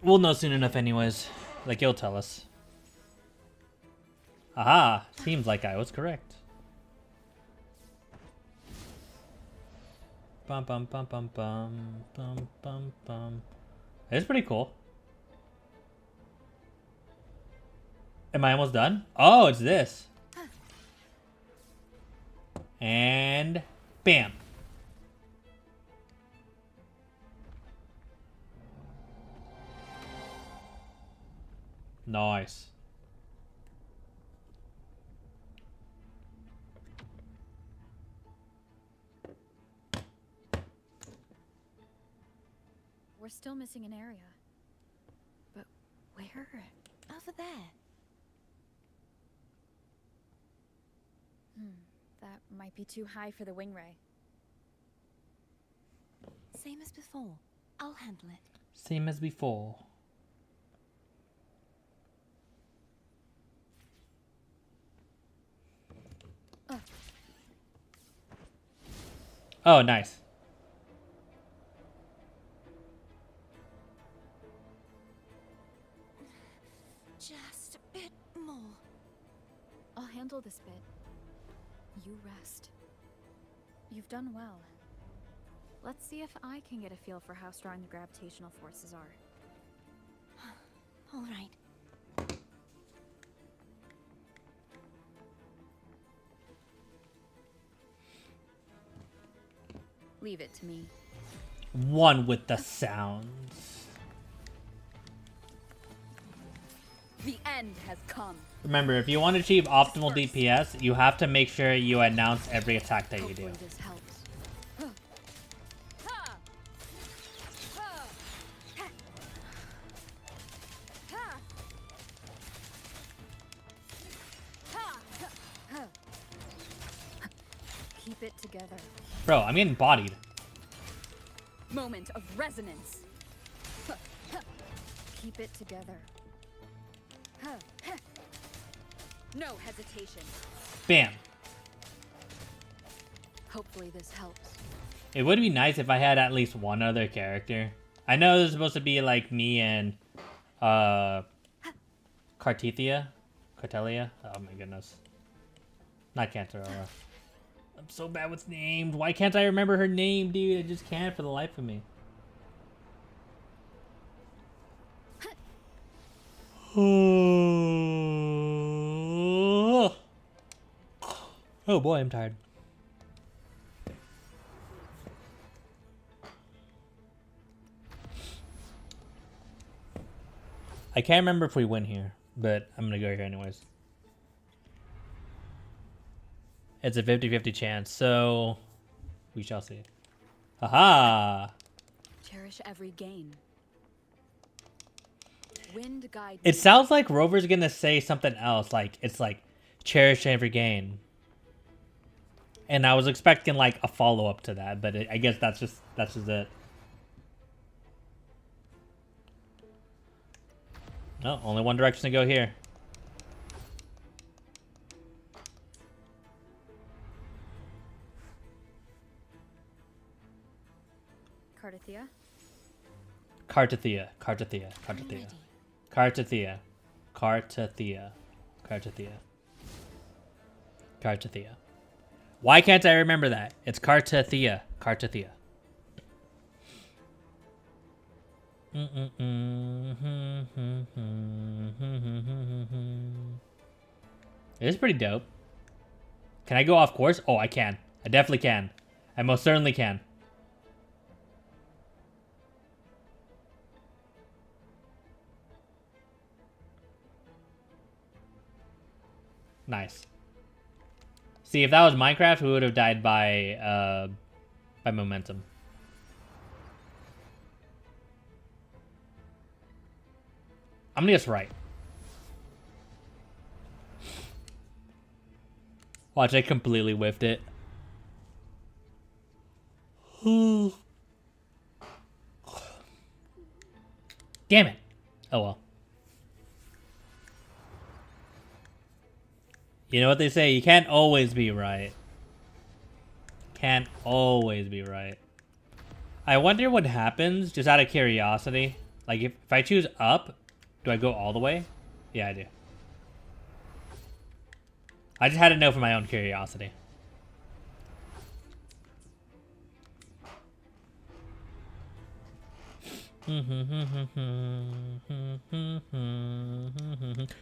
We'll know soon enough anyways. Like, you'll tell us. Aha! Seems like I was correct. Bum bum bum bum bum bum bum bum. It's pretty cool. Am I almost done? Oh, it's this. And bam. Nice. We're still missing an area. But where? Over there. That might be too high for the wing ray. Same as before. I'll handle it. Same as before. Oh, nice. Just a bit more. I'll handle this bit. You rest. You've done well. Let's see if I can get a feel for how strong the gravitational forces are. All right. Leave it to me. One with the sounds. The end has come. Remember, if you want to achieve optimal DPS, you have to make sure you announce every attack that you do. Hopefully this helps. Keep it together. Bro, I'm getting bodied. Moment of resonance. Keep it together. No hesitation. Bam. Hopefully this helps. It would be nice if I had at least one other character. I know there's supposed to be like me and Cartelia. Oh my goodness. Not Cantarella. I'm so bad with names. Why can't I remember her name, dude? I just can't for the life of me. Oh boy, I'm tired. I can't remember if we win here, but I'm gonna go here anyways. It's a 50-50 chance, so we shall see. Haha! Cherish every gain. Wind guide. It sounds like Rover's gonna say something else, like it's like cherish every gain. And I was expecting like a follow-up to that, but I guess that's just it. No, only one direction to go here. Cartelia. Cartelia. Why can't I remember that? It's Cartelia. It is pretty dope. Can I go off course? Oh, I can. I definitely can. I most certainly can. Nice. See, if that was Minecraft, we would have died by momentum. I'm gonna guess right. Watch, I completely whiffed it. Damn it. Oh well. You know what they say, you can't always be right. Can't always be right. I wonder what happens, just out of curiosity. Like, if I choose up, do I go all the way? Yeah, I do. I just had to know for my own curiosity.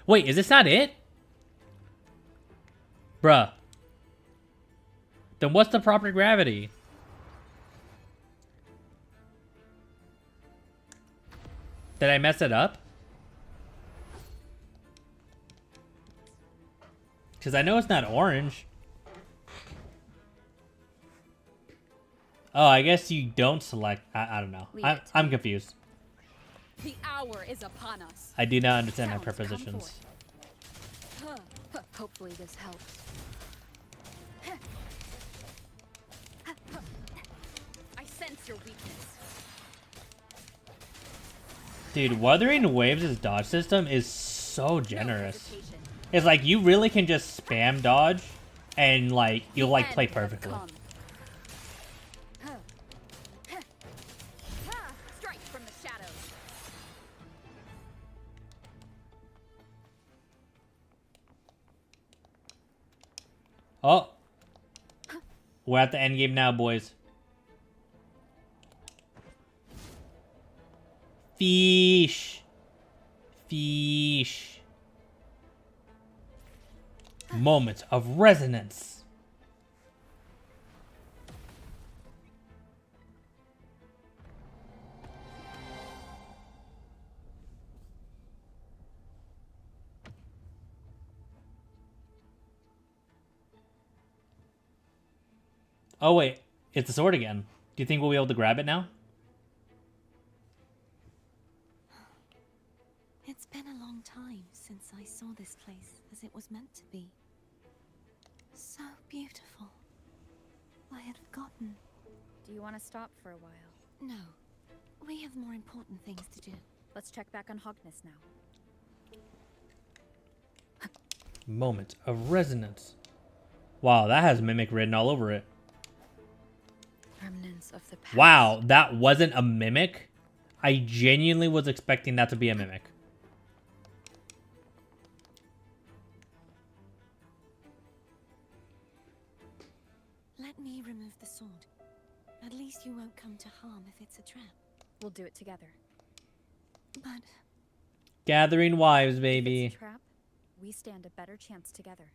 Wait, is this not it? Bruh. Then what's the proper gravity? Did I mess it up? Because I know it's not orange. Oh, I guess you don't select. I don't know. I'm confused. The hour is upon us. I do not understand my prepositions. Hopefully this helps. I sense your weakness. Dude, Wuthering Waves' dodge system is so generous. It's like you really can just spam dodge and like you'll like play perfectly. Strike from the shadows. Oh, we're at the end game now, boys. Fish. Fish. Moments of resonance. Oh wait, it's the sword again. Do you think we'll be able to grab it now? It's been a long time since I saw this place as it was meant to be. So beautiful. I had forgotten. Do you want to stop for a while? No. We have more important things to do. Let's check back on Hogness now. Moment of resonance. Wow, that has Mimic written all over it. Remnants of the past. Wow, that wasn't a Mimic? I genuinely was expecting that to be a Mimic. Let me remove the sword. At least you won't come to harm if it's a trap. We'll do it together. But Gathering wives, If baby. it's a trap, we stand a better chance together.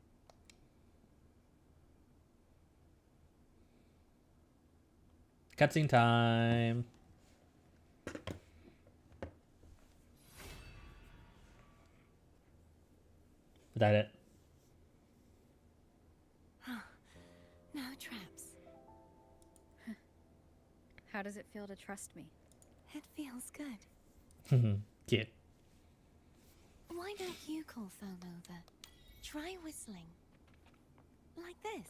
Cutscene time. Is that it? no traps. How does it feel to trust me? It feels good. Cute. Why don't you call Foam over? Try whistling. Like this.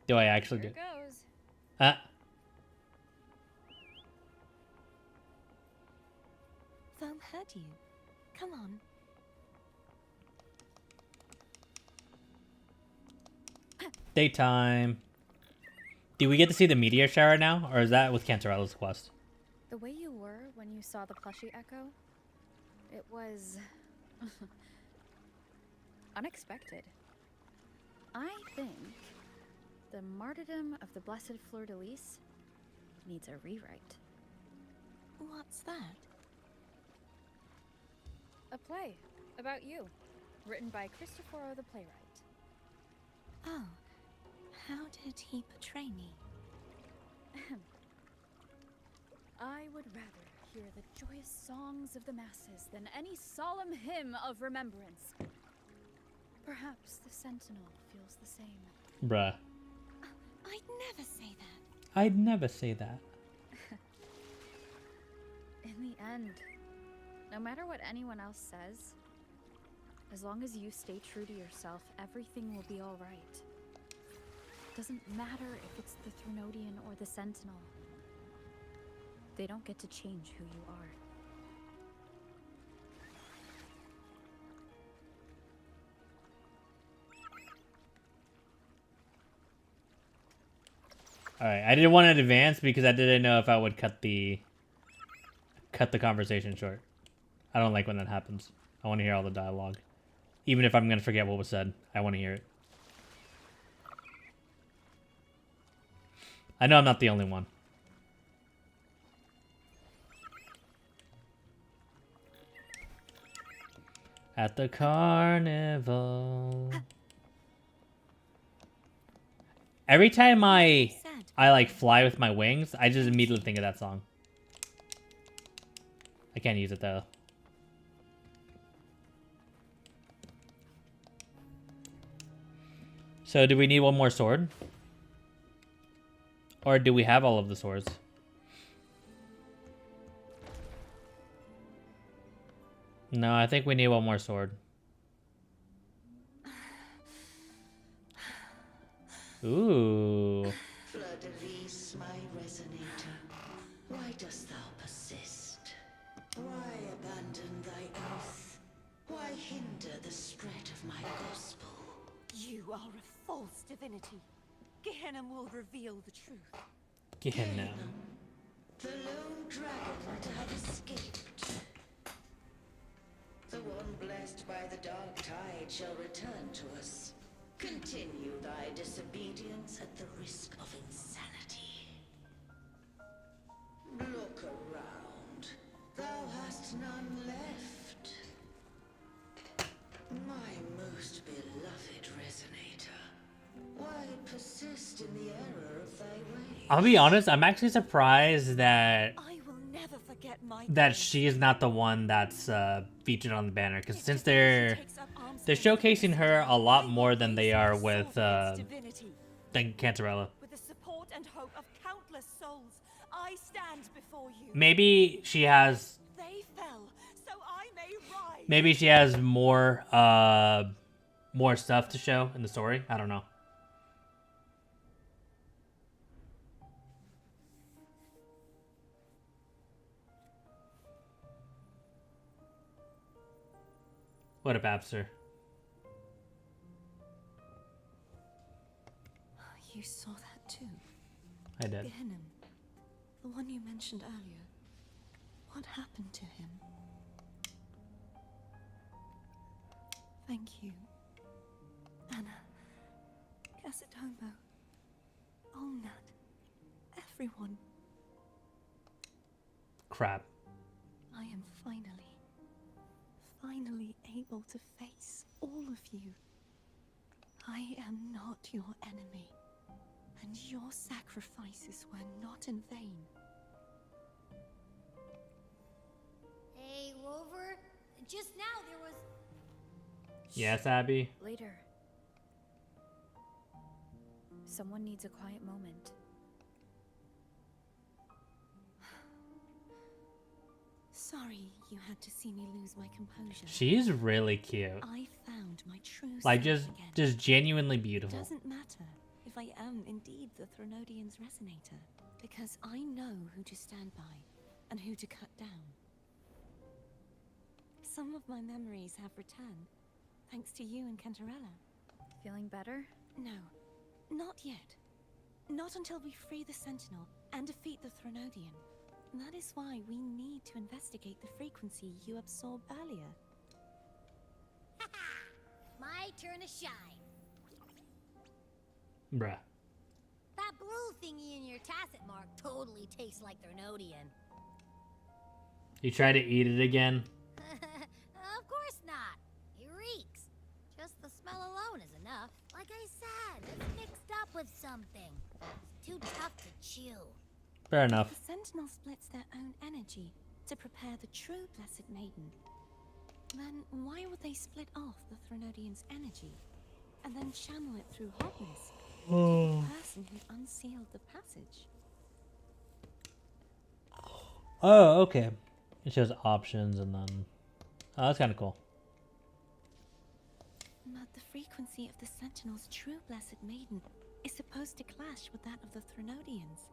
Do I actually do? Here goes. Foam heard you. Come on. Daytime. Do we get to see the meteor shower now? Or is that with Cantarella's quest? The way you were when you saw the plushie echo, it was unexpected. I think the martyrdom of the Blessed Fleur-de-Lis needs a rewrite. What's that? A play about you, written by Cristoforo the playwright. Oh. How did he portray me? I would rather hear the joyous songs of the masses than any solemn hymn of remembrance. Perhaps the Sentinel feels the same. Bruh. I'd never say that. I'd never say that. In the end, no matter what anyone else says, as long as you stay true to yourself, everything will be all right. Doesn't matter if it's the Threnodian or the Sentinel. They don't get to change who you are. Alright, I didn't want to advance because I didn't know if I would cut the conversation short. I don't like when that happens. I want to hear all the dialogue. Even if I'm going to forget what was said, I want to hear it. I know I'm not the only one. At the carnival. Every time I like fly with my wings, I just immediately think of that song. I can't use it though. So do we need one more sword? Or do we have all of the swords? No, I think we need one more sword. Ooh. Fleur-de-Lis, my resonator, why dost thou persist? Why abandon thy oath? Why hinder the spread of my gospel? You are a false divinity. Gehenna will reveal the truth. Gehenna. The lone dragon to have escaped. The one blessed by the dark tide shall return to us. Continue thy disobedience at the risk of insanity. Look around. Thou hast none left. My most beloved resonator, why persist in the error of thy ways? I'll be honest, I'm actually surprised that I will never forget my she is not the one that's featured on the banner, because since they're showcasing her a lot more than they are with than Cantarella. With the support and hope of countless souls, I stand before you. Maybe she has They fell, so I may rise. maybe she has more more stuff to show in the story. I don't know. What up, Abster? You saw that too. I did. Gehenna, the one you mentioned earlier. What happened to him? Thank you. Anna, Casatomo, Olnat, everyone. Crap. I am finally able to face all of you. I am not your enemy, and your sacrifices were not in vain. Hey, Rover. Just now there was... Yes, Abby. Later. Someone needs a quiet moment. Sorry you had to see me lose my composure. She's really cute. I found my true Like self again. just genuinely beautiful. It doesn't matter if I am indeed the Threnodian's resonator, because I know who to stand by and who to cut down. Some of my memories have returned, thanks to you and Cantarella. Feeling better? No, not yet. Not until we free the Sentinel and defeat the Threnodian. That is why we need to investigate the frequency you absorbed earlier. My turn to shine. Bruh. That blue thingy in your tacit mark totally tastes like Threnodian. You try to eat it again? Of course not. It reeks. Just the smell alone is enough. Like I said, it's mixed up with something. It's too tough to chew. Fair enough. The Sentinel splits their own energy to prepare the true Blessed Maiden. Then why would they split off the Threnodian's energy and then channel it through Hotness to the person who unsealed the passage? Oh, okay. It shows options and then... Oh, that's kind of cool. But the frequency of the Sentinel's true Blessed Maiden is supposed to clash with that of the Threnodians.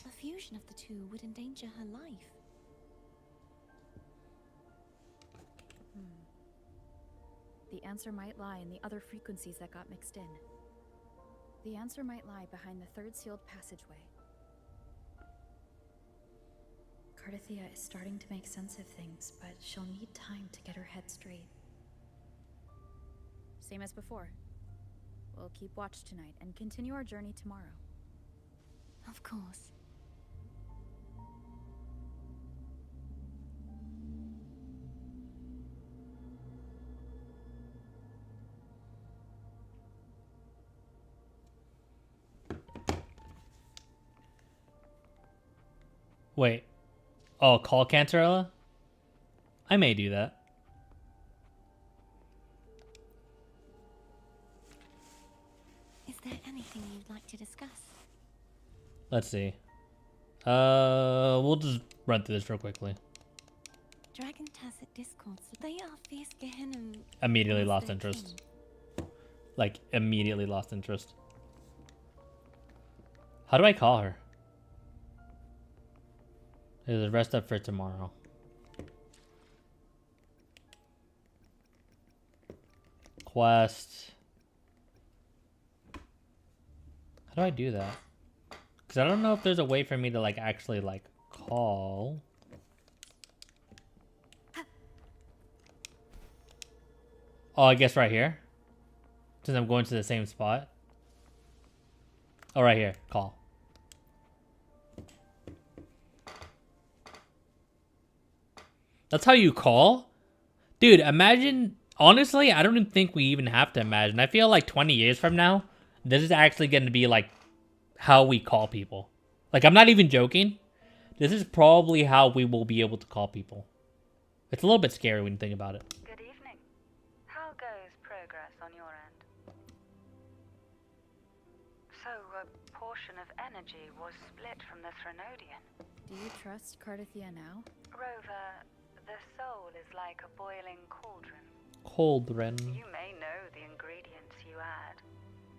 A fusion of the two would endanger her life. The answer might lie in the other frequencies that got mixed in. The answer might lie behind the third sealed passageway. Cardathia is starting to make sense of things, but she'll need time to get her head straight. Same as before. We'll keep watch tonight and continue our journey tomorrow. Of course. Wait. Oh, call Cantarella? I may do that. Is there anything you'd like to discuss? Let's see. We'll just run through this real quickly. Dragon Tacit Discords, they are fierce Gehenna. Immediately lost interest. Like, immediately lost interest. How do I call her? There's a rest up for tomorrow. request. How do I do that? Because I don't know if there's a way for me to like actually like call. Oh, I guess right here. Since I'm going to the same spot. Oh, right here. Call. That's how you call? Dude, imagine... Honestly, I don't even think we even have to imagine. I feel like 20 years from now, this is actually going to be like how we call people. Like, I'm not even joking. This is probably how we will be able to call people. It's a little bit scary when you think about it. Good evening. How goes progress on your end? So, a portion of energy was split from the Threnodian. Do you trust Cardathia now? Rover, the soul is like a boiling cauldron. Cauldron. You may know the ingredients you add,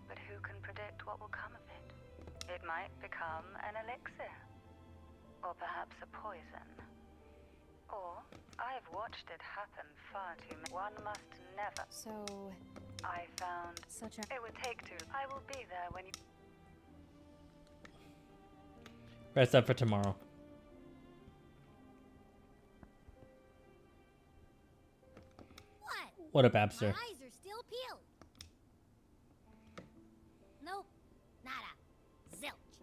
but who can predict what will come of it? It might become an elixir, or perhaps a poison. Or, I've watched it happen far too many. One must never. So, I found such a... It would take two. I will be there when you... Rest up for tomorrow. What up, Abster? My eyes are still peeled. Nope, nada, zilch.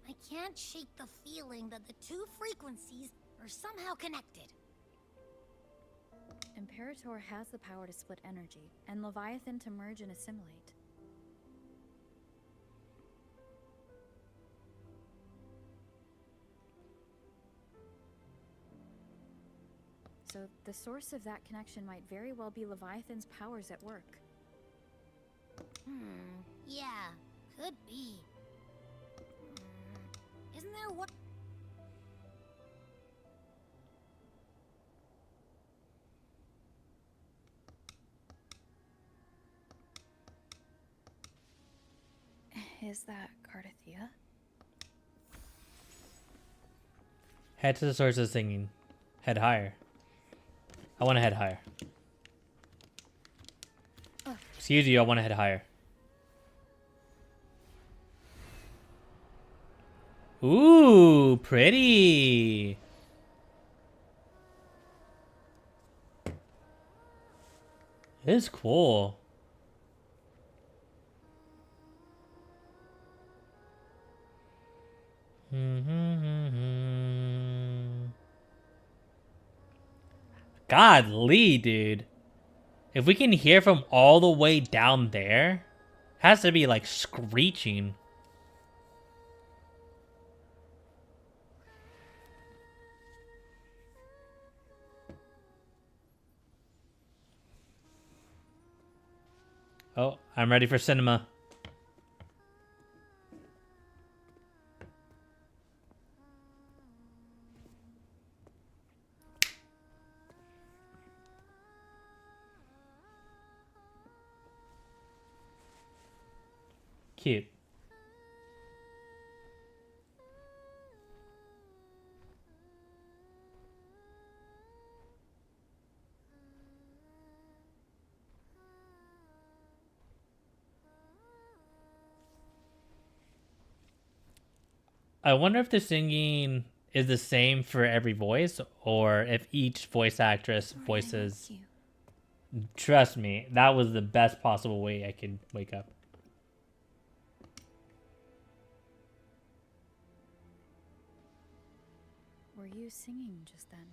I can't shake the feeling that the two frequencies are somehow connected. Imperator has the power to split energy, and Leviathan to merge and assimilate. So, the source of that connection might very well be Leviathan's powers at work. Yeah, could be. Isn't there what... Is that Cardathia? Head to the source of singing. Head higher. I want to head higher. Excuse you, I want to head higher. Ooh, pretty. This is cool. Godly, dude. If we can hear from all the way down there, has to be like screeching. Oh, I'm ready for cinema. Cute. I wonder if the singing is the same for every voice, or if each voice actress voices... Trust me, that was the best possible way I could wake up. Were you singing just then?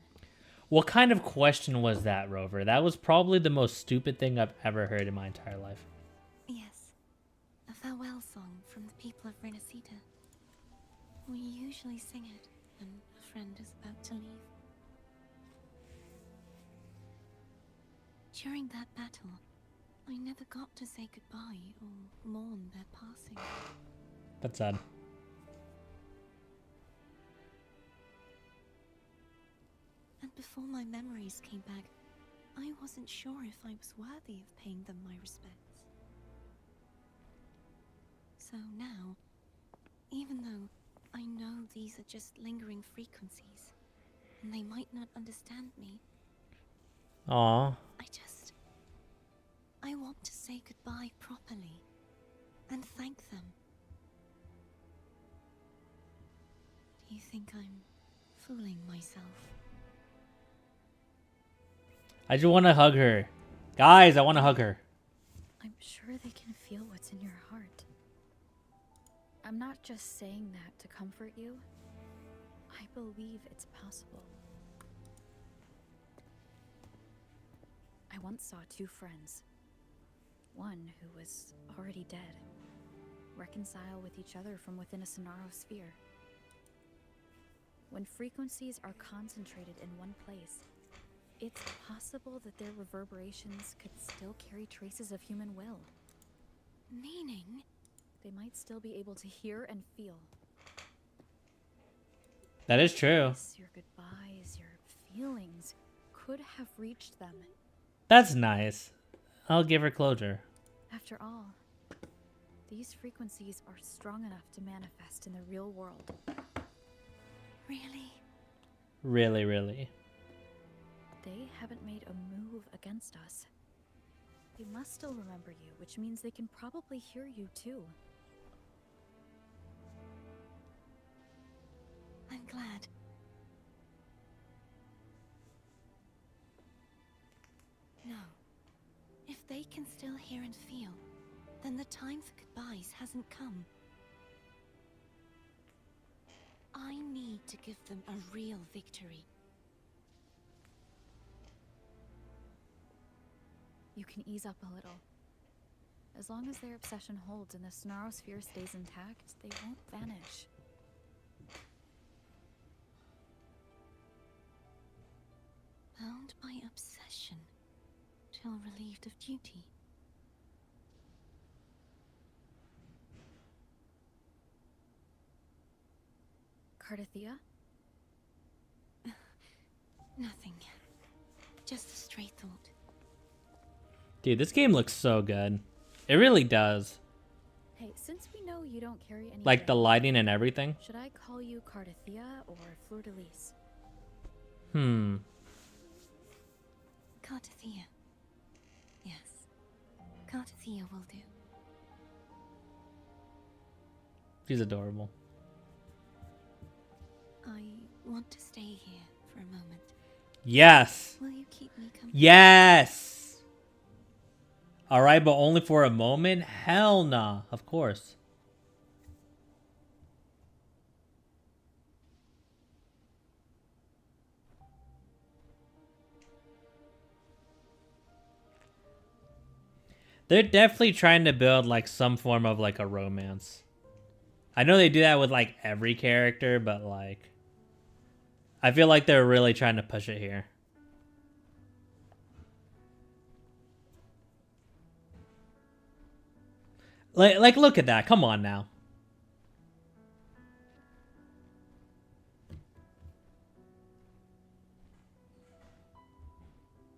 What kind of question was that, Rover? That was probably the most stupid thing I've ever heard in my entire life. Yes, a farewell song from the people of Renacita. We usually sing it when a friend is about to leave. During that battle, I never got to say goodbye or mourn their passing. That's sad. And before my memories came back, I wasn't sure if I was worthy of paying them my respects. So now, even though I know these are just lingering frequencies, and they might not understand me, Aww. I just say goodbye properly and thank them. Do you think I'm fooling myself? I just want to hug her. Guys, I want to hug her. I'm sure they can feel what's in your heart. I'm not just saying that to comfort you. I believe it's possible. I once saw two friends. One who was already dead. Reconcile with each other from within a Sonaro sphere. When frequencies are concentrated in one place, it's possible that their reverberations could still carry traces of human will. Meaning? They might still be able to hear and feel. That is true. Yes, your goodbyes, your feelings could have reached them. That's nice. I'll give her closure. After all, these frequencies are strong enough to manifest in the real world. Really? Really, really. They haven't made a move against us. They must still remember you, which means they can probably hear you too. I'm glad. No. If they can still hear and feel, then the time for goodbyes hasn't come. I need to give them a real victory. You can ease up a little. As long as their obsession holds and the Sonaro sphere stays intact, they won't vanish. Bound by obsession, till relieved of duty. Cardathia? Nothing. Just a stray thought. Dude, this game looks so good. It really does. Hey, since we know you don't carry any Like the veil, lighting and everything. should I call you Cardathia or Fleur de Lis? Cardathia. Yes. Cardathia will do. She's adorable. I want to stay here for a moment. Yes. Will you keep me company? Yes. Alright, but only for a moment? Hell nah. Of course. They're definitely trying to build like some form of like a romance. I know they do that with like every character, but like I feel like they're really trying to push it here. Like look at that. Come on now.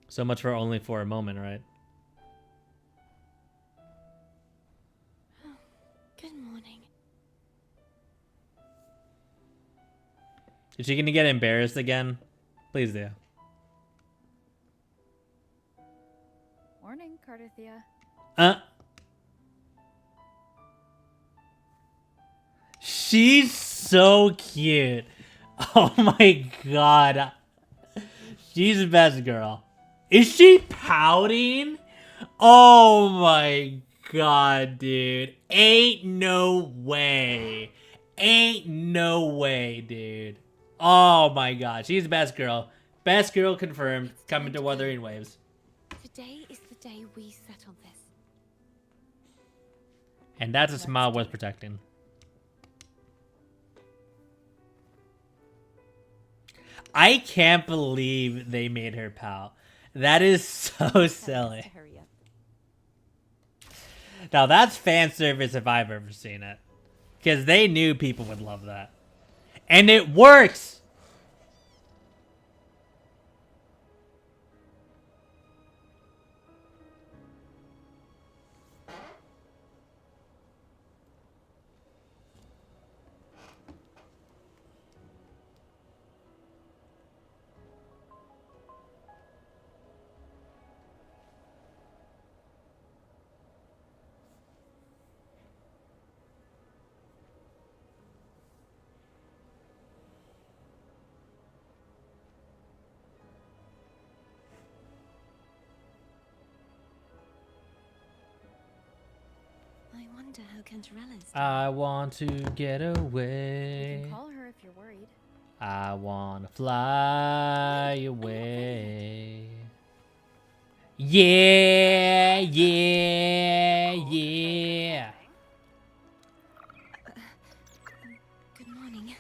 So much for only for a moment, right? Good morning. Is she gonna get embarrassed again? Please do. Morning, Cardathia. She's so cute. Oh my god. She's the best girl. Is she pouting? Oh my god, dude. Ain't no way. Ain't no way, dude. Oh my god. She's the best girl. Best girl confirmed. Coming to Wuthering Waves. Today is the day we settle this. And that's a smile worth protecting. I can't believe they made her pout. That is so silly. Now that's fan service if I've ever seen it. Because they knew people would love that. And it works! wonder how Cantarella's doing. I want to get You away. can call her if you're worried. I want to fly away. Yeah, yeah, yeah. Good morning.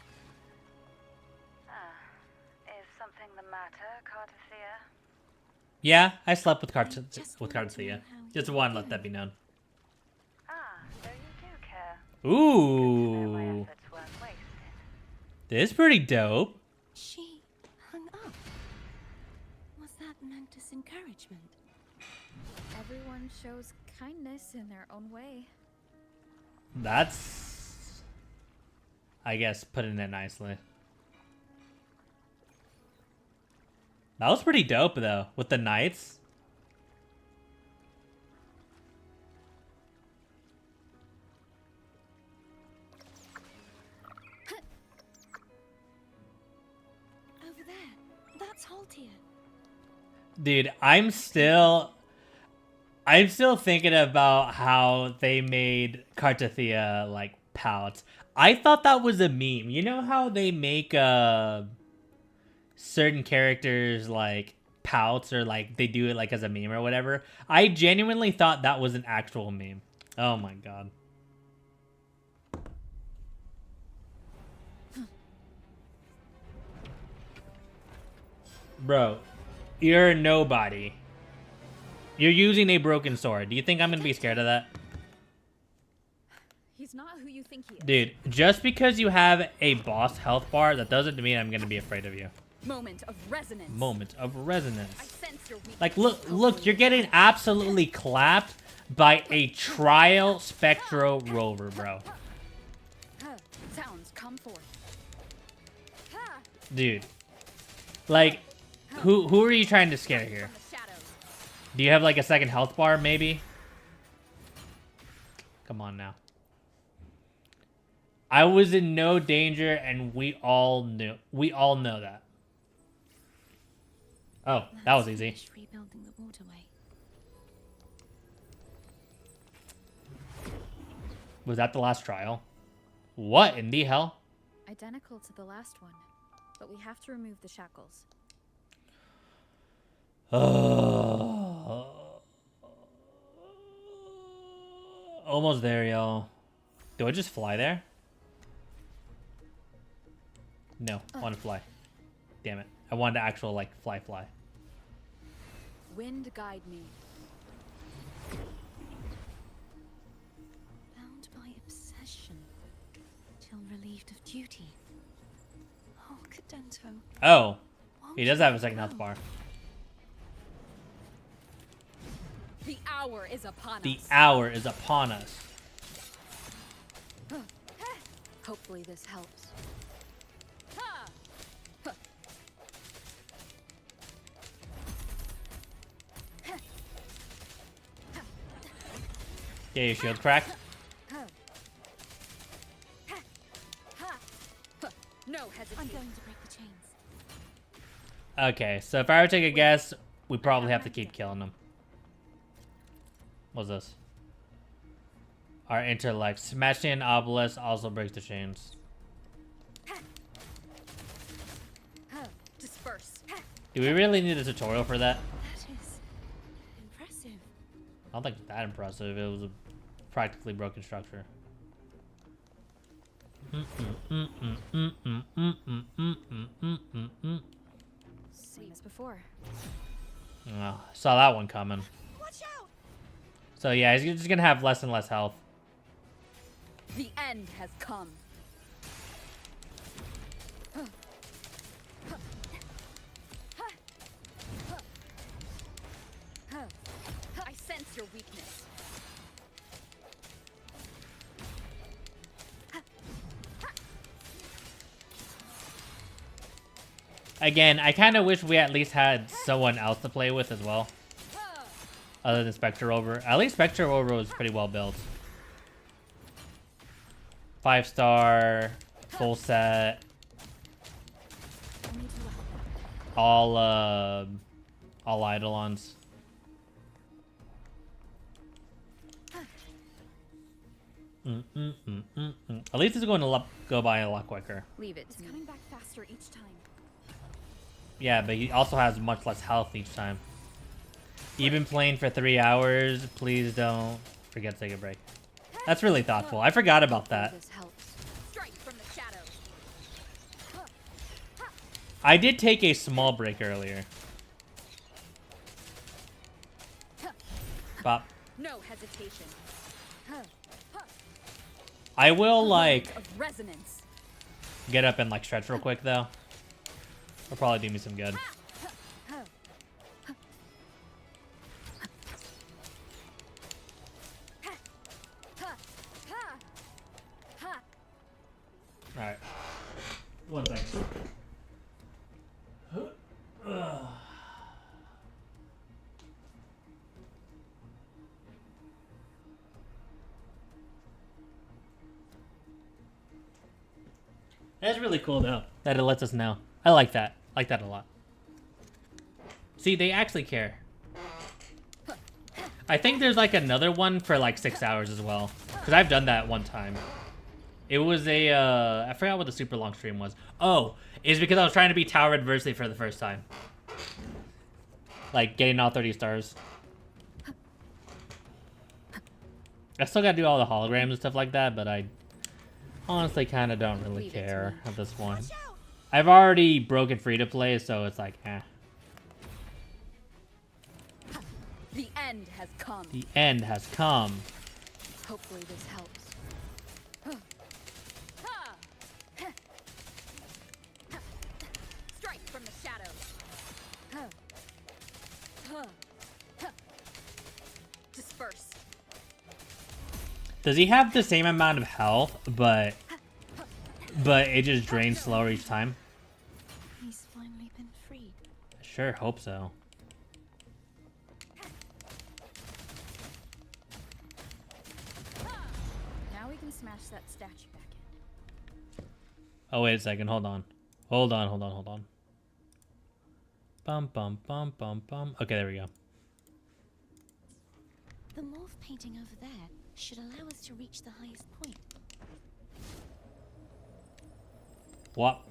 Is something the matter, Cartathea? Yeah, I slept with Just wanted to Cartathea. know how Just you one, were let that be doing. known. So you do care. My Ooh, efforts weren't wasted. this is pretty dope. She hung up. Was that meant as encouragement? Everyone shows kindness in their own way. That's, I guess, putting it nicely. That was pretty dope, though, with the knights. Over there. That's Haltia. Dude, I'm still thinking about how they made Cartathea like pout. I thought that was a meme. You know how they make certain characters like pouts, or like they do it like as a meme or whatever? I genuinely thought that was an actual meme. Oh my god. Bro, you're nobody. You're using a broken sword. Do you think I'm gonna be scared of that? He's not who you think he is. Dude, just because you have a boss health bar, that doesn't mean I'm gonna be afraid of you. Moment of resonance. Moment of resonance. I sense your weakness. Like, look, you're getting absolutely clapped by a trial Spectro rover, bro. Sounds come forth. Dude. Like, who are you trying to scare here? Do you have like a second health bar, maybe? Come on now. I was in no danger, and we all know that. Oh, that was easy. Finish rebuilding the waterway. Was that the last trial? What in the hell? Identical to the last one, but we have to remove the shackles. Almost there, y'all. Do I just fly there? No, I want to fly. Damn it. I wanted to actual, like, fly. Wind guide me. Bound by obsession. Till relieved of duty. Oh, Cadento. Oh. He does have a second health bar. The hour is upon The us. hour is upon us. Hopefully this helps. Yeah, your shield cracked. No hesitation. I'm going to break the chains. Okay, so if I were to take a guess, we probably have to keep killing them. What's this? Our intellect. Smashing an obelisk also breaks the chains. Disperse. Do we really need a tutorial for that? That is impressive. I don't think it's that impressive. It was a practically broken structure. Same as before. Oh, saw that one coming. Watch out! So yeah, he's just gonna have less and less health. The end has come. I sense your weakness. Again, I kind of wish we at least had someone else to play with as well. Other than Spectre Rover. At least Spectre Rover was pretty well built. 5-star, full set. All Eidolons. At least it's going to go by a lot quicker. Leave it to me. Coming back faster each time. Yeah, but he also has much less health each time. You've been playing for 3 hours. Please don't forget to take a break. That's really thoughtful. I forgot about that. I did take a small break earlier. Bop. No hesitation. I will like Of resonance. get up and like stretch real quick though. It'll probably do me some good. Alright. One second. That's really cool though, that it lets us know. I like that. I like that a lot. See, they actually care. I think there's like another one for like 6 hours as well. Because I've done that one time. It was a, I forgot what the super long stream was. Oh, it's because I was trying to beat Tower Adversity for the first time. Like, getting all 30 stars. I still gotta do all the holograms and stuff like that, but I honestly kind of don't really care at this point. I've already broken free to play, so it's like, eh. The end has come. The end has come. Hopefully this helps. Strike from the shadows. Disperse. Does he have the same amount of health, but it just drains slower each time? He's finally been freed. I sure hope so. Now we can smash that statue back in. Oh, wait a second. Hold on. Hold on. Bum, bum, bum, bum, bum. Okay, there we go. The morph painting over there should allow us to reach the highest point. What?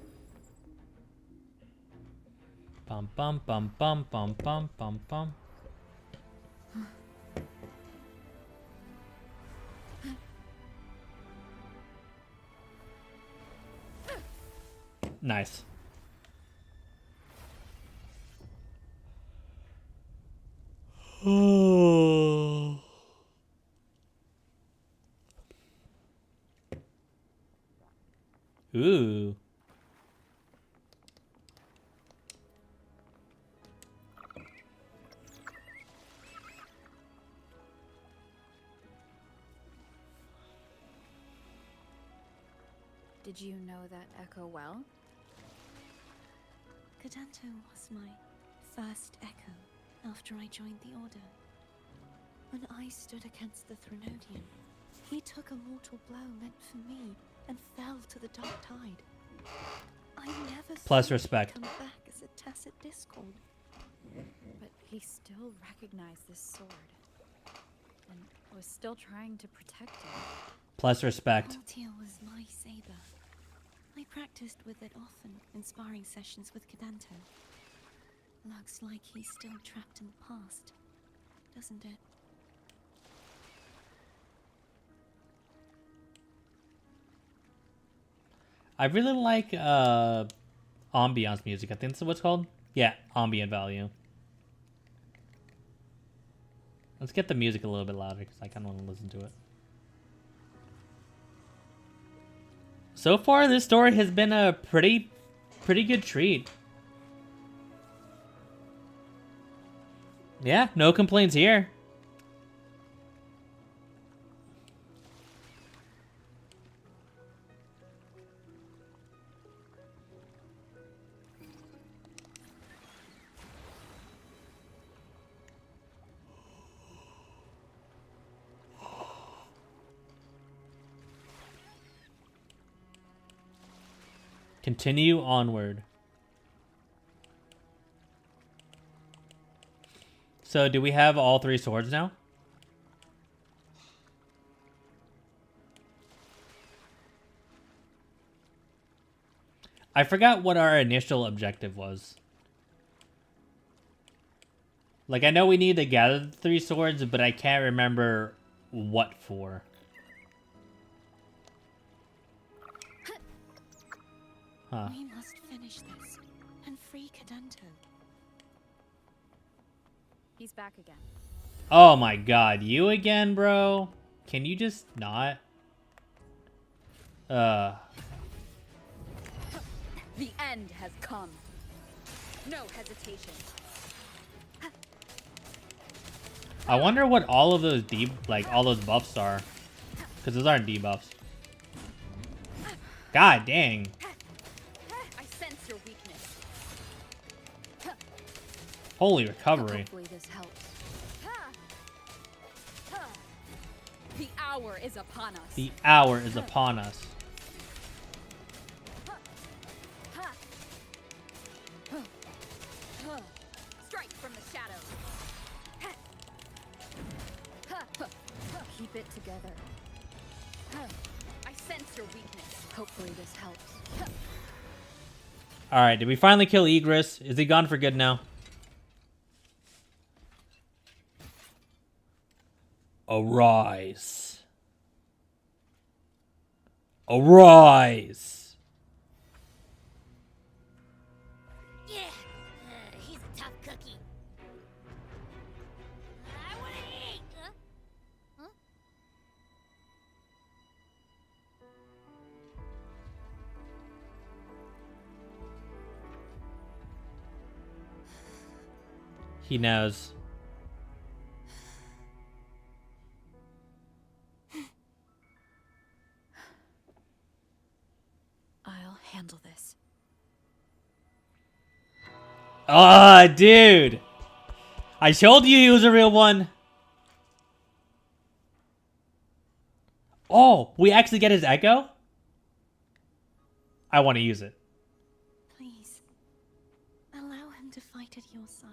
Bum, bum, bum, bum, bum, bum, bum, bum. Nice. Oh. Ooh. Did you know that echo well? Cadanto was my first echo after I joined the Order. When I stood against the Threnodian, he took a mortal blow meant for me and fell to the dark tide. I never Plus thought respect. he'd come back as a tacit discord. But he still recognized this sword and was still trying to protect it. Plus respect. Altia was my saber. I practiced with it often in sparring sessions with Cadanto. Looks like he's still trapped in the past, doesn't it? I really like ambiance music. I think that's what it's called. Yeah, ambient value. Let's get the music a little bit louder because I kind of want to listen to it. So far, this story has been a pretty good treat. Yeah, no complaints here. Continue onward. So, do we have all 3 swords now? I forgot what our initial objective was. Like, I know we need to gather the 3 swords, but I can't remember what for. Huh. We must finish this and free Cadento. He's back again. Oh my god, you again, bro? Can you just not? The end has come. No hesitation. I wonder what all of those all those buffs are. Because those aren't debuffs. God dang. I sense your weakness. Holy recovery. Hopefully this helps. The hour is upon us. The hour is upon us. Strike from the shadows. Keep it together. I sense your weakness. Hopefully this helps. Alright, did we finally kill Igris? Is he gone for good now? Arise. Arise. Yeah, he's a tough cookie. I want to eat. Huh? He knows. I'll handle this. Ah, dude. I told you he was a real one. Oh, we actually get his echo? I want to use it. Please, allow him to fight at your side.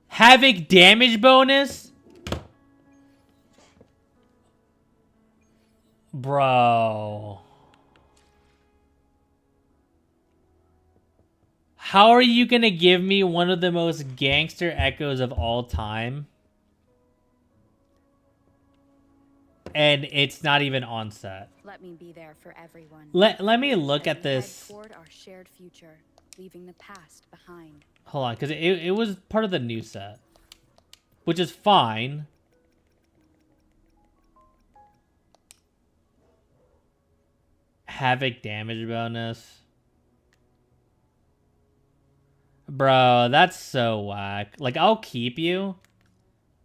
Havoc damage bonus? Bro. How are you gonna give me one of the most gangster echoes of all time? And it's not even on set. Let me be there for everyone. Let me look at this. Head toward our shared future, leaving the past behind. Hold on, because it was part of the new set. Which is fine. Havoc damage bonus. Bro, that's so whack. Like, I'll keep you.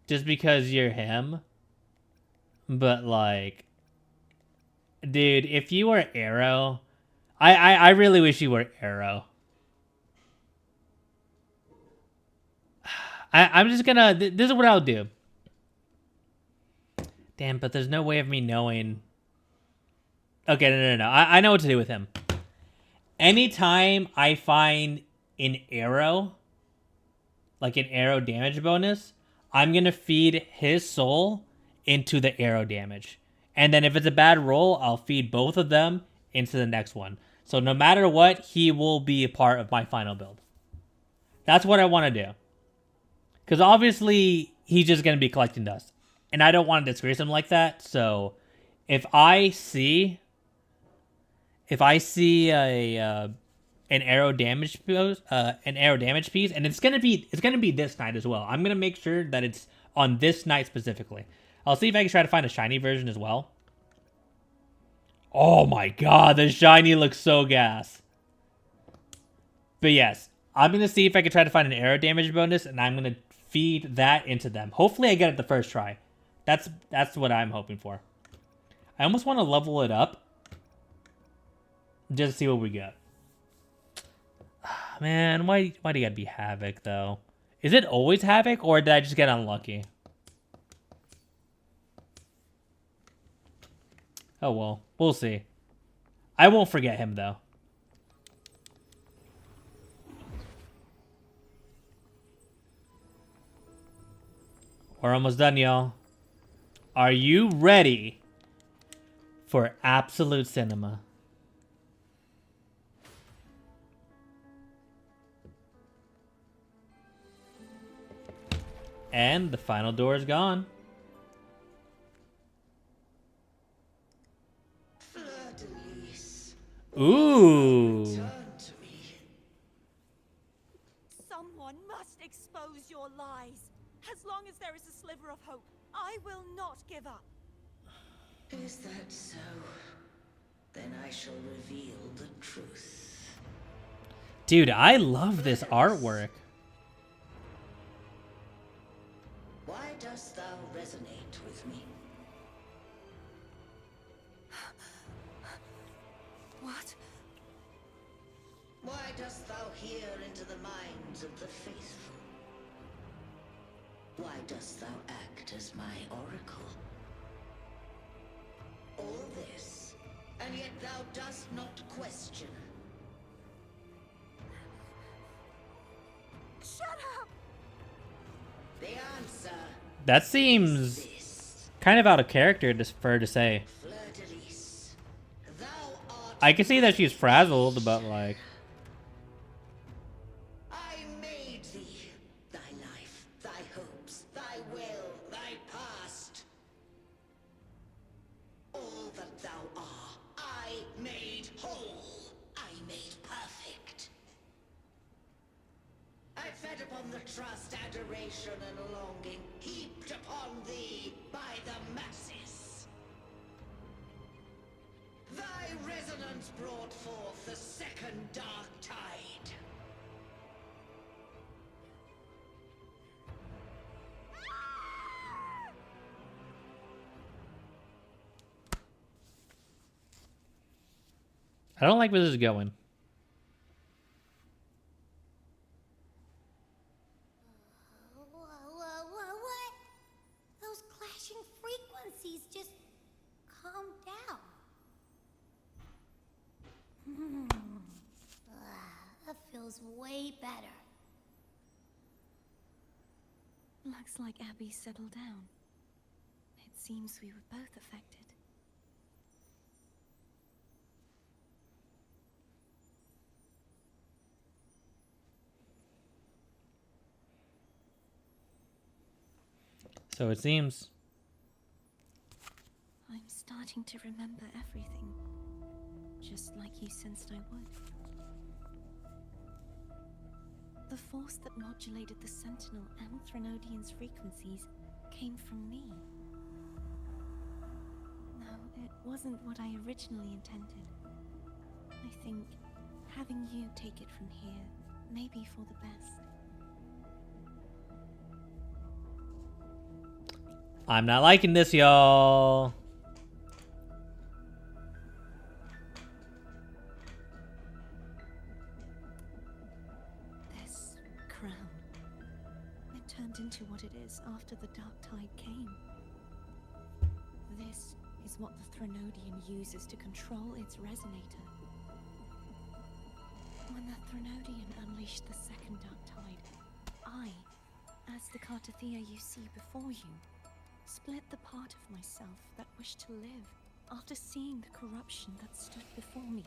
Just because you're him. But, like... Dude, if you were Arrow... I really wish you were Arrow. I'm just gonna... This is what I'll do. Damn, but there's no way of me knowing... Okay, no. I know what to do with him. Anytime I find an arrow, like an arrow damage bonus, I'm gonna feed his soul into the arrow damage. And then if it's a bad roll, I'll feed both of them into the next one. So no matter what, he will be a part of my final build. That's what I want to do. Because obviously, he's just going to be collecting dust. And I don't want to disgrace him like that. So if I see an arrow damage piece, and it's gonna be this night as well. I'm gonna make sure that it's on this night specifically. I'll see if I can try to find a shiny version as well. Oh my god, the shiny looks so gas. But yes, I'm gonna see if I can try to find an arrow damage bonus, and I'm gonna feed that into them. Hopefully I get it the first try. That's what I'm hoping for. I almost want to level it up. Just to see what we get. Man, why do you gotta be Havoc, though? Is it always Havoc, or did I just get unlucky? Oh, well. We'll see. I won't forget him, though. We're almost done, y'all. Are you ready for absolute cinema? And the final door is gone. Fleur-de-lis. Ooh. Turn to me. Someone must expose your lies. As long as there is a sliver of hope, I will not give up. Is that so? Then I shall reveal the truth. Dude, I love this artwork. Why dost thou resonate with me? What? Why dost thou hear into the minds of the faithful? Why dost thou act as my oracle? All this, and yet thou dost not question. Shut up! The answer. That seems kind of out of character for her to say. Fleur-de-lis, thou art. I can see that she's frazzled, but like... I made thee, thy life, thy hopes, thy will, thy past. All that thou art, I made whole. I made perfect. I fed upon the trust, adoration, and longing heaped upon thee by the masses. Thy resonance brought forth the second dark tide. I don't like where this is going. What? Those clashing frequencies just calm down. That feels way better. Looks like Abby settled down. It seems we were both affected. So it seems. I'm starting to remember everything, just like you sensed I would. The force that modulated the Sentinel and Threnodian's frequencies came from me. No, it wasn't what I originally intended. I think having you take it from here may be for the best. I'm not liking this, y'all. This crown, it turned into what it is after the Dark Tide came. This is what the Threnodian uses to control its resonator. When the Threnodian unleashed the second Dark Tide, I, as the Cartathea you see before you, split the part of myself that wished to live after seeing the corruption that stood before me.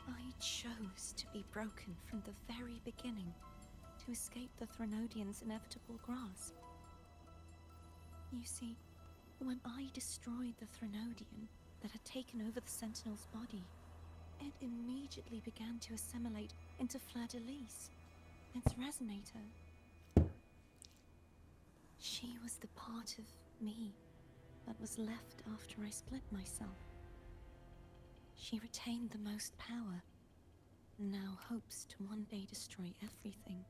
I chose to be broken from the very beginning to escape the Threnodian's inevitable grasp. You see, when I destroyed the Threnodian that had taken over the Sentinel's body, it immediately began to assimilate into Fleur-de-lis, its resonator. She was the part of me that was left after I split myself. She retained the most power, and now hopes to one day destroy everything.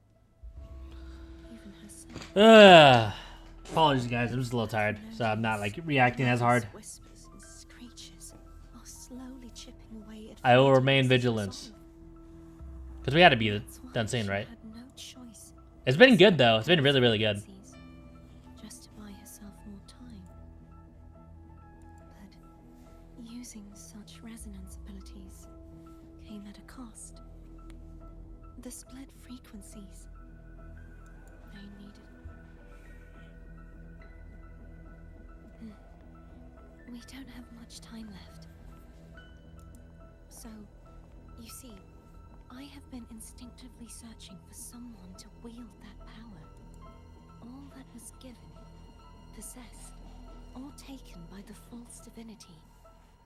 Even herself. Apologies, guys. I'm just a little tired, so I'm not like reacting as hard. Whispers and screeches are slowly chipping away at I will Fleur-de-lis' remain vigilant. soul. Because we had to be That's why done soon, she right? had no choice It's been good, though. It's been really, really good. just to buy herself more time. But using such resonance abilities came at a cost. The split frequencies. They needed. We don't have much time left. So, you see, I have been instinctively searching for someone to wield that power. All that was given, possessed, or taken by the false divinity,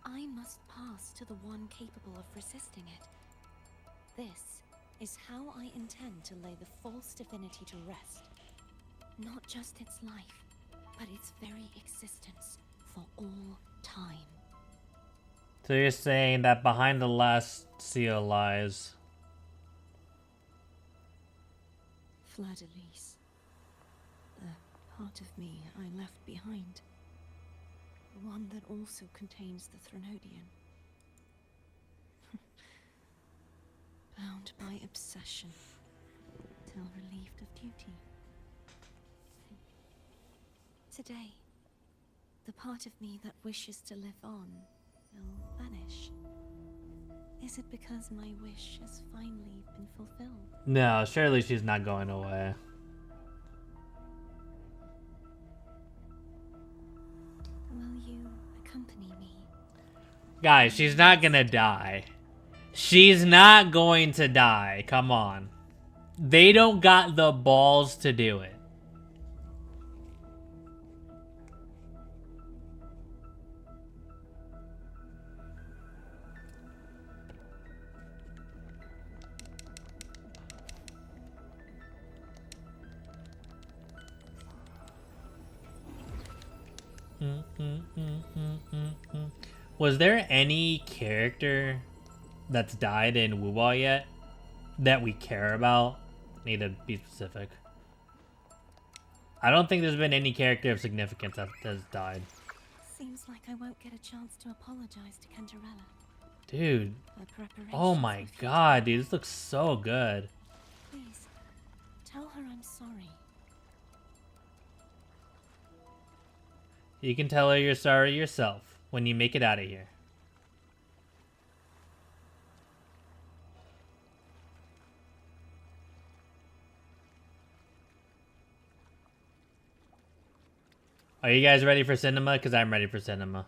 I must pass to the one capable of resisting it. This is how I intend to lay the false divinity to rest. Not just its life, but its very existence for all time. So you're saying that behind the last seal lies... Fleur-de-Lis. The part of me I left behind. The one that also contains the Threnodian. Bound by obsession, till relieved of duty. Today, the part of me that wishes to live on will vanish. Is it because my wish has finally been fulfilled? No, surely she's not going away. Will you accompany me? Guys, she's not gonna die. She's not going to die. Come on. They don't got the balls to do it. Was there any character that's died in Wuwa yet that we care about? Need to be specific. I don't think there's been any character of significance that has died. Seems like I won't get a chance to apologize to Cantarella. Dude. Her preparations Oh my god, dude. This looks so good. Please, tell her I'm sorry. You can tell her you're sorry yourself when you make it out of here. Are you guys ready for cinema? Because I'm ready for cinema.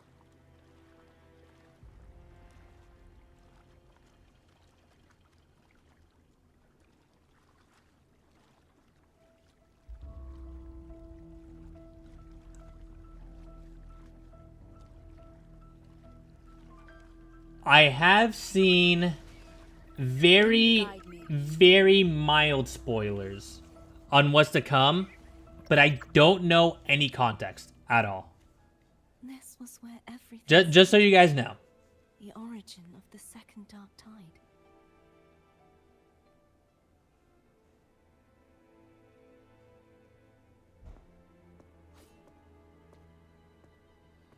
I have seen very mild spoilers on what's to come, but I don't know any context at all. This was where everything Just so you guys know. The origin of the second dark tide.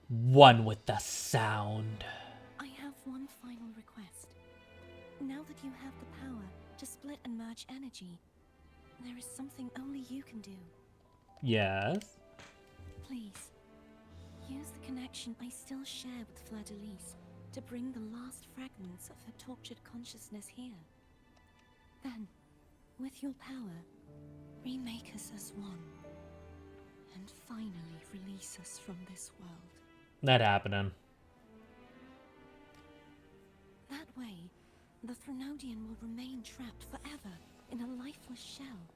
One with the sound. I have one final request. Now that you have the power to split and merge energy, there is something only you can do. Yes. Please, use the connection I still share with Fleur-de-Lis to bring the last fragments of her tortured consciousness here. Then, with your power, remake us as one, and finally release us from this world. Not happening. That way, the Threnodian will remain trapped forever in a lifeless shell,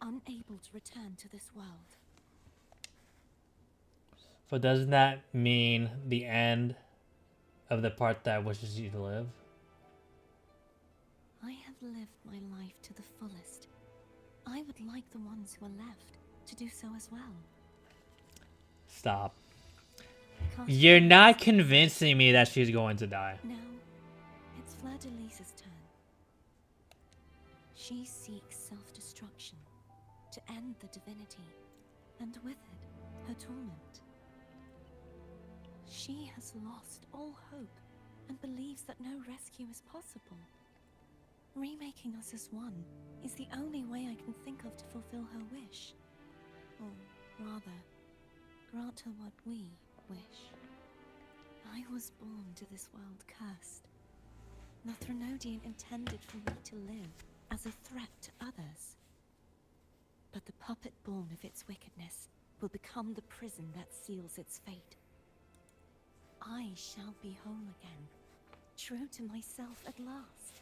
unable to return to this world. So doesn't that mean the end of the part that wishes you to live? I have lived my life to the fullest. I would like the ones who are left to do so as well. Stop. You're not convincing me that she's going to die. Now, it's Fleur-de-Lis's turn. She seeks self-destruction to end the divinity, and with it, her torment. She has lost all hope and believes that no rescue is possible. Remaking us as one is the only way I can think of to fulfill her wish. Or rather, grant her what we wish. I was born to this world cursed. The Threnodian intended for me to live as a threat to others. But the puppet born of its wickedness will become the prison that seals its fate. I shall be whole again, true to myself at last.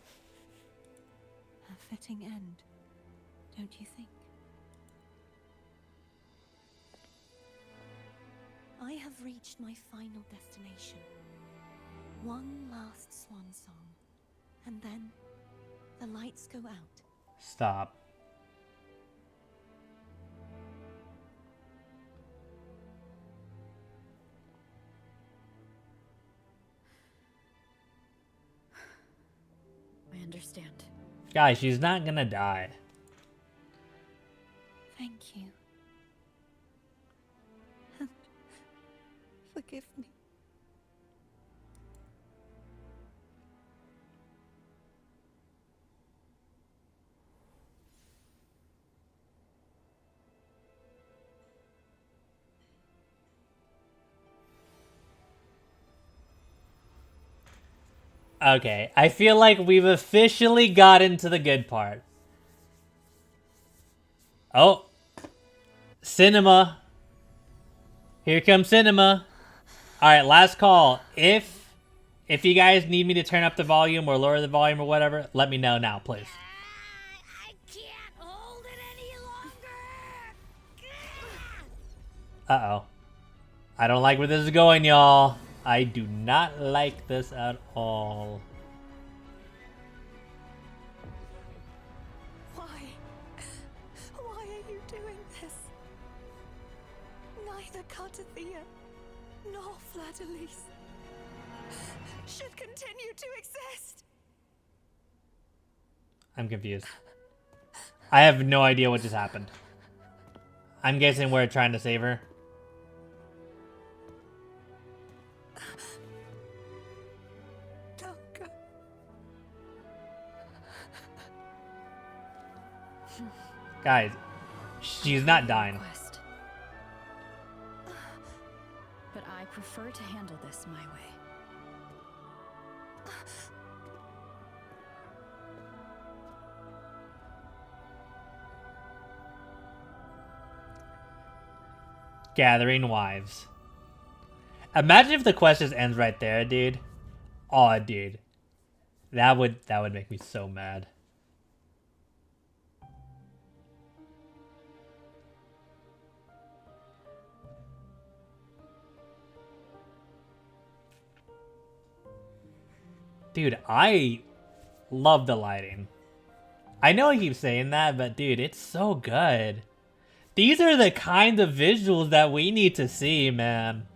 A fitting end, don't you think? I have reached my final destination. One last swan song, and then the lights go out. Stop. I understand. Guys, she's not gonna die. Thank you. And forgive me. Okay, I feel like we've officially gotten to the good part. Oh. Cinema. Here comes cinema. Alright, last call. If you guys need me to turn up the volume or lower the volume or whatever, let me know now, please. I can't hold it any longer. Uh-oh. I don't like where this is going, y'all. I do not like this at all. Why? Why are you doing this? Neither Cartathea nor Fladalise should continue to exist. I'm confused. I have no idea what just happened. I'm guessing we're trying to save her. Don't go. Guys, she's not dying. Request. But I prefer to handle this my way. Gathering wives. Imagine if the quest just ends right there, dude. Oh, dude. That would make me so mad. Dude, I love the lighting. I know I keep saying that, but dude, it's so good. These are the kind of visuals that we need to see, man.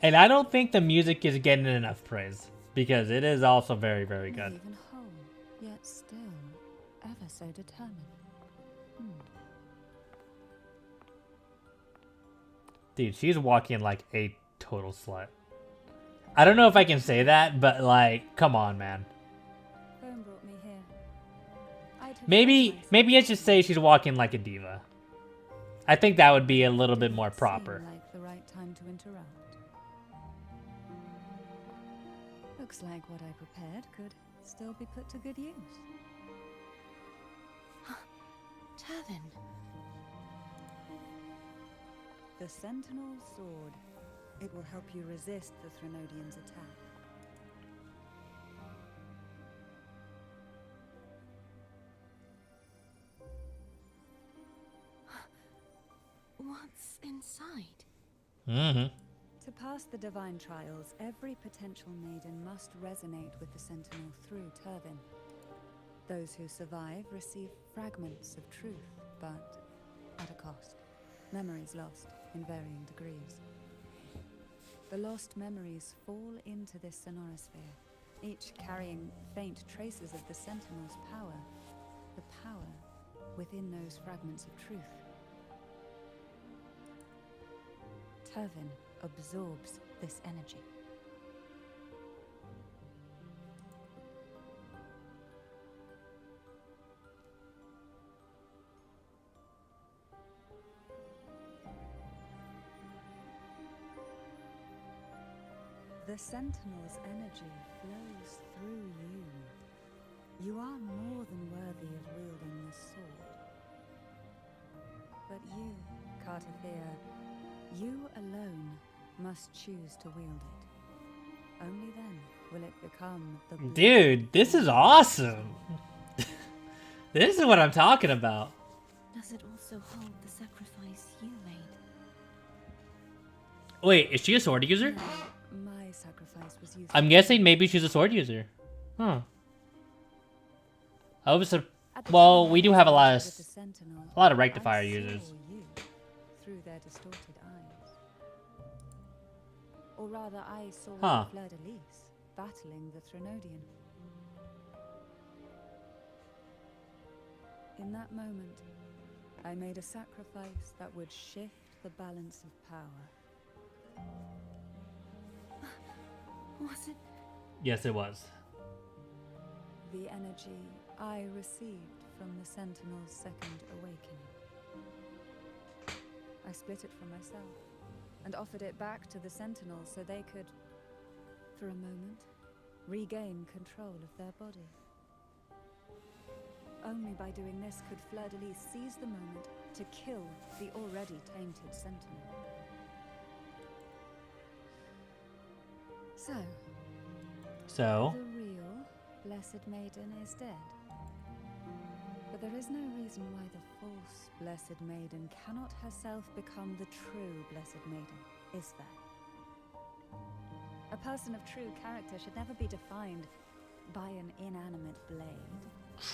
And I don't think the music is getting enough praise, because it is also very, very good. Even whole, yet still ever so determined. Dude, she's walking like a total slut. I don't know if I can say that, but like, come on, man. Phone brought me here. Maybe I should say she's walking like a diva. I think that would be a little bit more proper. Seem like the right time to interrupt. Looks like what I prepared could still be put to good use. Turvin. The Sentinel Sword. It will help you resist the Threnodians' attack. What's inside? Mm-hmm. To pass the divine trials, every potential maiden must resonate with the Sentinel through Turvin. Those who survive receive fragments of truth, but at a cost. Memories lost in varying degrees. The lost memories fall into this sonorosphere, each carrying faint traces of the Sentinel's power, the power within those fragments of truth. Turvin absorbs this energy. The Sentinel's energy flows through you. You are more than worthy of wielding this sword. But you Cartathea, you alone must choose to wield it. Only then will it become the Dude, this is awesome. This is what I'm talking about. Does it also hold the sacrifice you made? Wait, is she a sword user? My sacrifice was used. I'm guessing maybe she's a sword user. Huh. I was well, we do have a lot of rectifier users. You through their distorted eyes. Or rather, I saw Fleur-de-Lis battling the Threnodian. In that moment, I made a sacrifice that would shift the balance of power. Was it? Yes, it was. The energy I received from the Sentinel's second awakening. I split it from myself and offered it back to the Sentinels so they could, for a moment, regain control of their body. Only by doing this could Fleur-de-Lis seize the moment to kill the already tainted Sentinel. So, the real Blessed Maiden is dead. But there is no reason why the false Blessed Maiden cannot herself become the true Blessed Maiden, is there? A person of true character should never be defined by an inanimate blade.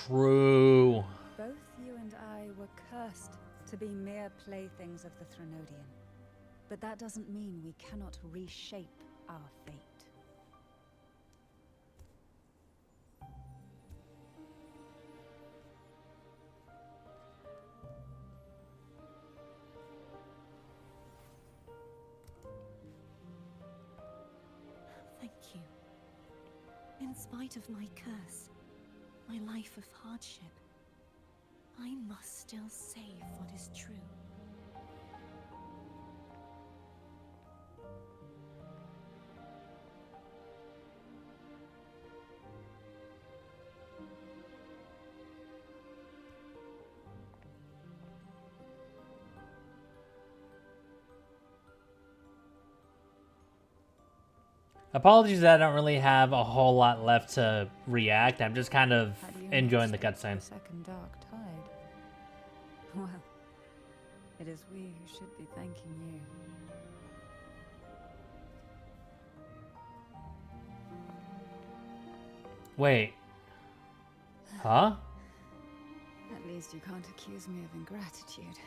True. Both you and I were cursed to be mere playthings of the Threnodian. But that doesn't mean we cannot reshape our fate. Thank you. In spite of my curse, my life of hardship, I must still save what is true. Apologies that I don't really have a whole lot left to react. I'm just kind of enjoying the cutscene. Second dark tide. Well, it is we who should be thanking you. Wait. Huh? At least you can't accuse me of ingratitude.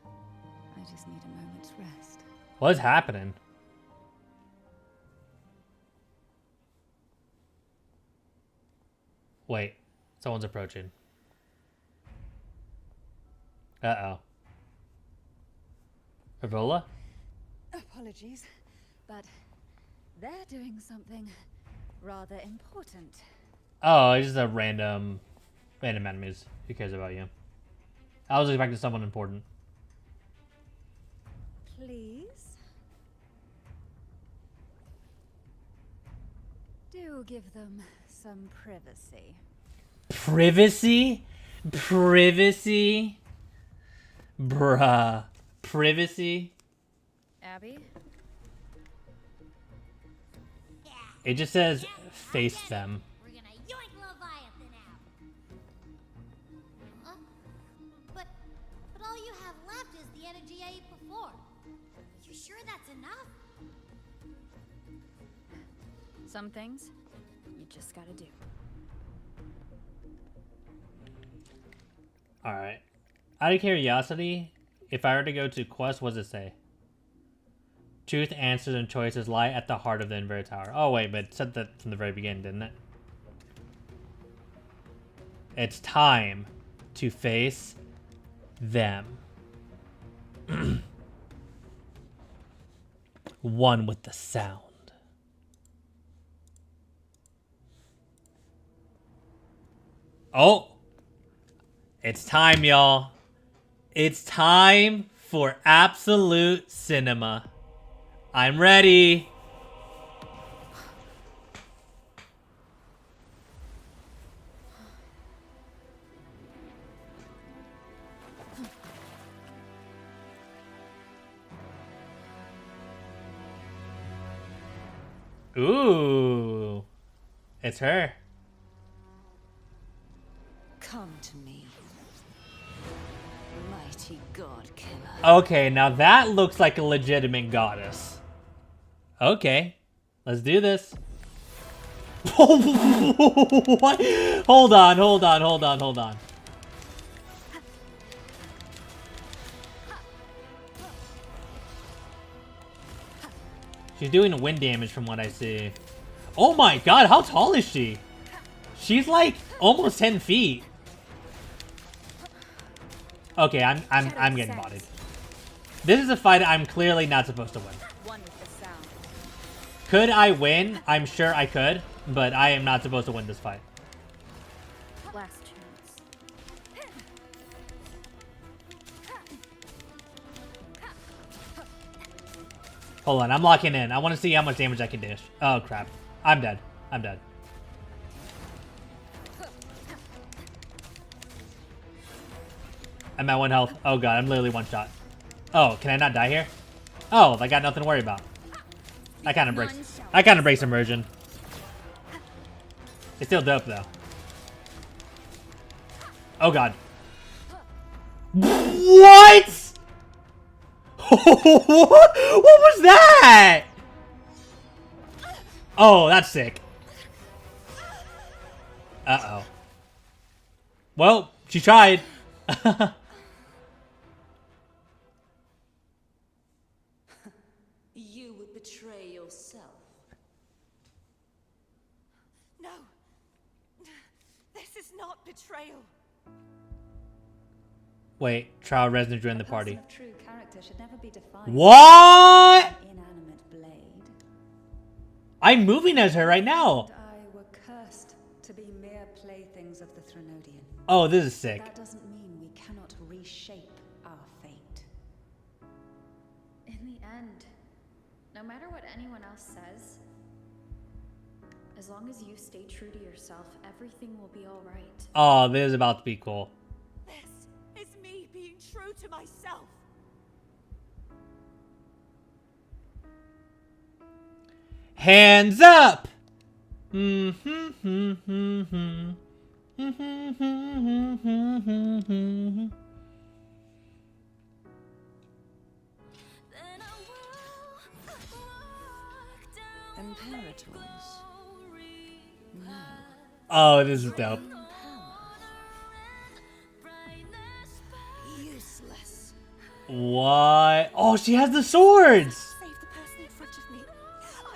I just need a moment's rest. What's happening? Wait, someone's approaching. Uh-oh. Evola? Apologies, but they're doing something rather important. Oh, it's just a random enemies. Who cares about you? I was expecting someone important. Please? Do give them some privacy. Privacy? Privacy? Bruh. Privacy? Abby? It just says face them. We're gonna yoink Leviathan out. Huh? But all you have left is the energy I ate before. You sure that's enough? Some things you just gotta do. Alright. Out of curiosity, if I were to go to quest, what does it say? Truth, answers, and choices lie at the heart of the inverted tower. Oh wait, but it said that from the very beginning, didn't it? It's time to face them. One with the sound. Oh! It's time, y'all. It's time for absolute cinema. I'm ready. Ooh. It's her. Come to me, mighty god killer. Okay, now that looks like a legitimate goddess. Okay. Let's do this. What? Hold on. She's doing wind damage from what I see. Oh my god, how tall is she? She's like almost 10 feet. Okay, I'm getting bodied. This is a fight I'm clearly not supposed to win. Could I win? I'm sure I could, but I am not supposed to win this fight. Last chance. Hold on, I'm locking in. I want to see how much damage I can dish. Oh crap. I'm dead. I'm at 1 health. Oh god, I'm literally 1 shot. Oh, can I not die here? Oh, I got nothing to worry about. That kind of breaks immersion. It's still dope though. Oh god. What? What was that? Oh, that's sick. Uh-oh. Well, she tried. You would betray yourself. No. This is not betrayal. Wait, trial resident joined the party. A person of true character should never be defined What? by an inanimate blade. I'm moving as her right now. And I were cursed to be mere playthings of the Threnodian. Oh, this is sick. That doesn't mean we cannot reshape our fate. In the end, no matter what anyone else says, as long as you stay true to yourself, everything will be alright. Oh, this is about to be cool. This is me being true to myself. Hands up! Imperators. No. Oh, this is dope. Useless. What? Oh, she has the swords! Save the person in front of me. I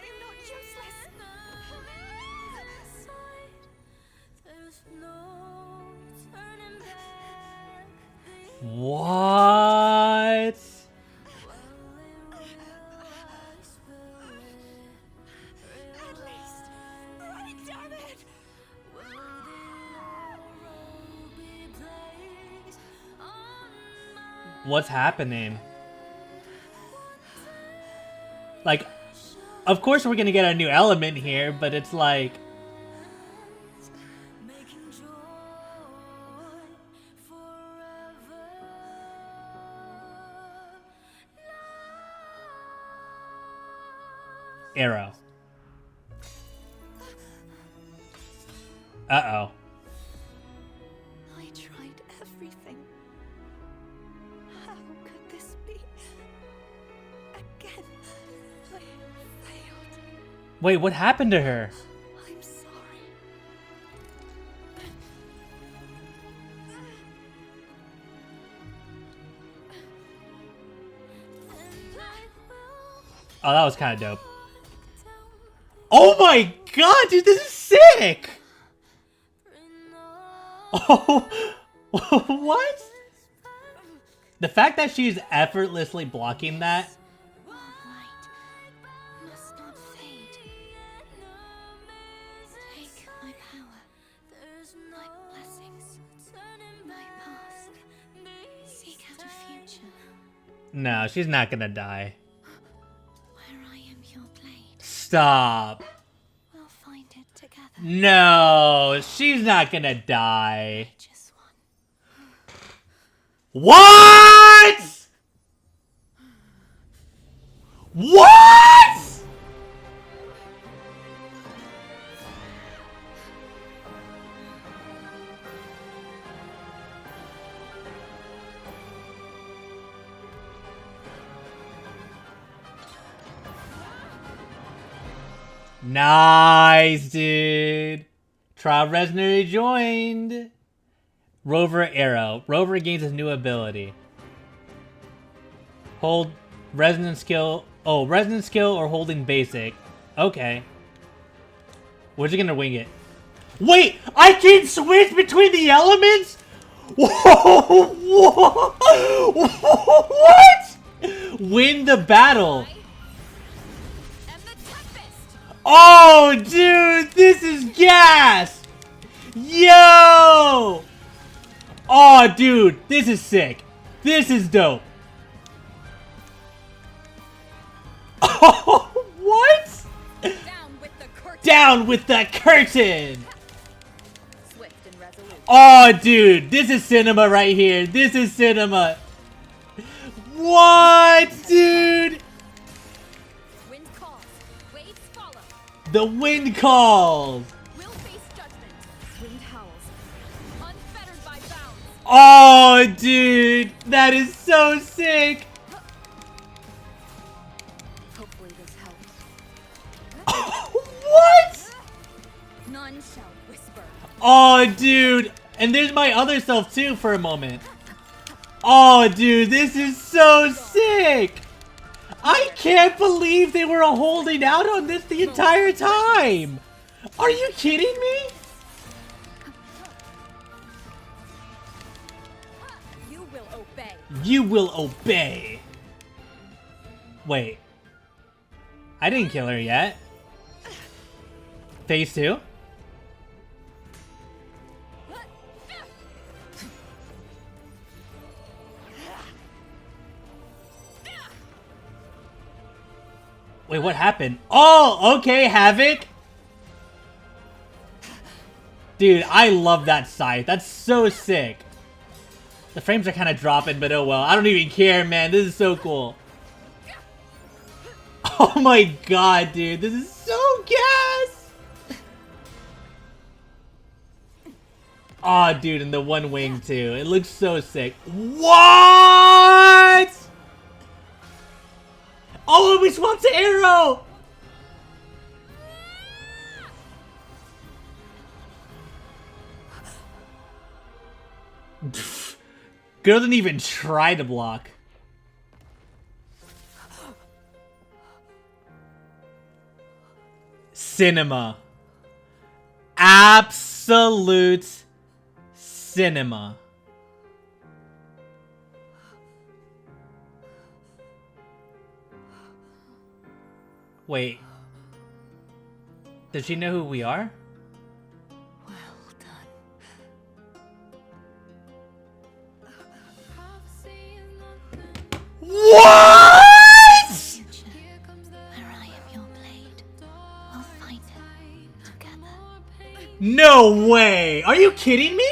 am not useless. What? At least, right, damn it. What's happening? Like, of course we're gonna get a new element here, but it's like... Arrow. Uh-oh. I tried everything. How could this be? Again, I failed. Wait, what happened to her? I'm sorry. Oh, that was kind of dope. Oh my god, dude, this is sick! Oh, what? The fact that she's effortlessly blocking that. Must not fade. Take my power, my blessings, my past. Seek out a future No, she's not gonna die. where I am your blade. Stop. We'll find it together. No, she's not gonna die. Just one. What? What? Nice, dude. Trial Resonator joined. Rover Arrow. Rover gains a new ability. Hold resonance skill. Oh, resonance skill or holding basic. Okay. We're just gonna wing it. Wait! I can switch between the elements? Whoa! Whoa! What? Win the battle. Oh, dude! This is gas! Yo! Oh, dude! This is sick. This is dope. Oh, what? Down with the curtain! Swift and resolute. Oh, dude, this is cinema right here. This is cinema. What, dude? Wind calls. Waves follow. The wind calls. Will face judgment. Wind howls. Unfettered by bounds. Oh, dude, that is so sick. Hopefully this helps. What? None shall whisper. Oh, dude. And there's my other self, too, for a moment. Oh, dude, this is so sick. I can't believe they were holding out on this the entire time. Are you kidding me? You will obey. You will obey. Wait. I didn't kill her yet. Phase 2? Wait, what happened? Oh, okay, Havoc. Dude, I love that scythe. That's so sick. The frames are kind of dropping, but oh well. I don't even care, man. This is so cool. Oh my god, dude. This is so gas. Oh, dude, and the one wing, too. It looks so sick. What? Oh, we swapped to Arrow! Girl didn't even try to block. Cinema. Absolute cinema. Wait. Does she know who we are? Well done. What? Where I am your blade. We'll find it together. No way! Are you kidding me?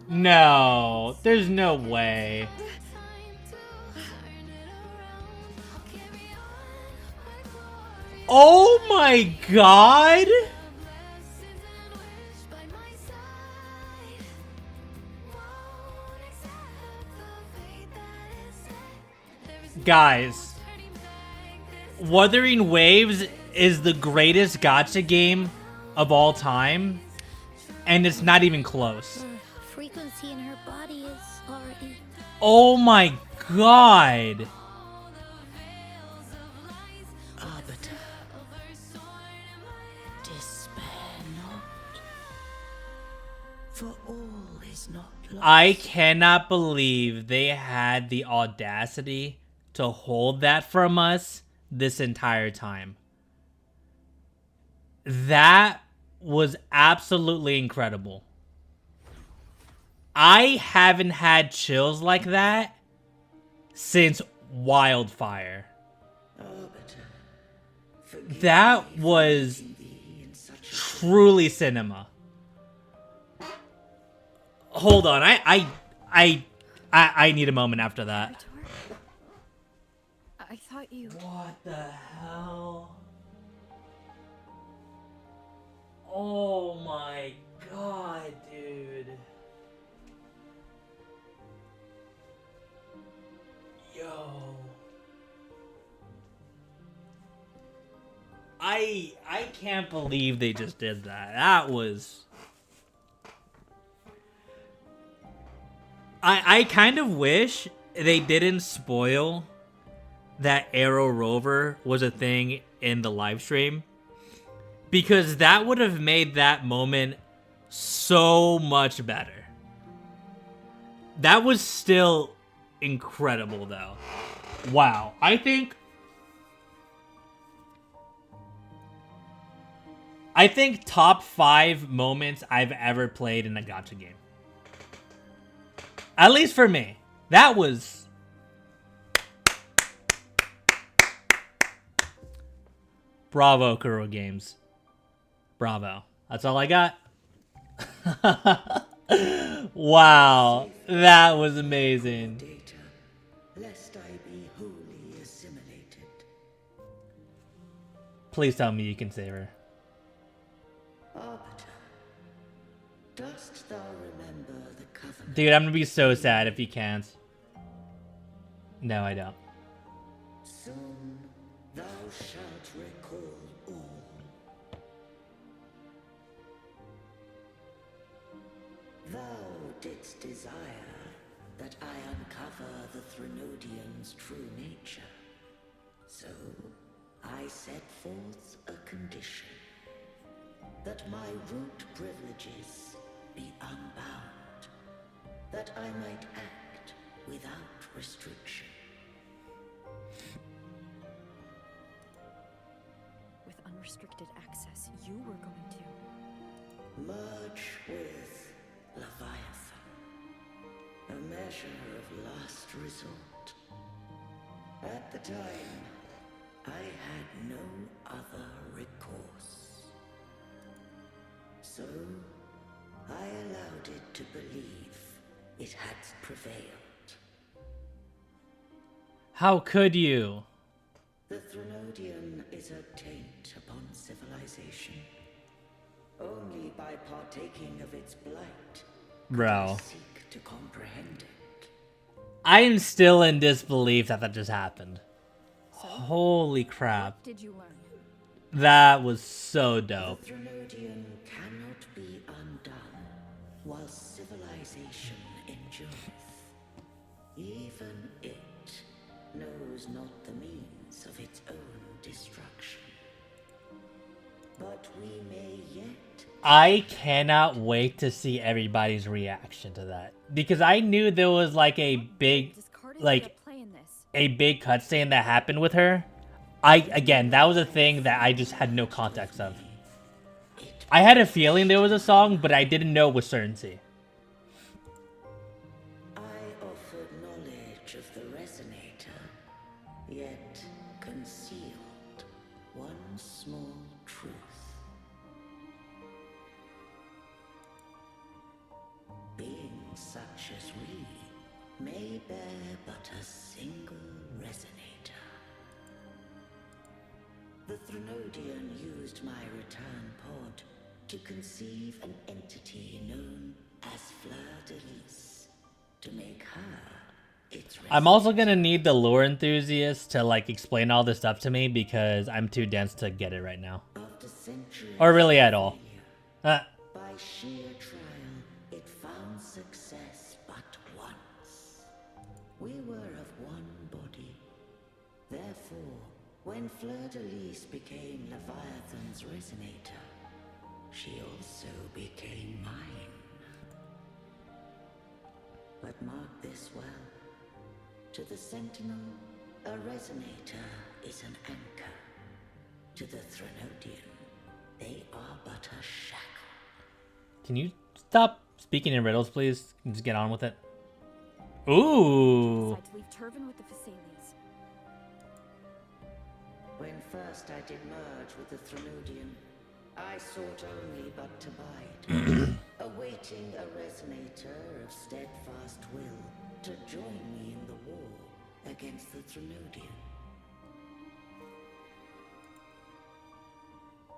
No, there's no way. Oh my god! Guys, Wuthering Waves is the greatest gacha game of all time, and it's not even close. Her frequency in her body is already... Oh my god! Arbiter, despair not, for all is not lost. I cannot believe they had the audacity to hold that from us this entire time. That was absolutely incredible. I haven't had chills like that since Wildfire. That was truly cinema. Hold on, I need a moment after that. I thought you... What the hell? Oh my god, dude. I can't believe they just did that. That was... I kind of wish they didn't spoil that Arrow Rover was a thing in the live stream, because that would have made that moment so much better. That was still incredible though. Wow. I think top 5 moments I've ever played in a gacha game. At least for me. That was... Bravo, Kuro Games. Bravo. That's all I got. Wow. That was amazing. Data, lest I be wholly assimilated. Please tell me you can save her. Arbiter, dost thou remember the covenant? Dude, I'm gonna be so sad if you can't. No, I don't. Soon thou shalt recall all. Thou didst desire that I uncover the Threnodian's true nature. So I set forth a condition. That my root privileges be unbound. That I might act without restriction. With unrestricted access, you were going to Merge with Leviathan. A measure of last resort. At the time, I had no other recourse. So, I allowed it to believe it had prevailed. How could you? The Threnodian is a taint upon civilization. Only by partaking of its blight Bro. could I seek to comprehend it. I am still in disbelief that just happened. Holy crap. What did you learn? That was so dope. The Threnodian cannot be undone while civilization endureth. Even it knows not the means of its own destruction. But we may yet... I cannot wait to see everybody's reaction to that. Because I knew there was like a big, a big cutscene that happened with her. Again, that was a thing that I just had no context of. I had a feeling there was a song, but I didn't know with certainty. I offered knowledge of the resonator, yet concealed one small truth. Beings such as we may bear but a single resonator. The Threnodian used my return pod to conceive an entity known as Fleur de Lis, to make her its resonator. I'm also gonna need the lore enthusiast to like explain all this stuff to me because I'm too dense to get it right now. After centuries Or really at all. by sheer trial, it found success but once. We were of one body. Therefore, when Fleur de Lis became Leviathan's resonator, she also became mine. But mark this well. To the Sentinel, a resonator is an anchor. To the Threnodian, they are but a shackle. Can you stop speaking in riddles, please? And just get on with it. Ooh. Decide to leave Turvin with the Phasaelians. When first I did merge with the Threnodian, I sought only but to bide, awaiting a resonator of steadfast will to join me in the war against the Threnodian.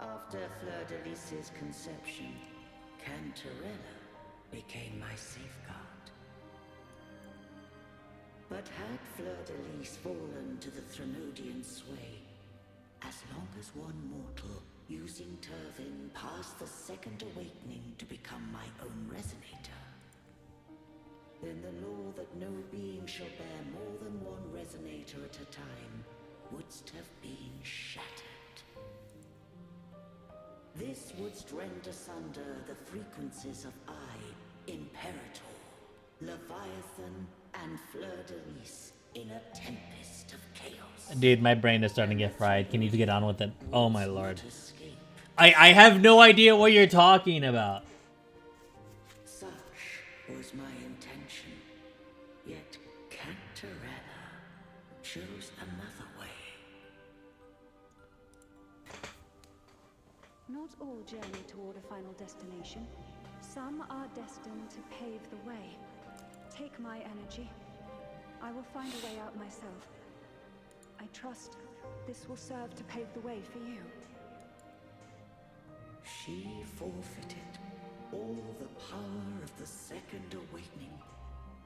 After Fleur de Lis's conception, Cantarella became my safeguard. But had Fleur de Lis fallen to the Threnodian sway, As long as one mortal using Turvin passed the second awakening to become my own resonator, then the law that no being shall bear more than one resonator at a time wouldst have been shattered. This wouldst rend asunder the frequencies of I, Imperator, Leviathan, and Fleur de Lis in a tempest of chaos. Dude, my brain is starting to get fried. Can you get on with it? Oh my lord. I have no idea what you're talking about. Such was my intention. Yet Cantarella chose another way. Not all journey toward a final destination. Some are destined to pave the way. Take my energy. I will find a way out myself. I trust this will serve to pave the way for you. She forfeited all the power of the second awakening,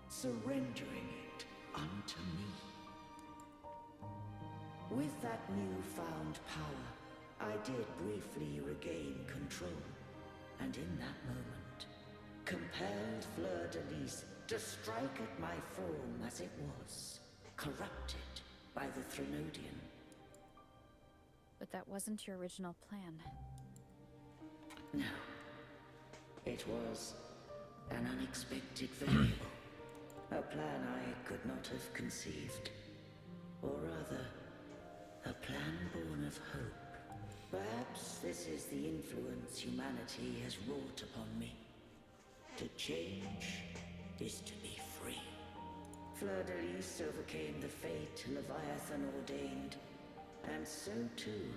surrendering it unto me. With that newfound power, I did briefly regain control, and in that moment, compelled Fleur de Lis to strike at my form as it was, corrupted by the Threnodian. But that wasn't your original plan. No. It was an unexpected variable. A plan I could not have conceived. Or rather, a plan born of hope. Perhaps this is the influence humanity has wrought upon me. To change is to be free. Fleur de Lis overcame the fate Leviathan ordained, and so too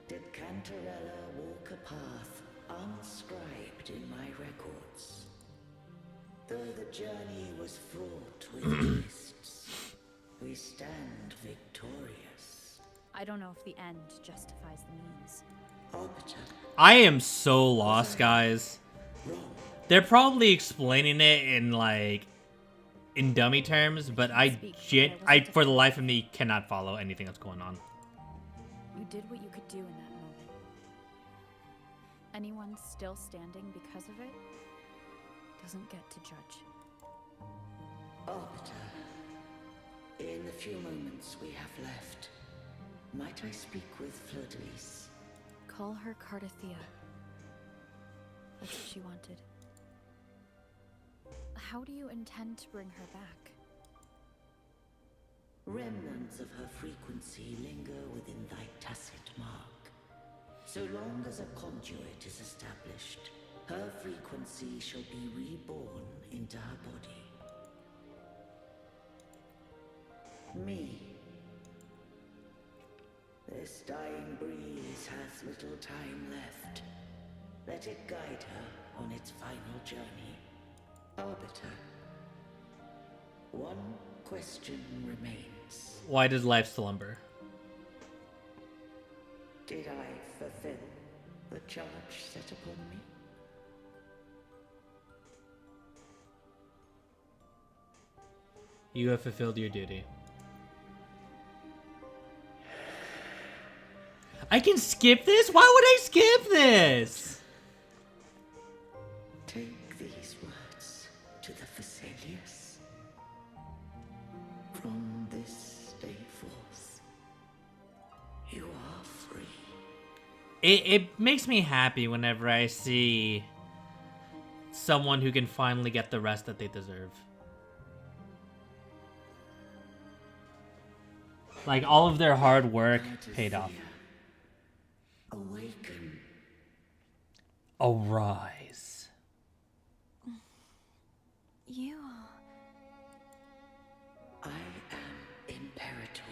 did Cantarella walk a path unscribed in my records. Though the journey was fraught with twists, we stand victorious. I don't know if the end justifies the means. Arbiter. I am so lost, guys. They're probably explaining it in like in dummy terms, but I for the life of me cannot follow anything that's going on. You did what you could do in that moment. Anyone still standing because of it doesn't get to judge. Arbiter, in the few moments we have left, might I speak with Fleur de Lis? Call her Cardathea. That's what she wanted. How do you intend to bring her back? Remnants of her frequency linger within thy tacit mark. So long as a conduit is established, her frequency shall be reborn into her body. Me. This dying breeze hath little time left. Let it guide her on its final journey. Arbiter. One question remains. Why does life slumber? Did I fulfill the charge set upon me? You have fulfilled your duty. I can skip this? Why would I skip this? Take these words to the Phasaelius. From this day forth, you are free. It makes me happy whenever I see someone who can finally get the rest that they deserve. Like, all of their hard work paid off. Awaken. Arise. You... I am Imperator,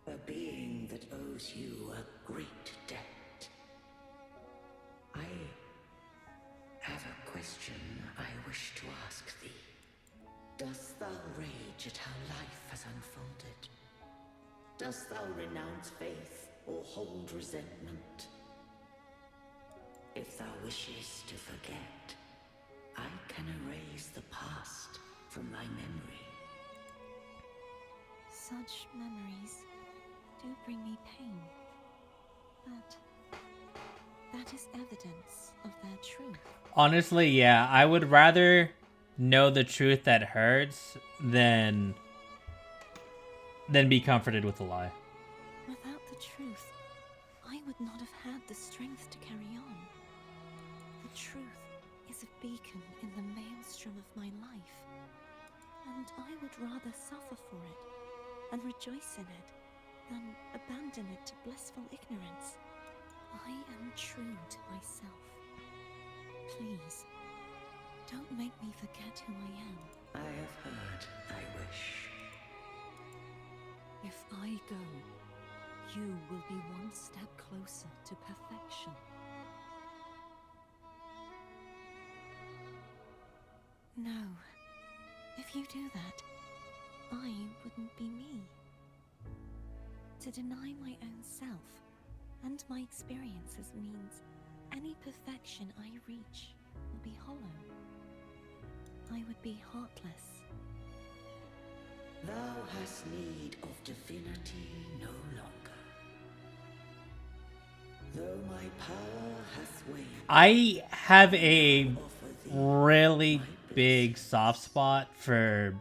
a being that owes you a great debt. I have a question I wish to ask thee. Dost thou rage at how life has unfolded? Dost thou renounce faith or hold resentment? If thou wishes to forget, I can erase the past from thy memory. Such memories do bring me pain. But that is evidence of their truth. Honestly, yeah, I would rather know the truth that hurts than be comforted with a lie. Without the truth, I would not have had the strength to carry on. The truth is a beacon in the maelstrom of my life, and I would rather suffer for it and rejoice in it than abandon it to blissful ignorance. I am true to myself. Please, don't make me forget who I am. I have heard thy wish. If I go, you will be one step closer to perfection. No. If you do that, I wouldn't be me. To deny my own self and my experiences means any perfection I reach will be hollow. I would be heartless. Thou hast need of divinity no longer. Though my power hath waned, I have a really big soft spot for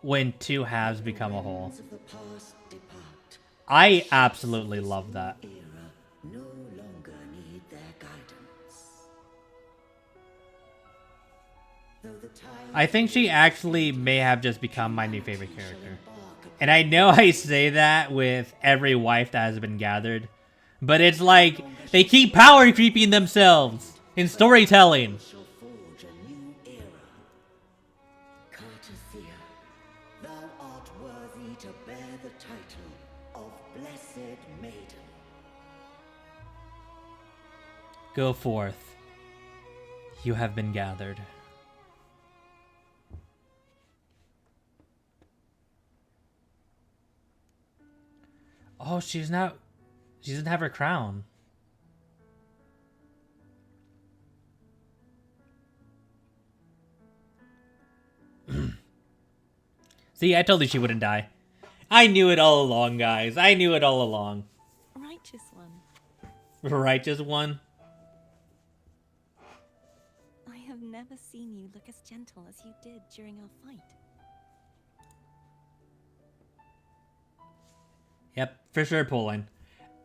when two halves become a whole. of the past depart. I absolutely love that. Era no longer need their guidance. Though the time I think she actually may have just become my new favorite character. And I know I say that with every wife that has been gathered, but it's like they keep power creeping themselves in storytelling. shall forge a new era. Cartathea, thou art worthy to bear the title of Blessed Maiden. Go forth. You have been gathered. Oh, she doesn't have her crown. See, I told you she wouldn't die. I knew it all along, guys. I knew it all along. Righteous one. Righteous one. I have never seen you look as gentle as you did during our fight. Yep, for sure, Poland.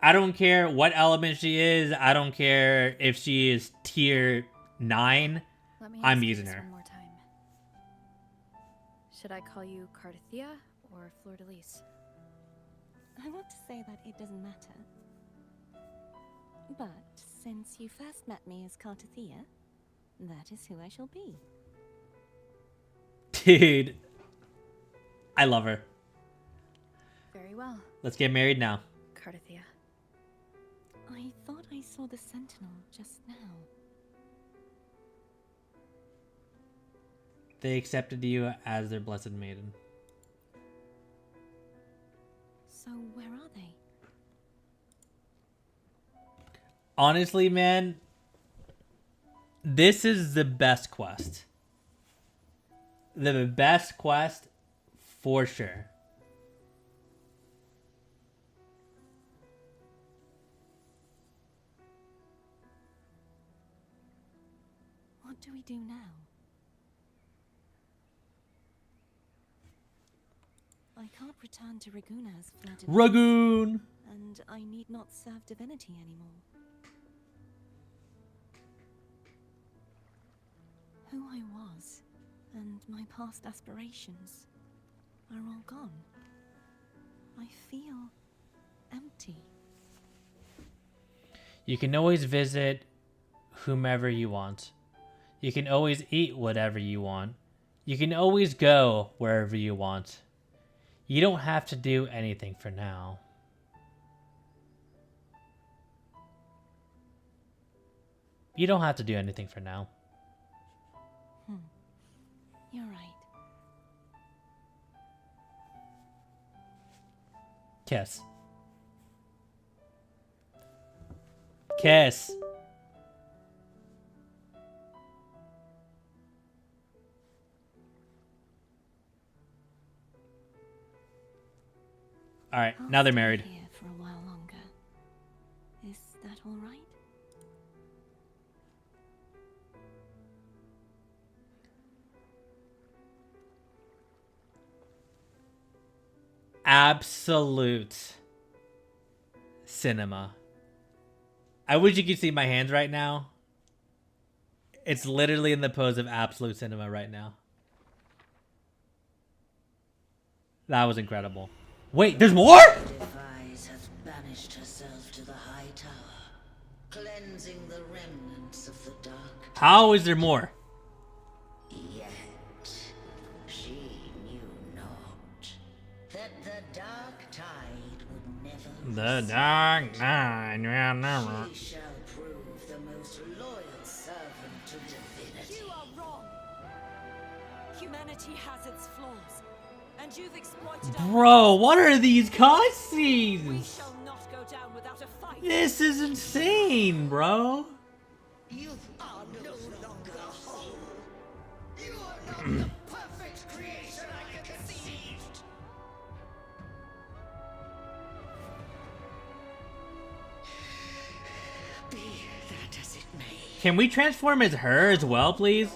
I don't care what element she is. I don't care if she is tier 9. Let me I'm ask you using this her. one more time. Should I call you Cartathea or Fleur de Lis? I want to say that it doesn't matter. But since you first met me as Cartathea, that is who I shall be. Dude. I love her. Very well, Let's get married now. Cartathea. I thought I saw the sentinel just now. They accepted you as their blessed maiden. So where are they? Honestly, man, this is the best quest. The best quest for sure. What do we do now? I can't return to Raguna as Fleur de Lis, Ragoon! and I need not serve divinity anymore. Who I was, and my past aspirations, are all gone. I feel empty. You can always visit whomever you want. You can always eat whatever you want. You can always go wherever you want. You don't have to do anything for now. You don't have to do anything for now. You're right. Kiss. Kiss. All right, now they're married. Here for a while longer. Is absolute cinema. I wish you could see my hands right now. It's literally in the pose of absolute cinema right now. That was incredible. Wait, there's more? Defies has banished herself to the high tower, cleansing the remnants of the dark. How is there more? Yet she knew not that the dark tide would never. The dark tide will never. She shall prove the most loyal servant to divinity. You are wrong. Humanity has its flaws, and you've exploited our Bro, what are these We cutscenes? shall not go down without a fight. This is insane, bro. You are no longer whole. You are not the perfect creation I conceived. Be that as it may, Can we transform as her as well, please?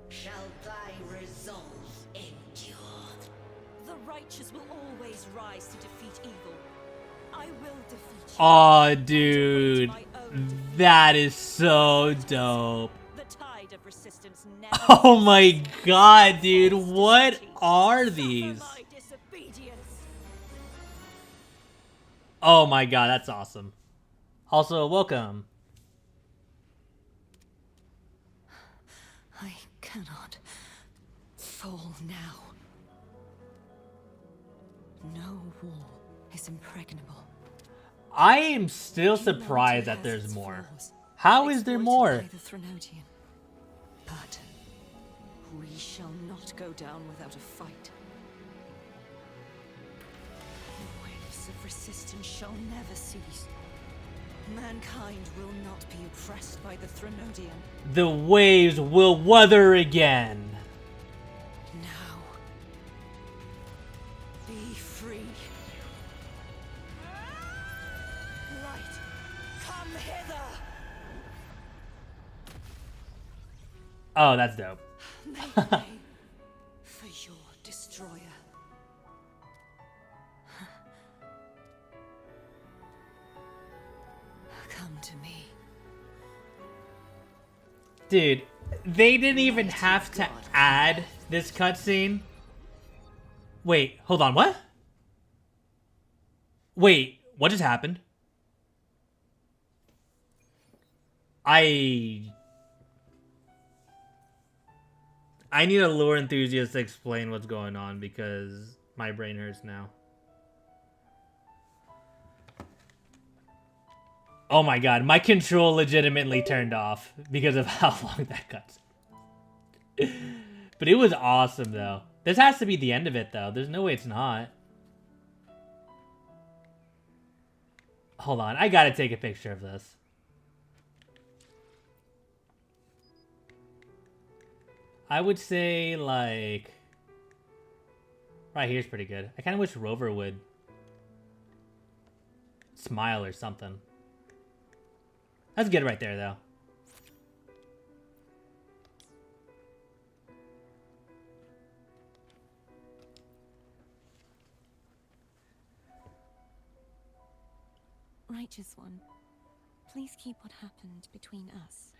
shall thy resolve endure. The righteous will always rise to defeat evil. I will defeat you. Aw, dude. That is so dope. The tide of resistance never Oh my god, dude. What are these? my disobedience. Oh my god, that's awesome. Also, welcome. I cannot fall now. No wall is impregnable. I am still surprised that there's more. How is there more? By the Threnodian. But we shall not go down without a fight. The waves of resistance shall never cease. Mankind will not be oppressed by the Threnodian. The waves will weather again. Now, be free. Light, come hither. Oh, that's dope. Make way for your destroyer. Come to me. Dude, they didn't even have to add this cutscene. Wait, hold on, what? Wait, what just happened? I need a lore enthusiast to explain what's going on because my brain hurts now. Oh my god, my control legitimately turned off because of how long that got. But it was awesome though. This has to be the end of it though. There's no way it's not. Hold on, I gotta take a picture of this. I would say like right here's pretty good. I kind of wish Rover would smile or something. That's good right there though. Righteous one, please keep what happened between us.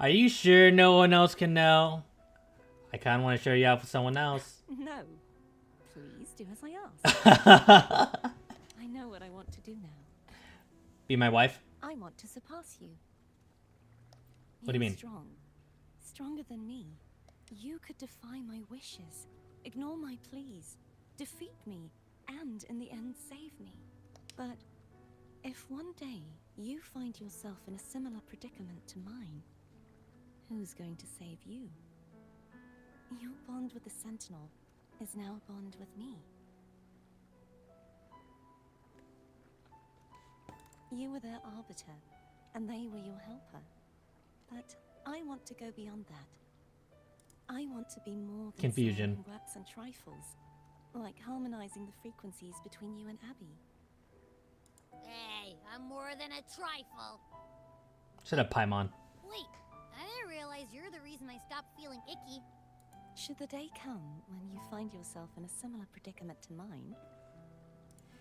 Are you sure no one else can know? I kind of want to show you out with someone else. No. Please do as I ask. I know what I want to do now. Be my wife? I want to surpass you. What do you You're mean? Strong. Stronger than me. You could defy my wishes, ignore my pleas, defeat me, and in the end save me. But if one day you find yourself in a similar predicament to mine, who's going to save you? Your bond with the Sentinel is now a bond with me. You were their arbiter, and they were your helper. But I want to go beyond that. I want to be more than Confusion. quirks and trifles, like harmonizing the frequencies between you and Abby. Hey, I'm more than a trifle. Shut up, Paimon. Wait, I didn't realize you're the reason I stopped feeling icky. Should the day come when you find yourself in a similar predicament to mine,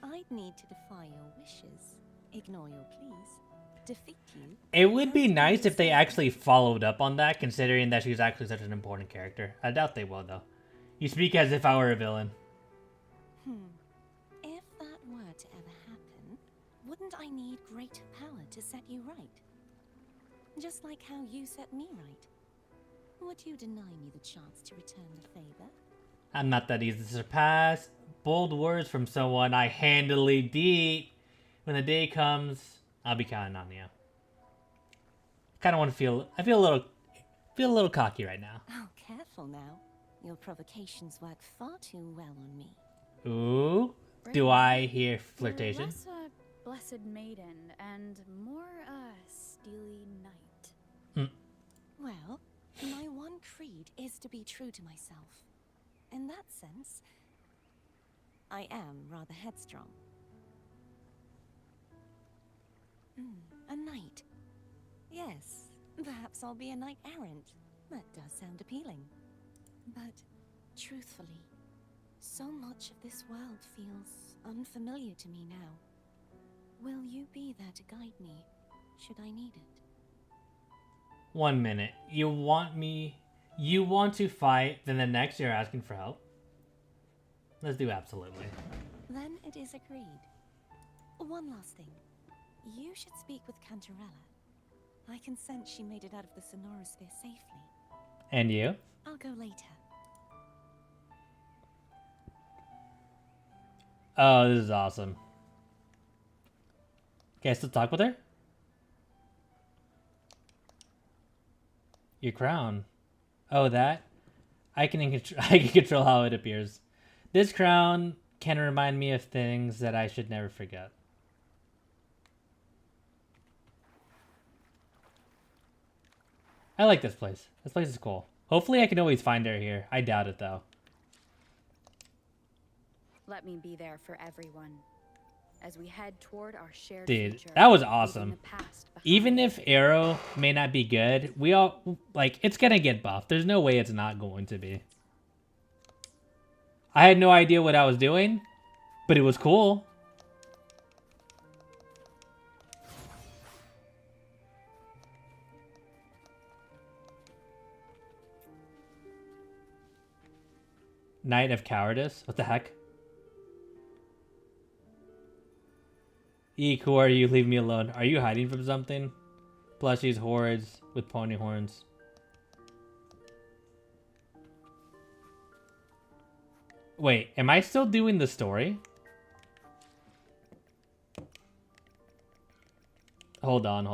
I'd need to defy your wishes, ignore your pleas, defeat you. It would be nice if they actually followed up on that, considering that she's actually such an important character. I doubt they will, though. You speak as if I were a villain. If that were to ever happen, wouldn't I need greater power to set you right? Just like how you set me right. Would you deny me the chance to return the favor? I'm not that easy to surpass. Bold words from someone I handily beat. When the day comes, I'll be counting on you. Kind of want to feel. I feel a little cocky right now. Oh, careful now. Your provocations work far too well on me. Ooh, do I hear flirtation? You're less a blessed maiden and more a steely knight. Well, my one creed is to be true to myself. In that sense, I am rather headstrong. A knight. Yes, perhaps I'll be a knight errant. That does sound appealing. But, truthfully, so much of this world feels unfamiliar to me now. Will you be there to guide me, should I need it? 1 minute. You want to fight, then the next you're asking for help? Let's do absolutely. Then it is agreed. One last thing. You should speak with Cantarella. I can sense she made it out of the Sonorosphere safely. And you? I'll go later. Oh, this is awesome. Okay, still talk with her? Your crown. Oh, that? I can control how it appears. This crown can remind me of things that I should never forget. I like this place. This place is cool. Hopefully I can always find her here. I doubt it, though. Let me be there for everyone as we head toward our shared Dude, future, that was leaving awesome. the past behind. Even if Arrow may not be good, we all, like, it's gonna get buffed. There's no way it's not going to be. I had no idea what I was doing, but it was cool. Night of Cowardice? What the heck? Eek, who are you? Leave me alone. Are you hiding from something? Plushies, hordes with pony horns. Wait, am I still doing the story? Hold on.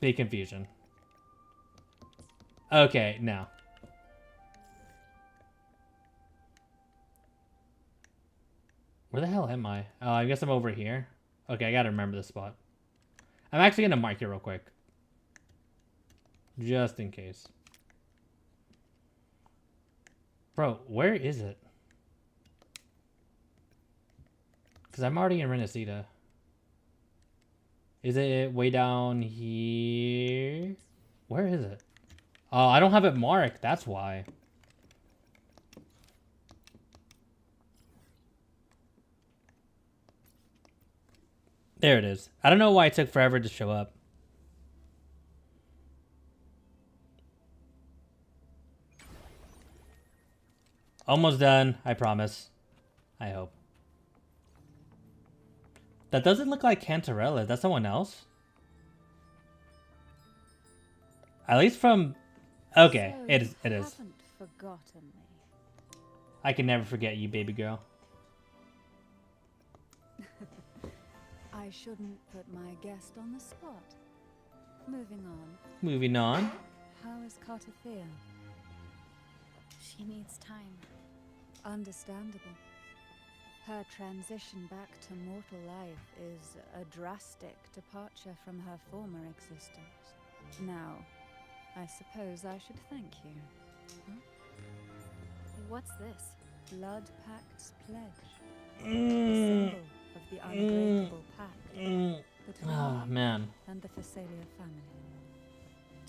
Big confusion. Okay, no. Where the hell am I? Oh, I guess I'm over here. Okay, I gotta remember this spot. I'm actually gonna mark it real quick. Just in case. Bro, where is it? Because I'm already in Renacida. Is it way down here? Where is it? Oh, I don't have it marked. That's why. There it is. I don't know why it took forever to show up. Almost done, I promise. I hope. That doesn't look like Cantarella. Is that someone else? At least from... Okay, So it is. you haven't forgotten me. I can never forget you, baby girl. I shouldn't put my guest on the spot. Moving on. Moving on. How is Cartathea? She needs time. Understandable. Her transition back to mortal life is a drastic departure from her former existence. Now, I suppose I should thank you. Huh? What's this? Blood Pact's pledge. A symbol of the unbreakable pact between Oh, you man. and the Phasalia family.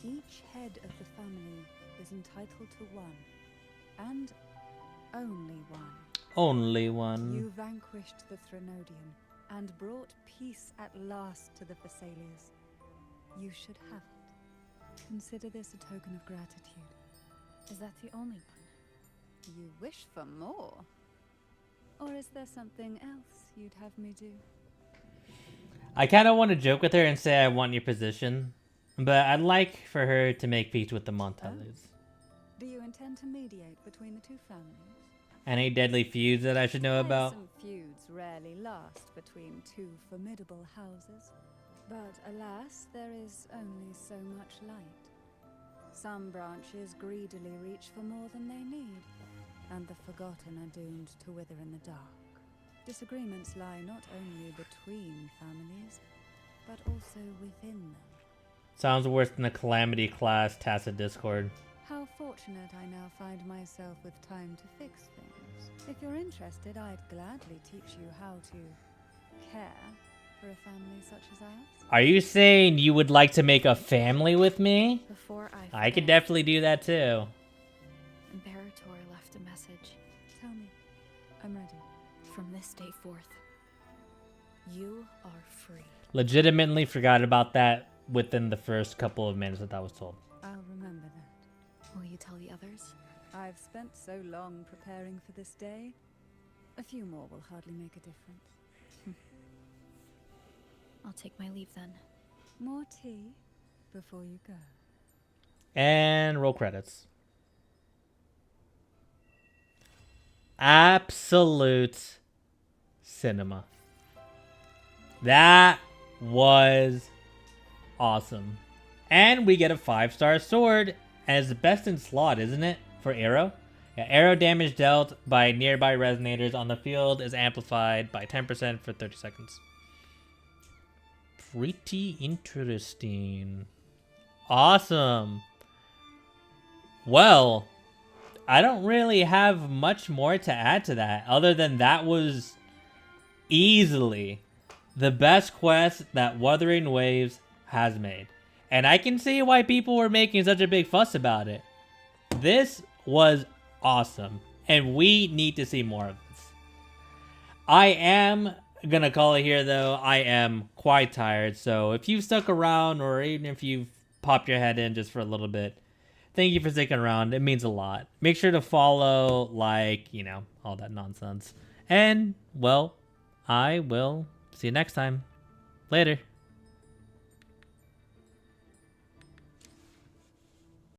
Each head of the family is entitled to one, and only one. Only one. You vanquished the Threnodian and brought peace at last to the Thessalians. You should have it. Consider this a token of gratitude. Is that the only one? You wish for more? Or is there something else you'd have me do? I kind of want to joke with her and say I want your position, but I'd like for her to make peace with the Montales. Do you intend to mediate between the two families? Any deadly feuds that I should know about? Some feuds rarely last between two formidable houses. But alas, there is only so much light. Some branches greedily reach for more than they need, and the forgotten are doomed to wither in the dark. Disagreements lie not only between families, but also within them. Sounds worse than a Calamity class tacit discord. How fortunate I now find myself with time to fix things. If you're interested, I'd gladly teach you how to care for a family such as ours. Are you saying you would like to make a family with me? Before I could definitely do that too. Imperator left a message. Tell me. I'm ready. From this day forth, you are free. Legitimately forgot about that within the first couple of minutes that I was told. I'll remember that. Will you tell the others? I've spent so long preparing for this day. A few more will hardly make a difference. I'll take my leave then. More tea before you go. And roll credits. Absolute cinema. That was awesome. And we get a 5-star sword as the best in slot, isn't it? For arrow? Yeah, arrow damage dealt by nearby resonators on the field is amplified by 10% for 30 seconds. Pretty interesting. Awesome. Well, I don't really have much more to add to that, other than that was easily the best quest that Wuthering Waves has made. And I can see why people were making such a big fuss about it. This was awesome, and we need to see more of this. I am gonna call it here, though. I am quite tired, so if you've stuck around, or even if you've popped your head in just for a little bit, thank you for sticking around. It means a lot. Make sure to follow, like, you know, all that nonsense. And, well, I will see you next time. Later.